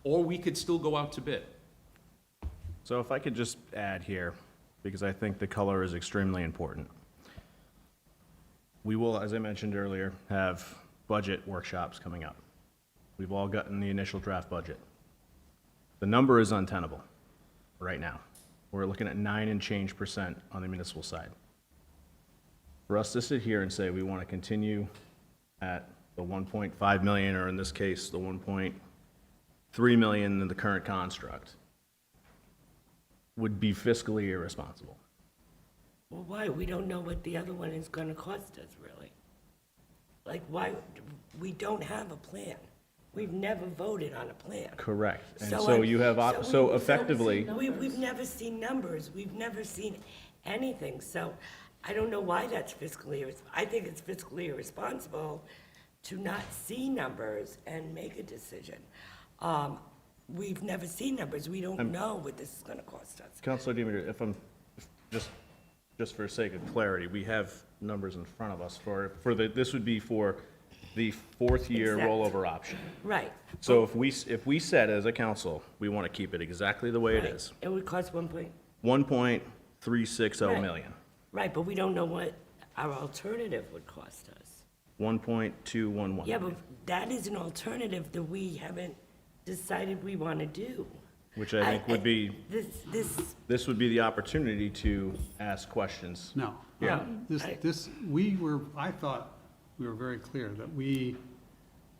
or we could still go out to bid. So if I could just add here, because I think the color is extremely important. We will, as I mentioned earlier, have budget workshops coming up. We've all gotten the initial draft budget. The number is untenable right now. We're looking at 9% and change on the municipal side. For us to sit here and say we want to continue at the 1.5 million, or in this case, the 1.3 million in the current construct, would be fiscally irresponsible. Well, why? We don't know what the other one is gonna cost us, really. Like, why, we don't have a plan. We've never voted on a plan. Correct. And So so I- you have, so we- effectively, We've never seen numbers, we've never seen anything, so I don't know why that's I think it's fiscally irresponsible to not see numbers and make a decision. We've never seen numbers, we don't know what this is gonna cost us. Councilor Demeter, if I'm, just for sake of clarity, we have numbers in front of us for this would be for the fourth year Exact. rollover option. Right. So if we said as a council, we want to keep it exactly the way it Right. is, It would cost 1.360 Right. million, Right, but we don't know what our alternative would cost us. 1.211. Yeah, but that is an alternative that we haven't decided we want to do. Which I think would be, This, this would be the opportunity to ask questions. No. Yeah. I thought we were very clear that we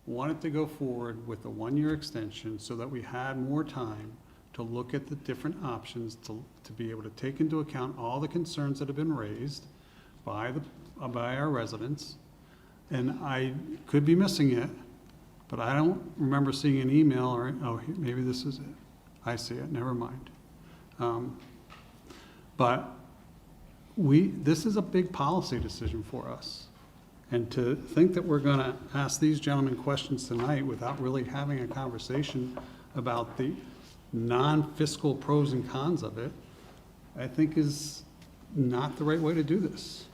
wanted to go forward with a one-year extension so that we had more time to look at the different options, to be able to take into account all the concerns that have been raised by our residents. And I could be missing it, but I don't remember seeing an email or, maybe this is it. I see it, never mind. But this is a big policy decision for us. And to think that we're gonna ask these gentlemen questions tonight without really having a conversation about the non-fiscal pros and cons of it, I think is not the right way to do this.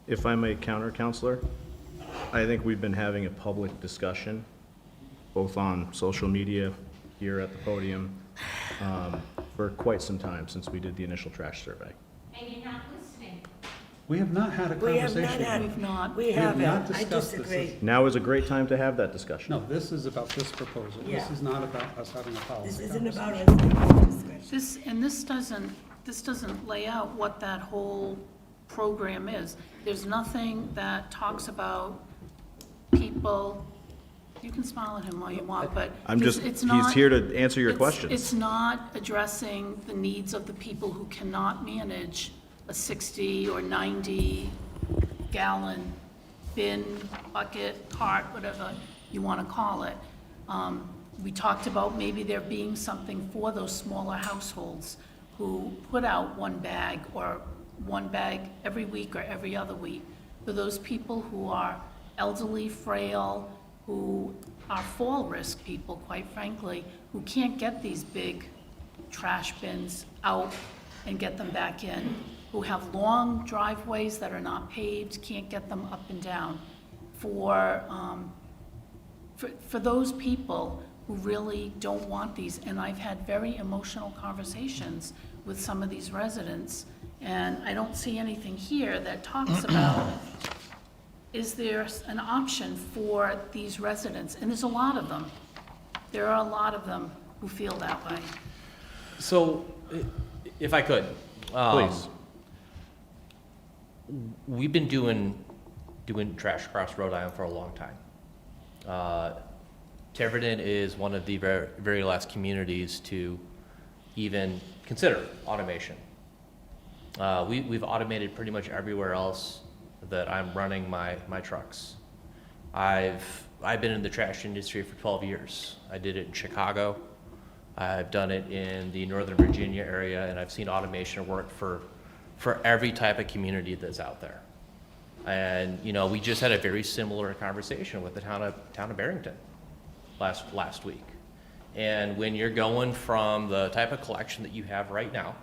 If I may counter, Counselor, I think we've been having a public discussion, both on social media, here at the podium, for quite some time since we did the initial trash survey. And you're not listening. We have not had a we have conversation. not had, We've not. we have not haven't, I discussed this. disagree. Now is a great time to have that discussion. No, this is about this proposal. This Yeah. is not about us having a policy This isn't about conversation. us having a discussion. And this doesn't lay out what that whole program is. There's nothing that talks about people, you can smile at him all you want, but He's here to answer your questions. It's not addressing the needs of the people who cannot manage a 60 or 90 gallon bin, bucket, cart, whatever you want to call it. We talked about maybe there being something for those smaller households who put out one bag or one bag every week or every other week. For those people who are elderly, frail, who are fall risk people, quite frankly, who can't get these big trash bins out and get them back in, who have long driveways that are not paved, can't get them up and down. For those people who really don't want these, and I've had very emotional conversations with some of these residents, and I don't see anything here that talks about, is there an option for these residents? And there's a lot of them. There are a lot of them who feel that way. So, if I could. Please. We've been doing trash across Rhode Island for a long time. Tiverton is one of the very, very last communities to even consider automation. We've automated pretty much everywhere else that I'm running my trucks. I've been in the trash industry for 12 years. I did it in Chicago. I've done it in the Northern Virginia area, and I've seen automation work for every type of community that's out there. And, we just had a very similar conversation with the town of Barrington last week. And when you're going from the type of collection that you have right now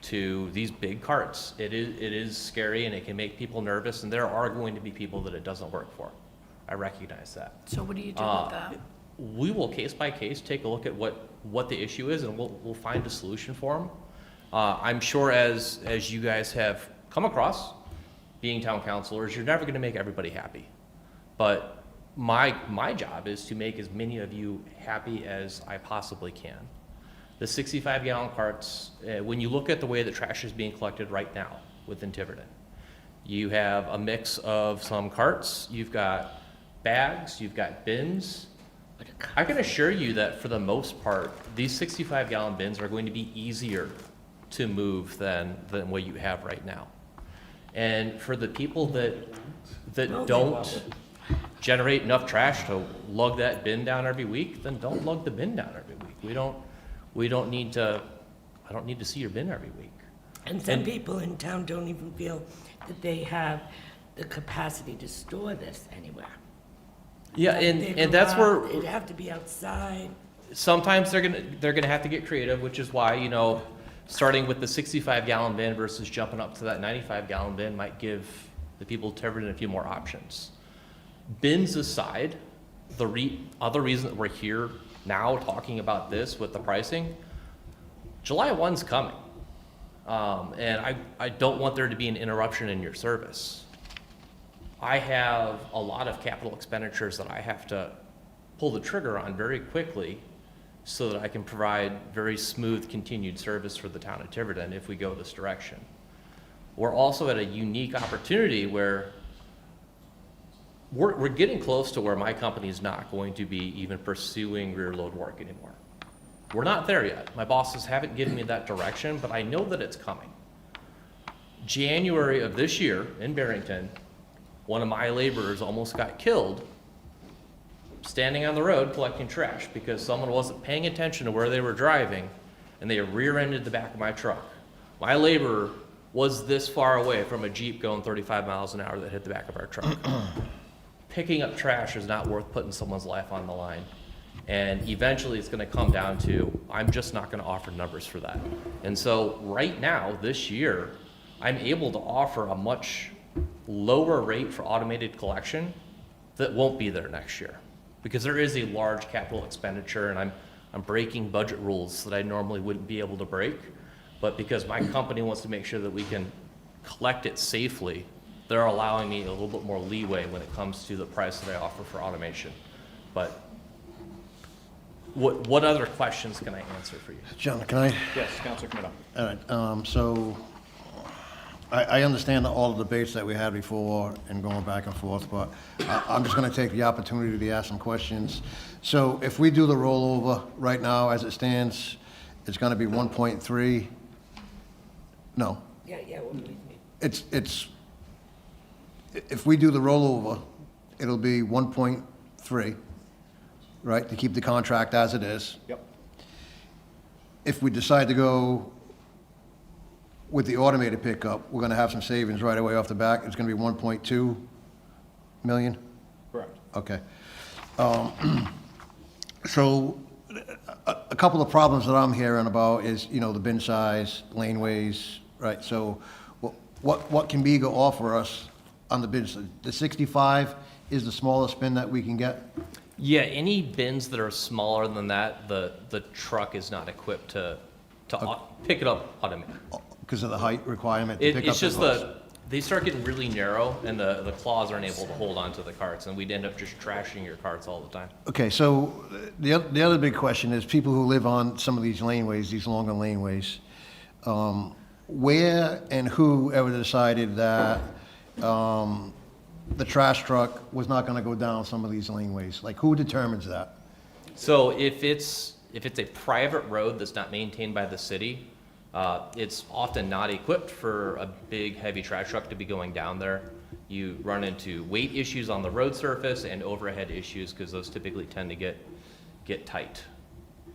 to these big carts, it is scary and it can make people nervous, and there are going to be people that it doesn't work for. I recognize that. So what do you do with that? We will case by case take a look at what the issue is, and we'll find a solution for them. I'm sure as you guys have come across, being town councilors, you're never going to make everybody happy. But my job is to make as many of you happy as I possibly can. The 65-gallon carts, when you look at the way the trash is being collected right now within Tiverton, you have a mix of some carts, you've got bags, you've got bins. I can assure you that for the most part, these 65-gallon bins are going to be easier to move than what you have right now. And for the people that don't generate enough trash to lug that bin down every week, then don't lug the bin down every week. I don't need to see your bin every week. And some people in town don't even feel that they have the capacity to store this anywhere. Yeah, They and that's go where out, it'd have to be outside. sometimes they're gonna have to get creative, which is why, you know, starting with the 65-gallon bin versus jumping up to that 95-gallon bin might give the people of Tiverton a few more options. Bins aside, the other reason that we're here now talking about this with the pricing, July 1's coming. And I don't want there to be an interruption in your service. I have a lot of capital expenditures that I have to pull the trigger on very quickly so that I can provide very smooth continued service for the town of Tiverton if we go this direction. We're also at a unique opportunity where we're getting close to where my company is not going to be even pursuing rear load work anymore. We're not there yet. My bosses haven't given me that direction, but I know that it's coming. January of this year in Barrington, one of my laborers almost got killed standing on the road collecting trash because someone wasn't paying attention to where they were driving and they rear-ended the back of my truck. My laborer was this far away from a Jeep going 35 miles an hour that hit the back of our truck. Picking up trash is not worth putting someone's life on the line. And eventually it's gonna come down to, I'm just not gonna offer numbers for that. And so right now, this year, I'm able to offer a much lower rate for automated collection that won't be there next year. Because there is a large capital expenditure and I'm breaking budget rules that I normally wouldn't be able to break. But because my company wants to make sure that we can collect it safely, they're allowing me a little bit more leeway when it comes to the price that I offer for automation. But what other questions can I answer for you? John, can I? Yes, Councilor Camino. All right, so I understand all the debates that we had before and going back and forth, but I'm just going to take the opportunity to ask some questions. So if we do the rollover right now, as it stands, it's going to be 1.3? No. Yeah, It's, if we do the rollover, it'll be 1.3, right, to keep the contract as it is. Yep. If we decide to go with the automated pickup, we're gonna have some savings right away off the back. It's gonna be 1.2 million? Correct. Okay. So a couple of problems that I'm hearing about is, you know, the bin size, laneways, right? So what can Bega offer us on the bins? The 65 is the smallest bin that we can get? Yeah, any bins that are smaller than that, the truck is not equipped to pick it up automatically. Because of the height requirement to pick up It's just the they start getting really narrow and the claws aren't able to hold onto the carts and we'd end up just trashing your carts all the time. Okay, so the other big question is people who live on some of these laneways, these longer laneways, where and who ever decided that the trash truck was not gonna go down some of these laneways? Like, who determines that? So if it's a private road that's not maintained by the city, it's often not equipped for a big, heavy trash truck to be going down there. You run into weight issues on the road surface and overhead issues because those typically tend to get tight.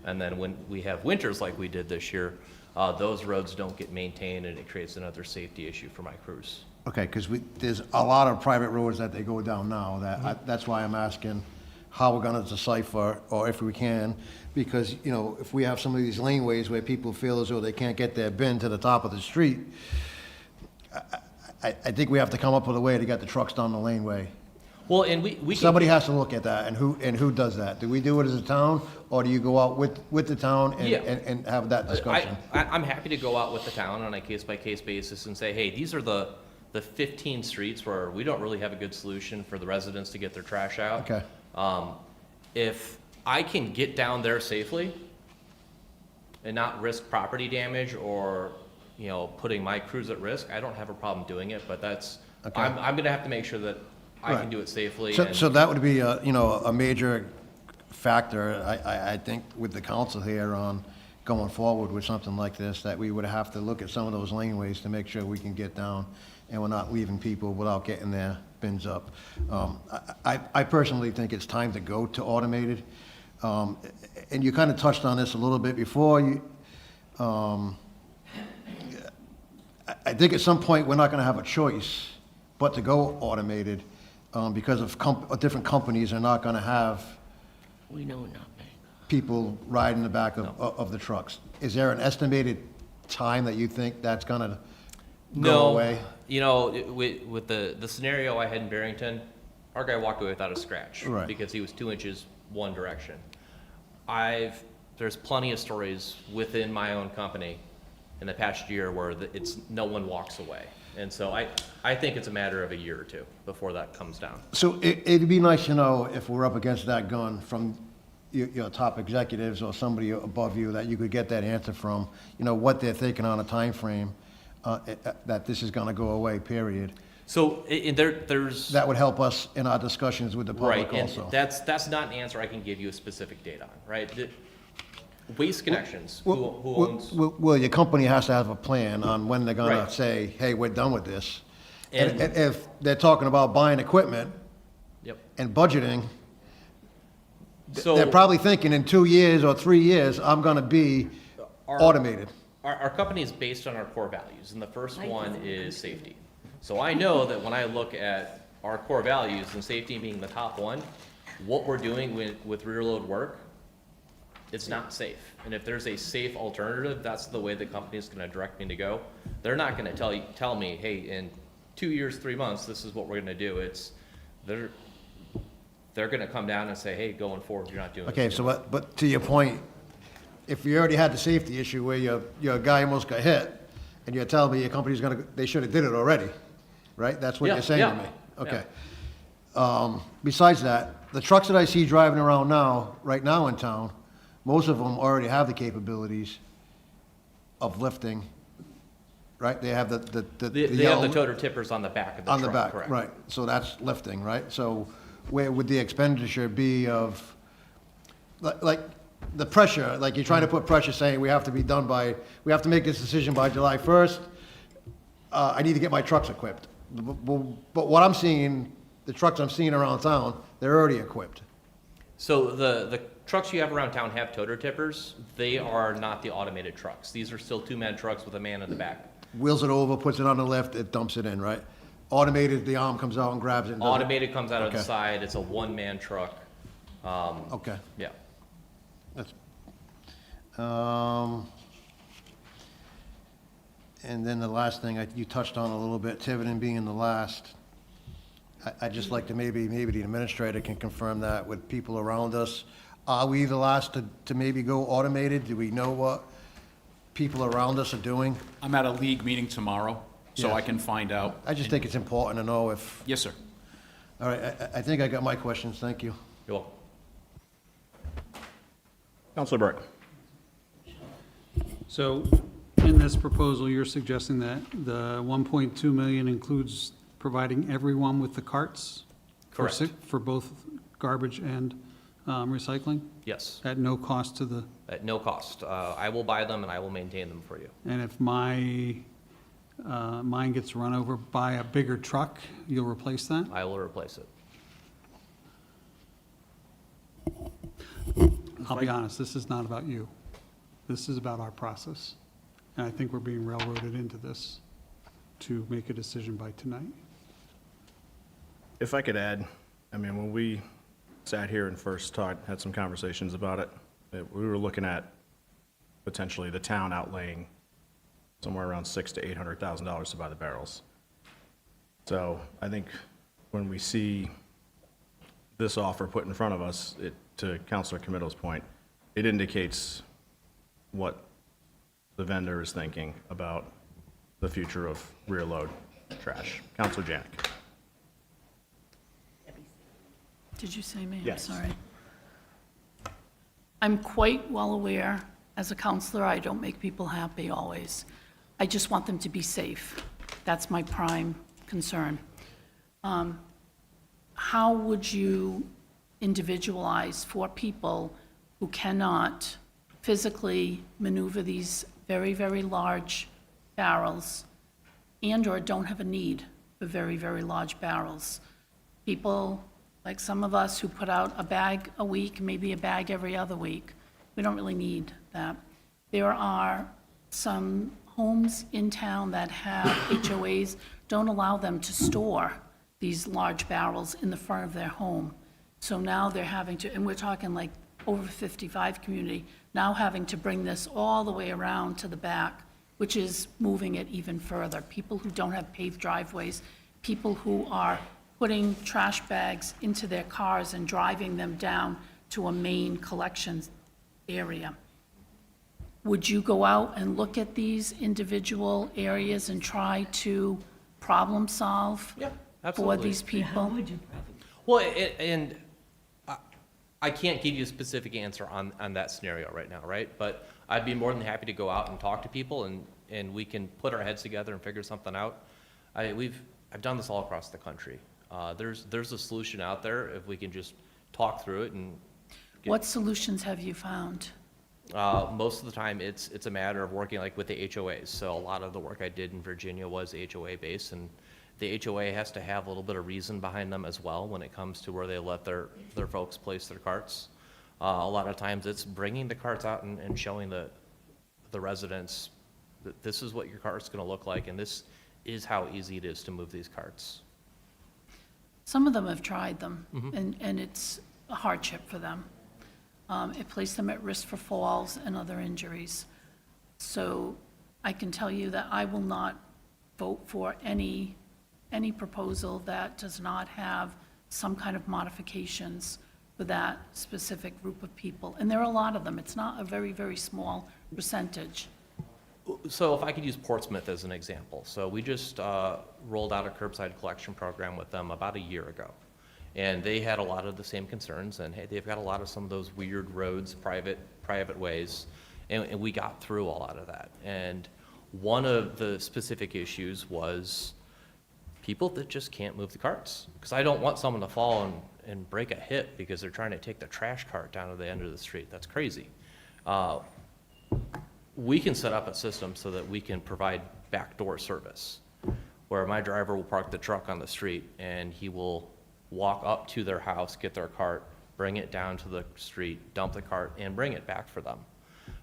And then when we have winters like we did this year, those roads don't get maintained and it creates another safety issue for my crews. Okay, because there's a lot of private roads that they go down now, that's why I'm asking how we're gonna decipher, or if we can, because, you know, if we have some of these laneways where people feel as though they can't get their bin to the top of the street, I think we have to come up with a way to get the trucks down the laneway. Well, and we can, Somebody has to look at that, and who does that? Do we do it as a town, or do you go out with the town and have that discussion? I'm happy to go out with the town on a case-by-case basis and say, hey, these are the 15 streets where we don't really have a good solution for the residents to get their trash out. Okay. If I can get down there safely and not risk property damage or, you know, putting my crews at risk, I don't have a problem doing it, but that's, Okay. I'm gonna have to make sure that I can Right. do it safely. So, and- so that would be a, you know, a major factor, I think, with the council here on going forward with something like this, that we would have to look at some of those laneways to make sure we can get down and we're not leaving people without getting their bins up. I personally think it's time to go to automated. And you kind of touched on this a little bit before. I think at some point, we're not going to have a choice but to go automated because of different companies are not going to have We know nothing. people ride in the back of the trucks. Is there an estimated time that you think that's going to go away? You know, with the scenario I had in Barrington, our guy walked away without a scratch. Right. Because he was 2 inches one direction. There's plenty of stories within my own company in the past year where no one walks away. And so I think it's a matter of a year or two before that comes down. So it'd be nice to know if we're up against that gun from your top executives or somebody above you, that you could get that answer from, you know, what they're thinking on a time frame that this is going to go away, period. So there's... That would help us in our discussions with the public Right, also. and that's not an answer I can give you a specific date on, right? Waste Connections, who owns... Well, your company has to have a plan on when they're going Right. to say, hey, we're done with this. And- And if they're talking about buying equipment Yep. and budgeting, So- they're probably thinking in 2 years or 3 years, I'm going to be automated. Our company is based on our core values, and the first one is safety. So I know that when I look at our core values, and safety being the top one, what we're doing with rear load work, it's not safe. And if there's a safe alternative, that's the way the company is gonna direct me to go. They're not gonna tell me, hey, in 2 years, 3 months, this is what we're gonna do. They're gonna come down and say, hey, going forward, you're not doing this. Okay, so but to your point, if you already had the safety issue where your guy almost got hit, and you're telling me your company's they should have did it already, right? That's what Yeah, you're saying yeah, to me? Okay. Besides that, the trucks that I see driving around right now in town, most of them already have the capabilities of lifting, right? They have the They have the yellow- toter tippers on the back of the truck, on the back, correct. right. So that's lifting, right? So where would the expenditure be of, like, the pressure, like you're trying to put pressure saying we have to make this decision by July 1st. I need to get my trucks equipped. But what I'm seeing, the trucks I'm seeing around town, they're already equipped. So the trucks you have around town have toter tippers. They are not the automated trucks. These are still 2-man trucks with a man in the back. Wheels it over, puts it on the lift, it dumps it in, right? Automated, the arm comes out and grabs it and does it. Automated comes out of the Okay. side. It's a 1-man truck. Okay. Yeah. That's, and then the last thing you touched on a little bit, Tiverton being the last. I'd just like to maybe the administrator can confirm that with people around us. Are we the last to maybe go automated? Do we know what people around us are doing? I'm at a league meeting tomorrow, so Yeah. I can find out. I just think it's important to know if. Yes, sir. All right, I think I got my questions. Thank you. You're welcome. Counselor Burke. So in this proposal, you're suggesting that the 1.2 million includes providing everyone with the carts? Correct. For both garbage and recycling? Yes, At no cost to the, at no cost. I will buy them and I will maintain them for you. and if mine gets run over by a bigger truck, you'll replace that? I will replace it. I'll be honest, this is not about you. This is about our process. And I think we're being railroaded into this to make a decision by tonight. If I could add, I mean, when we sat here and first had some conversations about it, we were looking at potentially the town outlaying somewhere around $600,000 to $800,000 to buy the barrels. So I think when we see this offer put in front of us, to Councilor Comito's point, it indicates what the vendor is thinking about the future of rear load trash. Councilor Janik. Did you say me? I'm Yes. sorry. I'm quite well aware, as a counselor, I don't make people happy always. I just want them to be safe. That's my prime concern. how would you individualize for people who cannot physically maneuver these very, very large barrels and/or don't have a need for very, very large barrels? People, like some of us who put out a bag a week, maybe a bag every other week, we don't really need that. There are some homes in town that have HOAs, don't allow them to store these large barrels in the front of their home. So now they're having to, and we're talking like over 55 community, now having to bring this all the way around to the back, which is moving it even further. People who don't have paved driveways, people who are putting trash bags into their cars and driving them down to a main collection area. Would you go out and look at these individual areas and try to problem solve for absolutely. these people? Well, and I can't give you a specific answer on that scenario right now, right? But I'd be more than happy to go out and talk to people, and we can put our heads together and figure something out. I've done this all across the country. There's a solution out there if we can just talk through it and. What solutions have you found? Most of the time, it's a matter of working like with the HOAs. So a lot of the work I did in Virginia was HOA based, and the HOA has to have a little bit of reason behind them as well when it comes to where they let their folks place their carts. A lot of times, it's bringing the carts out and showing the residents that this is what your cart's going to look like, and this is how easy it is to move these carts. Some of them have tried them, and it's a hardship for them. It placed them at risk for falls and other injuries. So I can tell you that I will not vote for any proposal that does not have some kind of modifications for that specific group of people. And there are a lot of them. It's not a very, very small percentage. So if I could use Portsmouth as an example. So we just rolled out a curbside collection program with them about a year ago. And they had a lot of the same concerns, and hey, they've got a lot of some of those weird roads, private ways, and we got through a lot of that. And one of the specific issues was people that just can't move the carts. Because I don't want someone to fall and break a hip because they're trying to take the trash cart down to the end of the street. That's crazy. We can set up a system so that we can provide backdoor service, where my driver will park the truck on the street and he will walk up to their house, get their cart, bring it down to the street, dump the cart, and bring it back for them.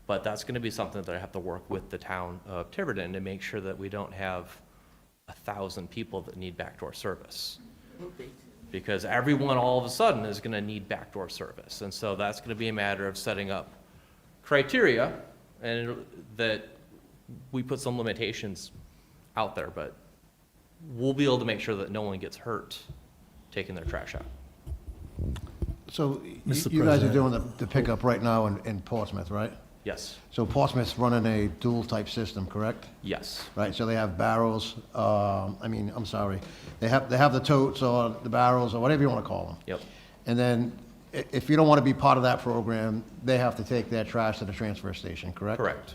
But that's going to be something that I have to work with the town of Tiverton to make sure that we don't have 1,000 people that need backdoor service. Because everyone all of a sudden is going to need backdoor service. And so that's going to be a matter of setting up criteria, and that we put some limitations out there, but we'll be able to make sure that no one gets hurt taking their trash out. So Mr. you guys are President. doing the pickup right now in Portsmouth, right? Yes. So Portsmouth's running a dual-type system, correct? Yes. Right, so they have barrels, I'm sorry, they have the totes or the barrels or whatever you want to call them. Yep. And then if you don't want to be part of that program, they have to take their trash to the transfer station, correct? Correct.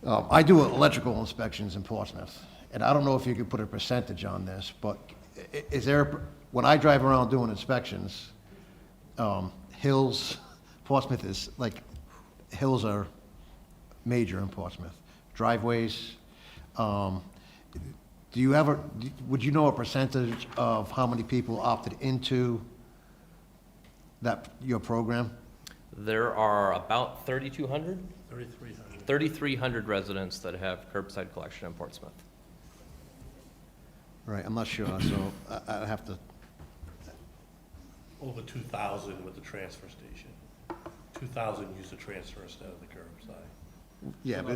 I do electrical inspections in Portsmouth, and I don't know if you could put a percentage on this, but is there, when I drive around doing inspections, hills, Portsmouth is, like, hills are major in Portsmouth. Driveways, do you ever, would you know a percentage of how many people opted into your program? There are about 3,200? 3,300 residents that have curbside collection in Portsmouth. Right, I'm not sure, so I have to, Over 2,000 with the transfer station. 2,000 use the transfer instead of the curbside. yeah, but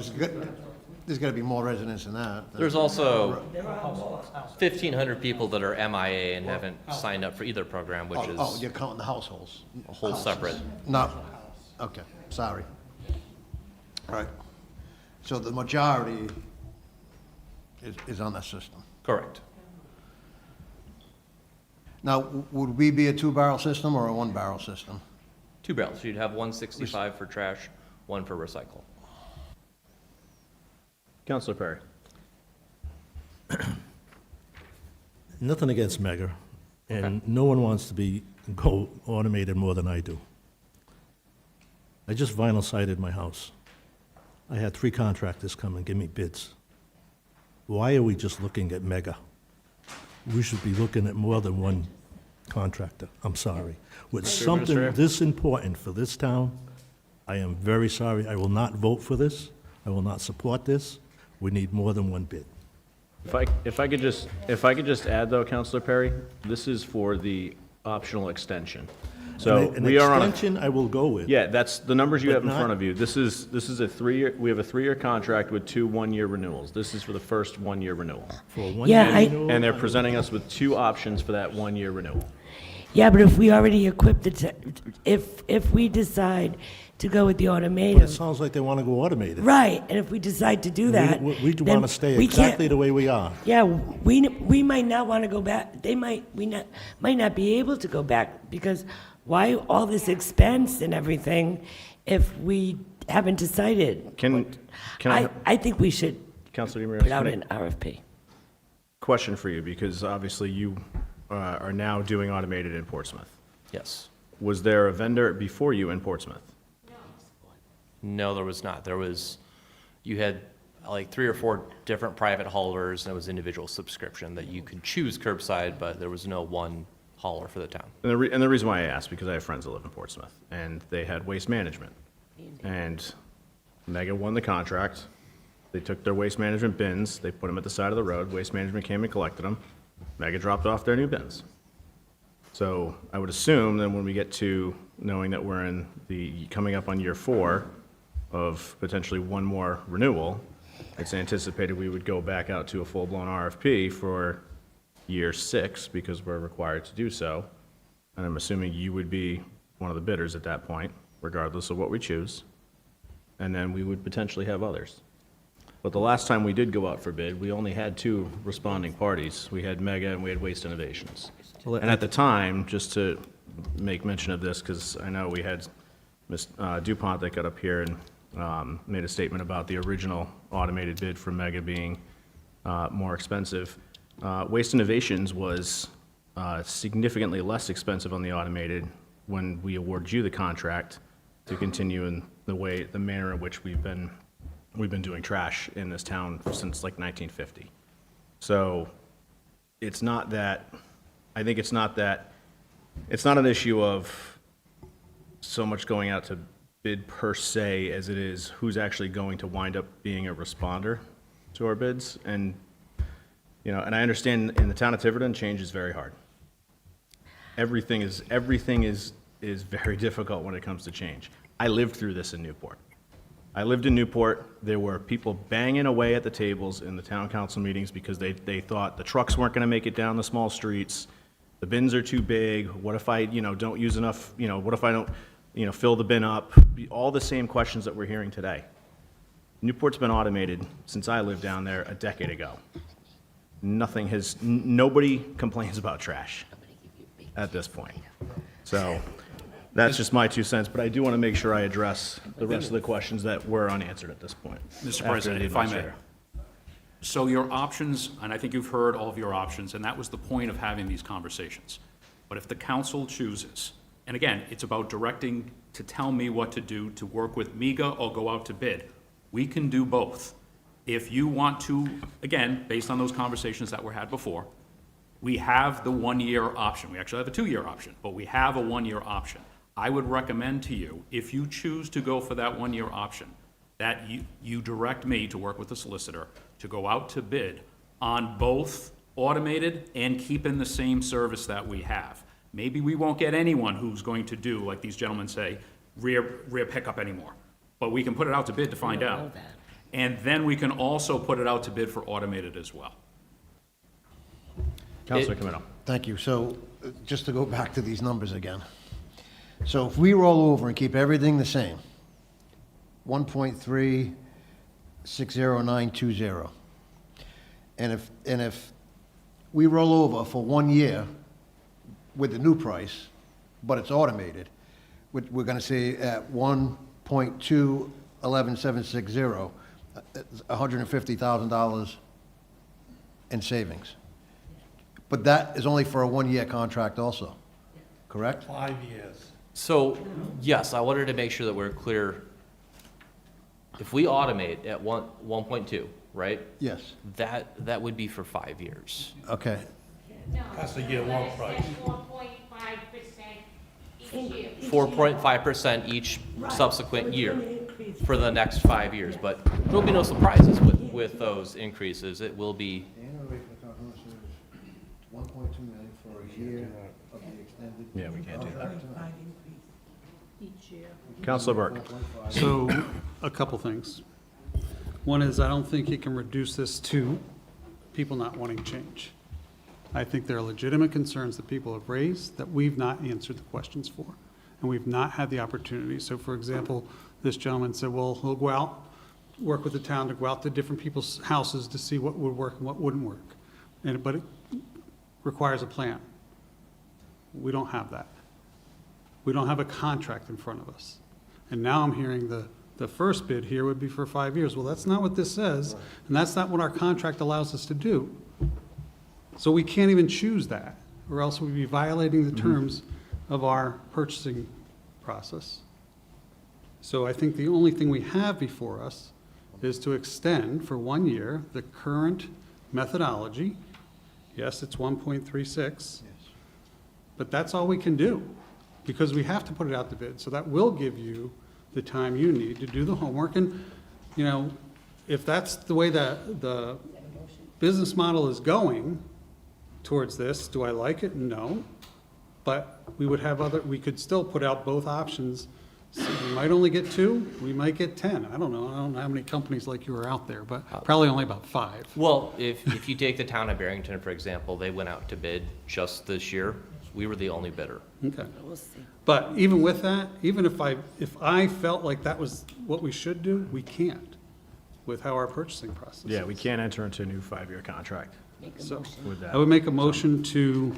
there's got to be more residents than that. There's also 1,500 people that are MIA and haven't signed up for either program, which is Oh, you're counting the households. a whole separate. No, okay, sorry. Right. So the majority is on that system. Correct. Now, would we be a two-barrel system or a one-barrel system? 2 barrels. You'd have 165 for trash, 1 for recycle. Councilor Perry. Nothing against Mega. and no one wants to go automated more than I do. I just vinyl sided my house. I had 3 contractors come and give me bids. Why are we just looking at mega? We should be looking at more than one contractor, I'm sorry. With Mr. something Administrator. this important for this town, I am very sorry. I will not vote for this. I will not support this. We need more than one bid. If I could just add though, Counselor Perry, this is for the optional extension. So An we are on extension I will go with. Yeah, that's the numbers you But have in not- front of you. This is a 3-year, we have a 3-year contract with 2 one-year renewals. This is for the first 1-year renewal. For a Yeah, one-year I- renewal, And they're presenting us with 2 options for that 1-year renewal. Yeah, but if we already equipped it, if we decide to go with the But it automated, sounds like they want to go automated. right, and if we decide to do that, We then want to stay we can't- exactly the way we are. Yeah, we might not want to go back, might not be able to go back, because why all this expense and everything if we haven't decided? Can I, I think we should Counselor DiMaria, put out can I- an RFP. question for you, because obviously you are now doing automated in Portsmouth. Yes. Was there a vendor before you in Portsmouth? No, there was not. You had like 3 or 4 different private haulers, and it was individual subscription that you could choose curbside, but there was no one hauler for the town. And the reason why I asked, because I have friends that live in Portsmouth, and they had Waste Management. And Mega won the contract. They took their waste management bins, they put them at the side of the road, Waste Management came and collected them. Mega dropped off their new bins. So I would assume that when we get to knowing that we're coming up on year 4 of potentially one more renewal, it's anticipated we would go back out to a full-blown RFP for year 6, because we're required to do so. And I'm assuming you would be one of the bidders at that point, regardless of what we choose. And then we would potentially have others. But the last time we did go out for bid, we only had 2 responding parties. We had Mega and we had Waste Innovations. Well, And at the time, just to make mention of this, because I know we had Ms. DuPont that got up here and made a statement about the original automated bid for Mega being more expensive. Waste Innovations was significantly less expensive on the automated when we awarded you the contract to continue in the manner in which we've been doing trash in this town since like 1950. So it's not an issue of so much going out to bid per se as it is who's actually going to wind up being a responder to our bids. And, and I understand in the town of Tiverton, change is very hard. Everything is very difficult when it comes to change. I lived through this in Newport. I lived in Newport. There were people banging away at the tables in the town council meetings because they thought the trucks weren't going to make it down the small streets. The bins are too big. What if I, don't use enough, what if I don't, fill the bin up? All the same questions that we're hearing today. Newport's been automated since I lived down there a decade ago. Nobody complains about trash at this point. So that's just my 2 cents, but I do want to make sure I address the rest of the questions that were unanswered at this point. Mr. after President, the if I may. administrator. So your options, and I think you've heard all of your options, and that was the point of having these conversations. But if the council chooses, and again, it's about directing to tell me what to do, to work with MEGA or go out to bid, we can do both. If you want to, again, based on those conversations that were had before, we have the 1-year option. We actually have a 2-year option, but we have a 1-year option. I would recommend to you, if you choose to go for that 1-year option, that you direct me to work with the solicitor to go out to bid on both automated and keeping the same service that we have. Maybe we won't get anyone who's going to do, like these gentlemen say, rear pickup anymore. But we can put it out to bid to find out. And then we can also put it out to bid for automated as well. Councilor Camino. Thank you. So just to go back to these numbers again. So if we roll over and keep everything the same, 1.360920, and if we roll over for 1 year with the new price, but it's automated, we're going to see at 1.211760, $150,000 in savings. But that is only for a one-year contract also, correct? 5 years. So, yes, I wanted to make sure that we're clear. If we automate at 1.2, right? Yes. That would be for 5 years. Okay. That's the year one price. 4.5% each subsequent year for the next 5 years, but there'll be no surprises with those increases. It will be, Annual rate for town council is 1.2 million for a year of the extended. Yeah, we can't do that. Each year. Counselor Burke. So, a couple things. One is, I don't think you can reduce this to people not wanting change. I think there are legitimate concerns that people have raised that we've not answered the questions for, and we've not had the opportunity. So, for example, this gentleman said, well, he'll go out, work with the town to go out to different people's houses to see what would work and what wouldn't work. But it requires a plan. We don't have that. We don't have a contract in front of us. And now I'm hearing the first bid here would be for 5 years. Well, that's not what this says, and that's not what our contract allows us to do. So we can't even choose that, or else we'd be violating the terms of our purchasing process. So I think the only thing we have before us is to extend for 1 year the current methodology. Yes, it's 1.36, but that's all we can do, because we have to put it out to bid. So that will give you the time you need to do the homework. And, you know, if that's the way that the business model is going towards this, do I like it? No. But we would have we could still put out both options. So we might only get 2, we might get 10. I don't know how many companies like you are out there, but probably only about 5. well, if you take the town of Barrington, for example, they went out to bid just this year. We were the only bidder. Okay. We'll see. But even with that, even if I felt like that was what we should do, we can't with how our purchasing process is. Yeah, we can't enter into a new 5-year contract So with that. I would make a motion to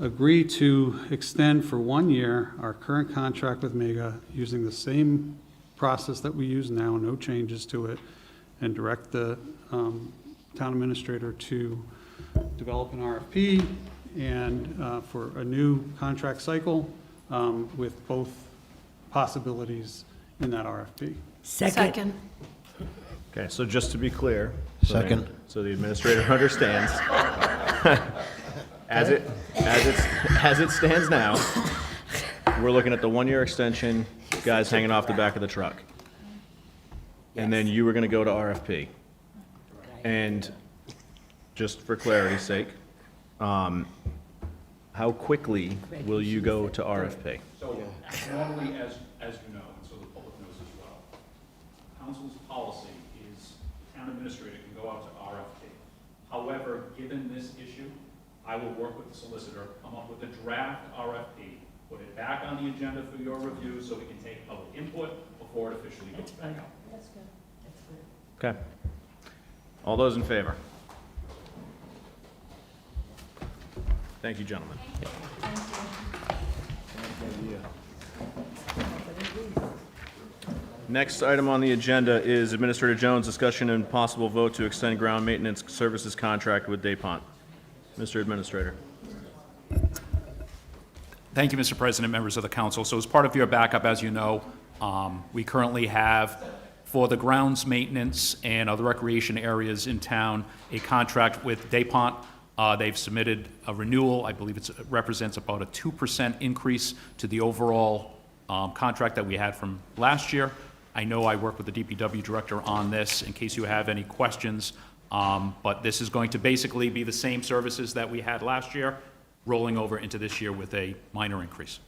agree to extend for 1 year our current contract with Mega using the same process that we use now, no changes to it, and direct the town administrator to develop an RFP and for a new contract cycle with both possibilities in that RFP. Second. Okay, so just to be clear. Second. So the administrator understands. As it stands now, we're looking at the 1-year extension, guys hanging off the back of the truck. And then you were gonna go to RFP. And just for clarity's sake, how quickly will you go to RFP? So normally, as you know, and so the public knows as well, council's policy is the town administrator can go out to RFP. However, given this issue, I will work with the solicitor, come up with a draft RFP, put it back on the agenda for your review so we can take public input before it officially goes back out. That's good. That's good. Okay. All those in favor? Thank you, gentlemen. Next item on the agenda is Administrator Jones' discussion and possible vote to extend ground maintenance services contract with DaPonte. Mr. Administrator. Thank you, Mr. President, members of the council. So as part of your backup, as you know, we currently have, for the grounds maintenance and other recreation areas in town, a contract with DaPonte. They've submitted a renewal. I believe it represents about a 2% increase to the overall contract that we had from last year. I know I work with the DPW Director on this in case you have any questions, but this is going to basically be the same services that we had last year, rolling over into this year with a minor increase.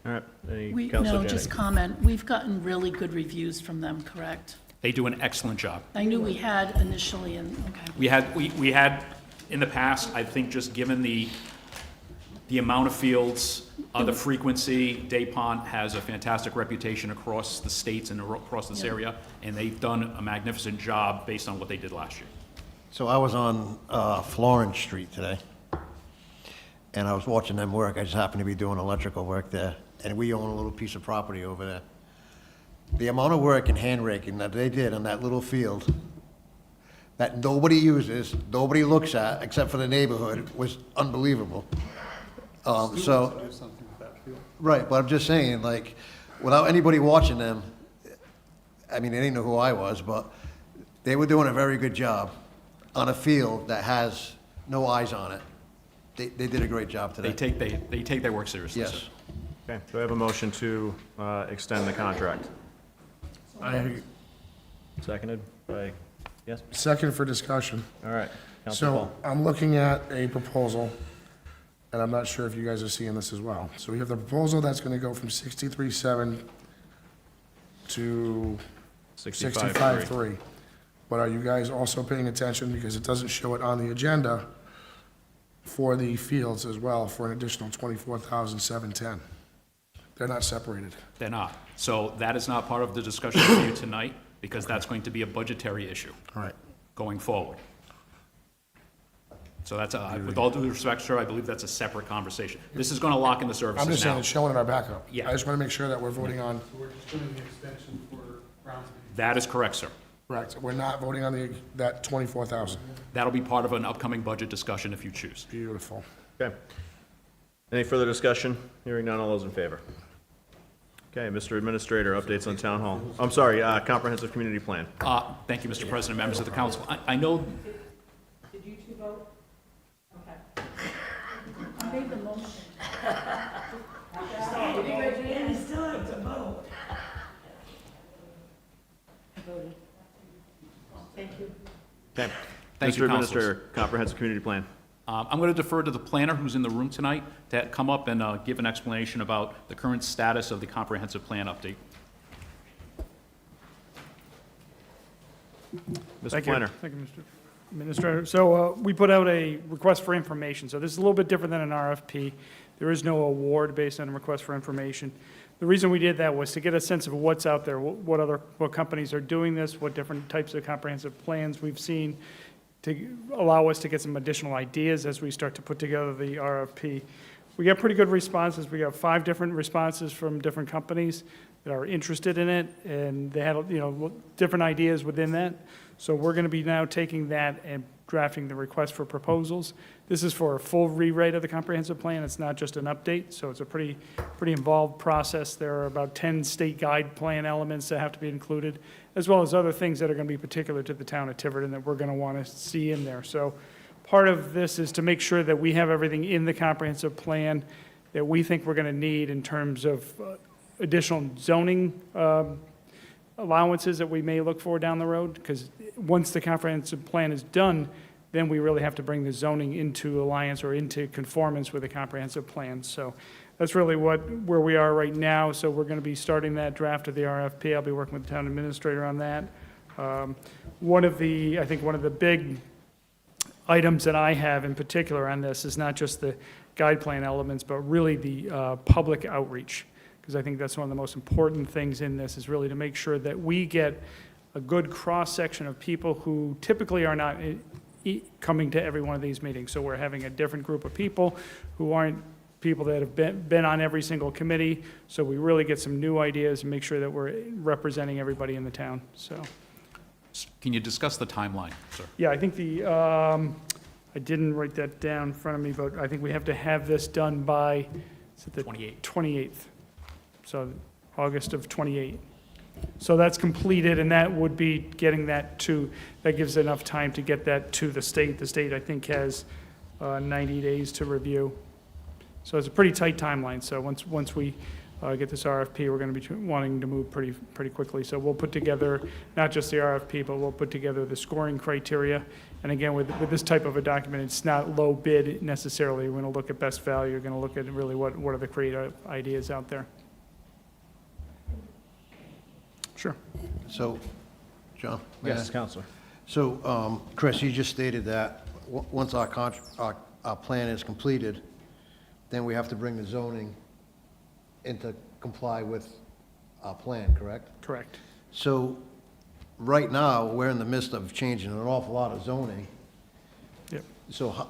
All right. Any No, Councilor just Jennings? comment. We've gotten really good reviews from them, correct? They do an excellent job. I knew we had initially, and, okay. We had in the past, I think just given the amount of fields, the frequency, DaPonte has a fantastic reputation across the states and across this area, and they've done a magnificent job based on what they did last year. So I was on Florence Street today, and I was watching them work. I just happened to be doing electrical work there, and we own a little piece of property over there. The amount of work and hand raking that they did on that little field that nobody uses, nobody looks at, except for the neighborhood, was unbelievable. So, Do something with that field. right, but I'm just saying, like, without anybody watching them, I mean, they didn't know who I was, but they were doing a very good job on a field that has no eyes on it. They did a great job today. They take their work seriously, sir. Yes. Okay, do I have a motion to extend the contract? Seconded by, yes? Second for discussion. All right. Counselor So Paul. I'm looking at a proposal, and I'm not sure if you guys are seeing this as well. So we have the proposal that's gonna go from 63.7 to 65.3. But are you guys also paying attention, because it doesn't show it on the agenda, for the fields as well, for an additional 24,710? They're not separated. They're not. So that is not part of the discussion for you tonight, because that's going to be a budgetary issue All right. going forward. So that's, with all due respect, sir, I believe that's a separate conversation. This is going to lock in the services I'm now. just saying it's showing in our backup. Yeah. I just wanna make sure that we're voting on, So we're just doing the extension for grounds. That is correct, sir. correct, we're not voting on that 24,000. That'll be part of an upcoming budget discussion if you choose. Beautiful. Okay. Any further discussion? Hearing none, all those in favor? Okay, Mr. Administrator, updates on Town Hall. I'm sorry, Comprehensive Community Plan. Thank you, Mr. President, members of the council. I know, Did you two vote? Okay. I made the motion. You still have to vote. Voted. Thank you. Okay. Thank you, Mr. councilors. Administrator, Comprehensive Community Plan. I'm going to defer to the planner who's in the room tonight to come up and give an explanation about the current status of the comprehensive plan update. Mr. Planner. Thank you, Mr. Administrator. So we put out a request for information. So this is a little bit different than an RFP. There is no award based on a request for information. The reason we did that was to get a sense of what's out there, what companies are doing this, what different types of comprehensive plans we've seen, to allow us to get some additional ideas as we start to put together the RFP. We got pretty good responses. We got 5 different responses from different companies that are interested in it, and they had, different ideas within that. So we're going to be now taking that and drafting the request for proposals. This is for a full rewrite of the comprehensive plan. It's not just an update, so it's a pretty involved process. There are about 10 state guide plan elements that have to be included, as well as other things that are going to be particular to the town of Tiverton that we're going to want to see in there. So part of this is to make sure that we have everything in the comprehensive plan that we think we're going to need in terms of additional zoning allowances that we may look for down the road, because once the comprehensive plan is done, then we really have to bring the zoning into alliance or into conformance with the comprehensive plan. So that's really where we are right now. So we're going to be starting that draft of the RFP. I'll be working with the town administrator on that. One of the big items that I have in particular on this is not just the guide plan elements, but really the public outreach, because I think that's one of the most important things in this, is really to make sure that we get a good cross-section of people who typically are not coming to every one of these meetings. So we're having a different group of people who aren't people that have been on every single committee, so we really get some new ideas and make sure that we're representing everybody in the town, so. Can you discuss the timeline, sir? Yeah, I think I didn't write that down in front of me, but I think we have to have this done by, is it the 28th? So August of 28. So that's completed, and that would be getting that that gives enough time to get that to the state. The state, I think, has 90 days to review. So it's a pretty tight timeline. So once we get this RFP, we're going to be wanting to move pretty quickly. So we'll put together not just the RFP, but we'll put together the scoring criteria. And again, with this type of a document, it's not low bid necessarily. We're going to look at best value. We're going to look at really what are the creative ideas out there. Sure. So, John? Yes, Counselor. So, Chris, you just stated that once our plan is completed, then we have to bring the zoning into comply with our plan, correct? Correct. So, right now, we're in the midst of changing an awful lot of zoning. Yep. So,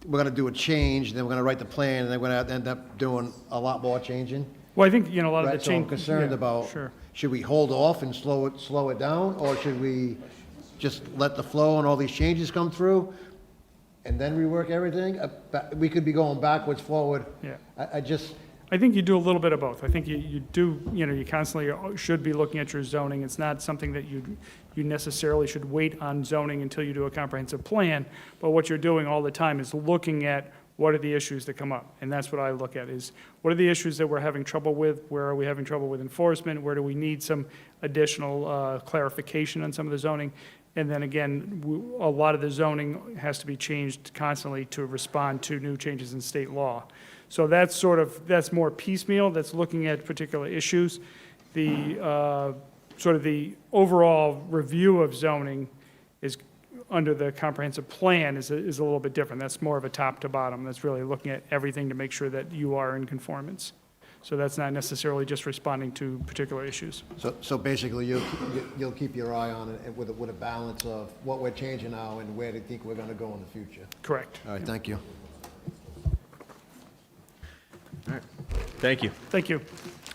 we're gonna do a change, then we're gonna write the plan, and then we're gonna end up doing a lot more changing? Well, I think, a lot of the Right, so I'm change. concerned yeah, about, Sure. should we hold off and slow it down, or should we just let the flow and all these changes come through, and then rework everything? We could be going backwards, forward. Yeah. I I think you do a little bit of both. I think you do, you constantly should be looking at your zoning. It's not something that you necessarily should wait on zoning until you do a comprehensive plan. But what you're doing all the time is looking at what are the issues that come up. And that's what I look at is, what are the issues that we're having trouble with? Where are we having trouble with enforcement? Where do we need some additional clarification on some of the zoning? And then again, a lot of the zoning has to be changed constantly to respond to new changes in state law. So that's that's more piecemeal, that's looking at particular issues. The, sort of the overall review of zoning is, under the comprehensive plan, is a little bit different. That's more of a top to bottom. That's really looking at everything to make sure that you are in conformance. So that's not necessarily just responding to particular issues. So basically, you'll keep your eye on it with a balance of what we're changing now and where do you think we're gonna go in the future? Correct. All right, thank you. All right, thank you. Thank you.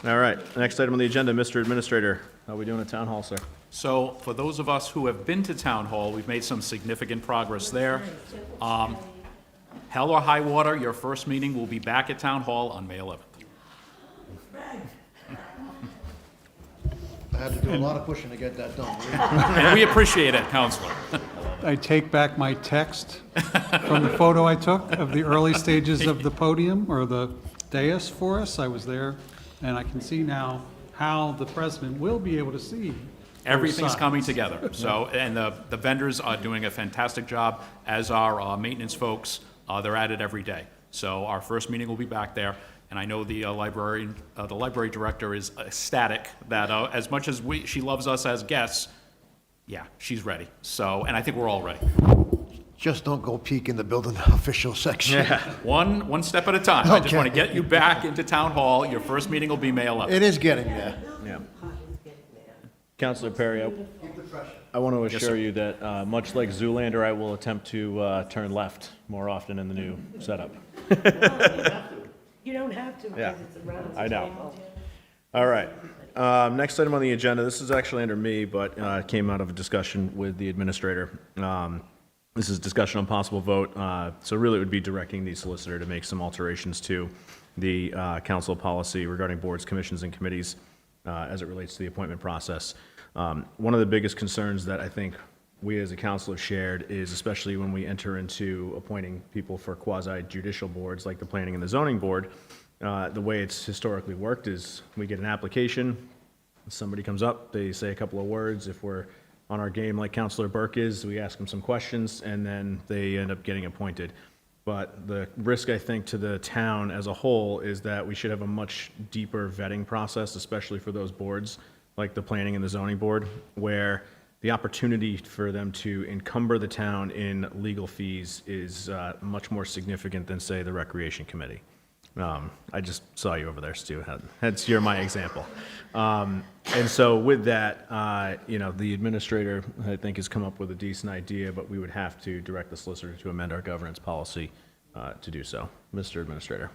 All right, next item on the agenda, Mr. Administrator. How are we doing at Town Hall, sir? So for those of us who have been to Town Hall, we've made some significant progress there. Hell or high water, your first meeting will be back at Town Hall on May 11th. I had to do a lot of pushing to get that done. And we appreciate it, Counselor. I take back my text from the photo I took of the early stages of the podium or the dais for us. I was there, and I can see now how the president will be able to see. Everything's coming together. So, and the vendors are doing a fantastic job, as are maintenance folks. They're at it every day. So our first meeting will be back there. And I know the library director is ecstatic that as much as she loves us as guests, yeah, she's ready. So, and I think we're all ready. Just don't go peek in the building official section. Yeah. One step at a time. I just want to get you back into Town Hall. Your first meeting will be May 11th. It is getting there. Yeah. Councilor Perry, I want to assure you that, much like Zoolander, I will attempt to turn left more often in the new setup. You don't have to, Yeah, because it's around the I know. table. All right. Next item on the agenda, this is actually under me, but it came out of a discussion with the administrator. This is discussion on possible vote. So really, it would be directing the solicitor to make some alterations to the council policy regarding boards, commissions, and committees as it relates to the appointment process. One of the biggest concerns that I think we as a council have shared is, especially when we enter into appointing people for quasi-judicial boards like the Planning and the Zoning Board, the way it's historically worked is we get an application, somebody comes up, they say a couple of words. If we're on our game like Councilor Burke is, we ask them some questions, and then they end up getting appointed. But the risk, I think, to the town as a whole is that we should have a much deeper vetting process, especially for those boards like the Planning and the Zoning Board, where the opportunity for them to encumber the town in legal fees is much more significant than, say, the Recreation Committee. I just saw you over there, Stu. Hence, you're my example. And so with that, the administrator, I think, has come up with a decent idea, but we would have to direct the solicitor to amend our governance policy to do so. Mr. Administrator.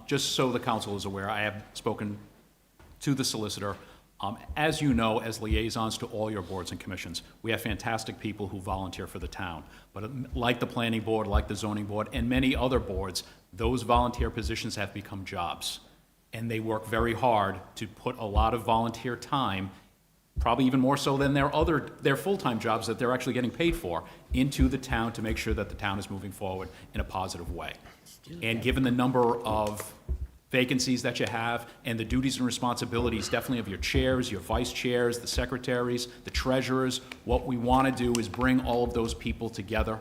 Just so the council is aware, I have spoken to the solicitor. As you know, as liaisons to all your boards and commissions, we have fantastic people who volunteer for the town. But like the planning board, like the zoning board, and many other boards, those volunteer positions have become jobs. And they work very hard to put a lot of volunteer time, probably even more so than their full-time jobs that they're actually getting paid for, into the town to make sure that the town is moving forward in a positive way. And given the number of vacancies that you have and the duties and responsibilities definitely of your chairs, your vice chairs, the secretaries, the treasurers, what we want to do is bring all of those people together.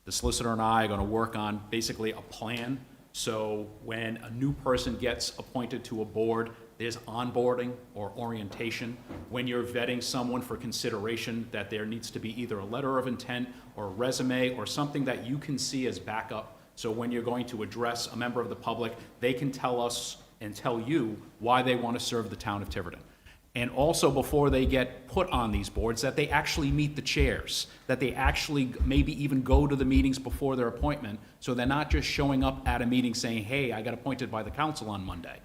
The solicitor and I are going to work on basically a plan. So when a new person gets appointed to a board, there's onboarding or orientation. When you're vetting someone for consideration, that there needs to be either a letter of intent or a resume or something that you can see as backup. So when you're going to address a member of the public, they can tell us and tell you why they want to serve the town of Tiverton. And also before they get put on these boards, that they actually meet the chairs, that they actually maybe even go to the meetings before their appointment, so they're not just showing up at a meeting saying, hey, I got appointed by the council on Monday.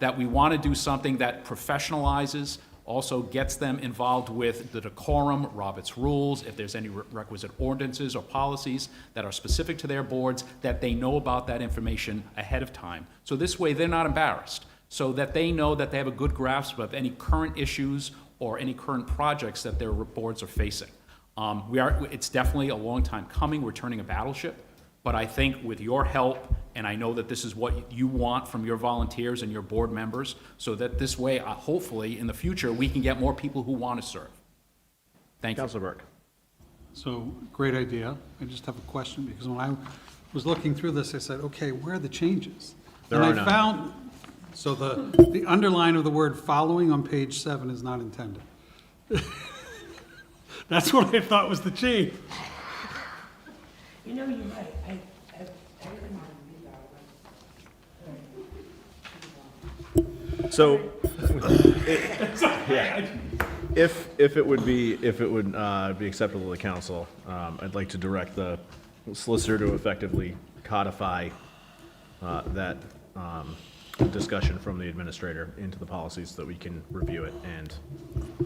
That we want to do something that professionalizes also gets them involved with the decorum, Robert's rules, if there's any requisite ordinances or policies that are specific to their boards, that they know about that information ahead of time. So this way, they're not embarrassed, so that they know that they have a good grasp of any current issues or any current projects that their boards are facing. It's definitely a long time coming. We're turning a battleship. But I think with your help, and I know that this is what you want from your volunteers and your board members, so that this way, hopefully, in the future, we can get more people who want to serve. Thank you. Councilor Burke. So, great idea. I just have a question, because when I was looking through this, I said, okay, where are the changes? There and are I none. found, so the underline of the word following on page 7 is not intended. That's what I thought was the change. You know, you're right. So, yeah, if it would be acceptable to the council, I'd like to direct the solicitor to effectively codify that discussion from the administrator into the policies so that we can review it and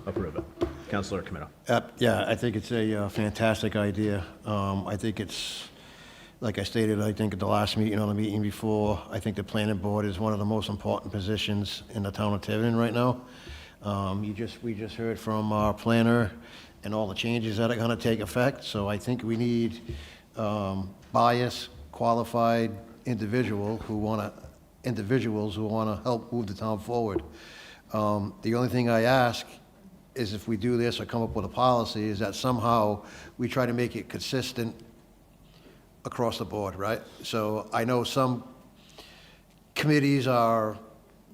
approve it. Councilor Camino. Yeah, I think it's a fantastic idea. I think it's, like I stated, I think at the last meeting, on the meeting before, I think the planning board is one of the most important positions in the town of Tiverton right now. We just heard from our planner and all the changes that are going to take effect, so I think we need biased, qualified individuals who want to help move the town forward. The only thing I ask is, if we do this or come up with a policy, is that somehow we try to make it consistent across the board, right? So I know some committees are,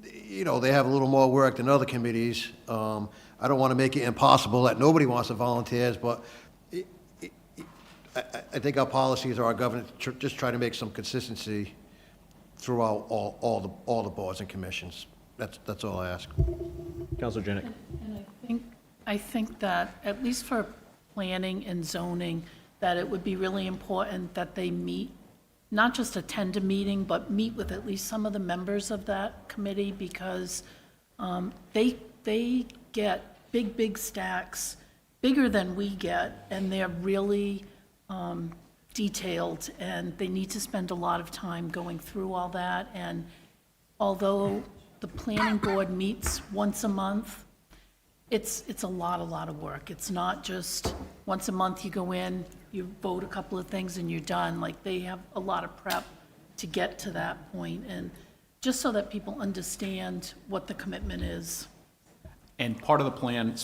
they have a little more work than other committees. I don't want to make it impossible that nobody wants to volunteer, but I think our policies or our governance just try to make some consistency throughout all the boards and commissions. That's all I ask. Councilor Janik. And I think that, at least for planning and zoning, that it would be really important that they meet, not just attend a meeting, but meet with at least some of the members of that committee, because they get big stacks, bigger than we get, and they're really detailed, and they need to spend a lot of time going through all that. And although the planning board meets once a month, it's a lot of work. It's not just once a month you go in, you vote a couple of things and you're done. Like, they have a lot of prep to get to that point, and just so that people understand what the commitment is. And part of the plan,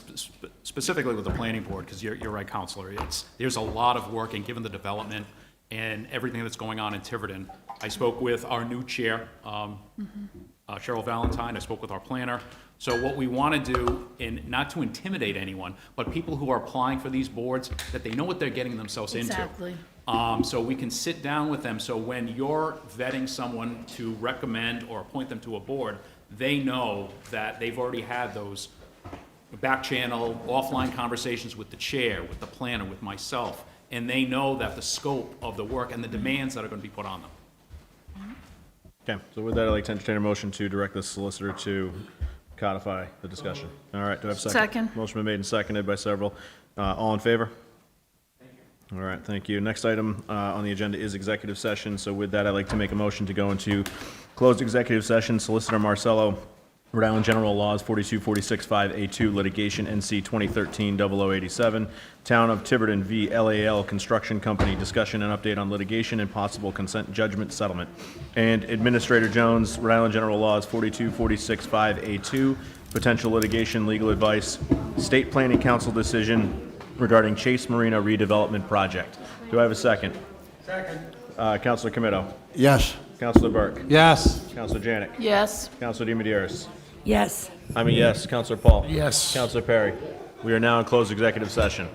specifically with the planning board, because you're right, Counselor, there's a lot of work, and given the development and everything that's going on in Tiverton, I spoke with our new chair, Cheryl Valentine. I spoke with our planner. So what we want to do, and not to intimidate anyone, but people who are applying for these boards, that they know what they're getting themselves into. Exactly. So we can sit down with them, so when you're vetting someone to recommend or appoint them to a board, they know that they've already had those back channel, offline conversations with the chair, with the planner, with myself, and they know that the scope of the work and the demands that are going to be put on them. Okay, so with that, I'd like to entertain a motion to direct the solicitor to codify the discussion. All right, do I have a second? Second. Motion been made and seconded by several. All in favor? All right, thank you. Next item on the agenda is executive session. So with that, I'd like to make a motion to go into closed executive session. Solicitor Marcello, Rhode Island General Laws 42465A2, litigation NC 2013-0087, Town of Tiverton v. LAL Construction Company, discussion and update on litigation and possible consent judgment settlement. And Administrator Jones, Rhode Island General Laws 42465A2, potential litigation, legal advice, State Planning Council decision regarding Chase Marina redevelopment project. Do I have a second? Second. Councilor Comito. Yes. Councilor Burke. Yes. Councilor Janik. Yes. Councilor DiMedeiros. Yes. I'm a yes. Councilor Paul. Yes. Councilor Perry. We are now in closed executive session.